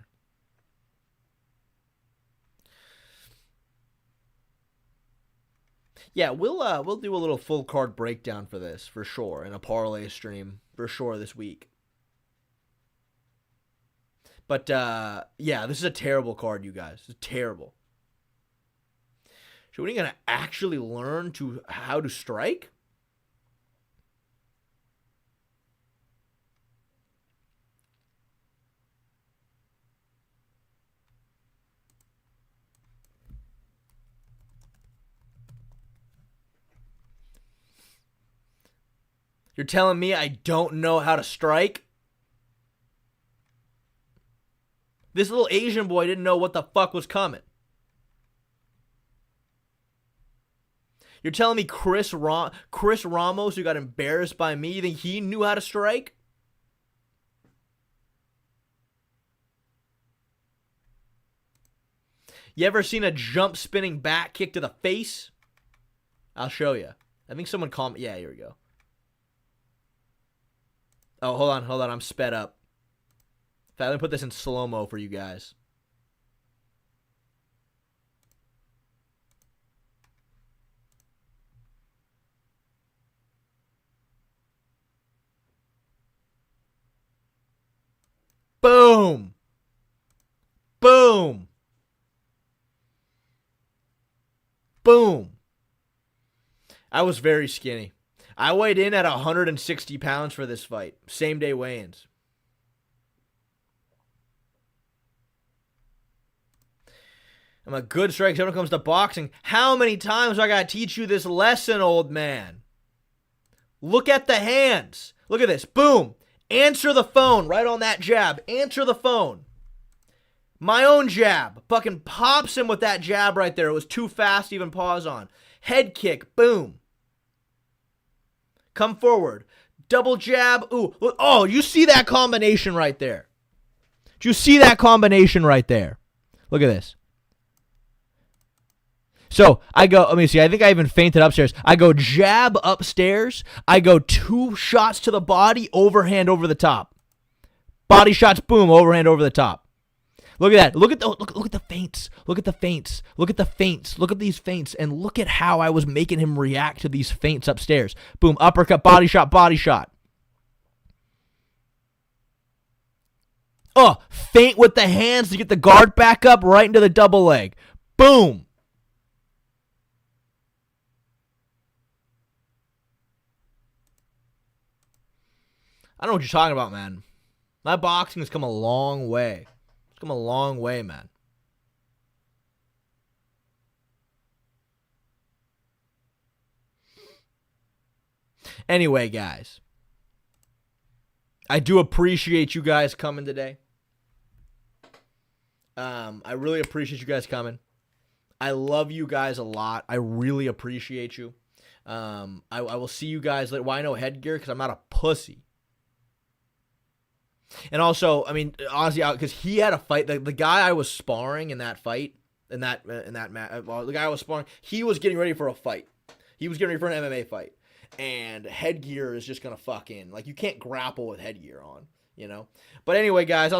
[SPEAKER 1] Yeah, we'll do a little full card breakdown for this for sure, in a parlay stream for sure this week. But yeah, this is a terrible card, you guys. It's terrible. So when are you going to actually learn how to strike? You're telling me I don't know how to strike? This little Asian boy didn't know what the fuck was coming. You're telling me Chris Ramos, who got embarrassed by me, you think he knew how to strike? You ever seen a jump spinning back kick to the face? I'll show you. I think someone called me. Yeah, here we go. Oh, hold on. I'm sped up. In fact, let me put this in slow-mo for you guys. Boom. Boom. Boom. I was very skinny. I weighed in at 160 pounds for this fight. Same day weigh-ins. I'm a good striker when it comes to boxing. How many times do I got to teach you this lesson, old man? Look at the hands. Look at this. Boom. Answer the phone right on that jab. Answer the phone. My own jab. Fucking pops him with that jab right there. It was too fast to even pause on. Head kick. Boom. Come forward. Double jab. Ooh. Oh, you see that combination right there. Do you see that combination right there? Look at this. So I go, let me see, I think I even feinted upstairs. I go jab upstairs. I go 2 shots to the body, overhand over the top. Body shots, boom, overhand over the top. Look at that. Look at the feints. Look at the feints. Look at the feints. Look at these feints. And look at how I was making him react to these feints upstairs. Boom, uppercut, body shot, body shot. Oh, feint with the hands to get the guard back up right into the double leg. Boom. I don't know what you're talking about, man. My boxing has come a long way. It's come a long way, man. Anyway, guys. I do appreciate you guys coming today. I really appreciate you guys coming. I love you guys a lot. I really appreciate you. I will see you guys later. Why no headgear? Because I'm not a pussy. And also, I mean, honestly, because he had a fight. The guy I was sparring in that fight, the guy I was sparring, he was getting ready for a fight. He was getting ready for an MMA fight. And headgear is just going to fucking, like, you can't grapple with headgear on, you know? But anyway, guys,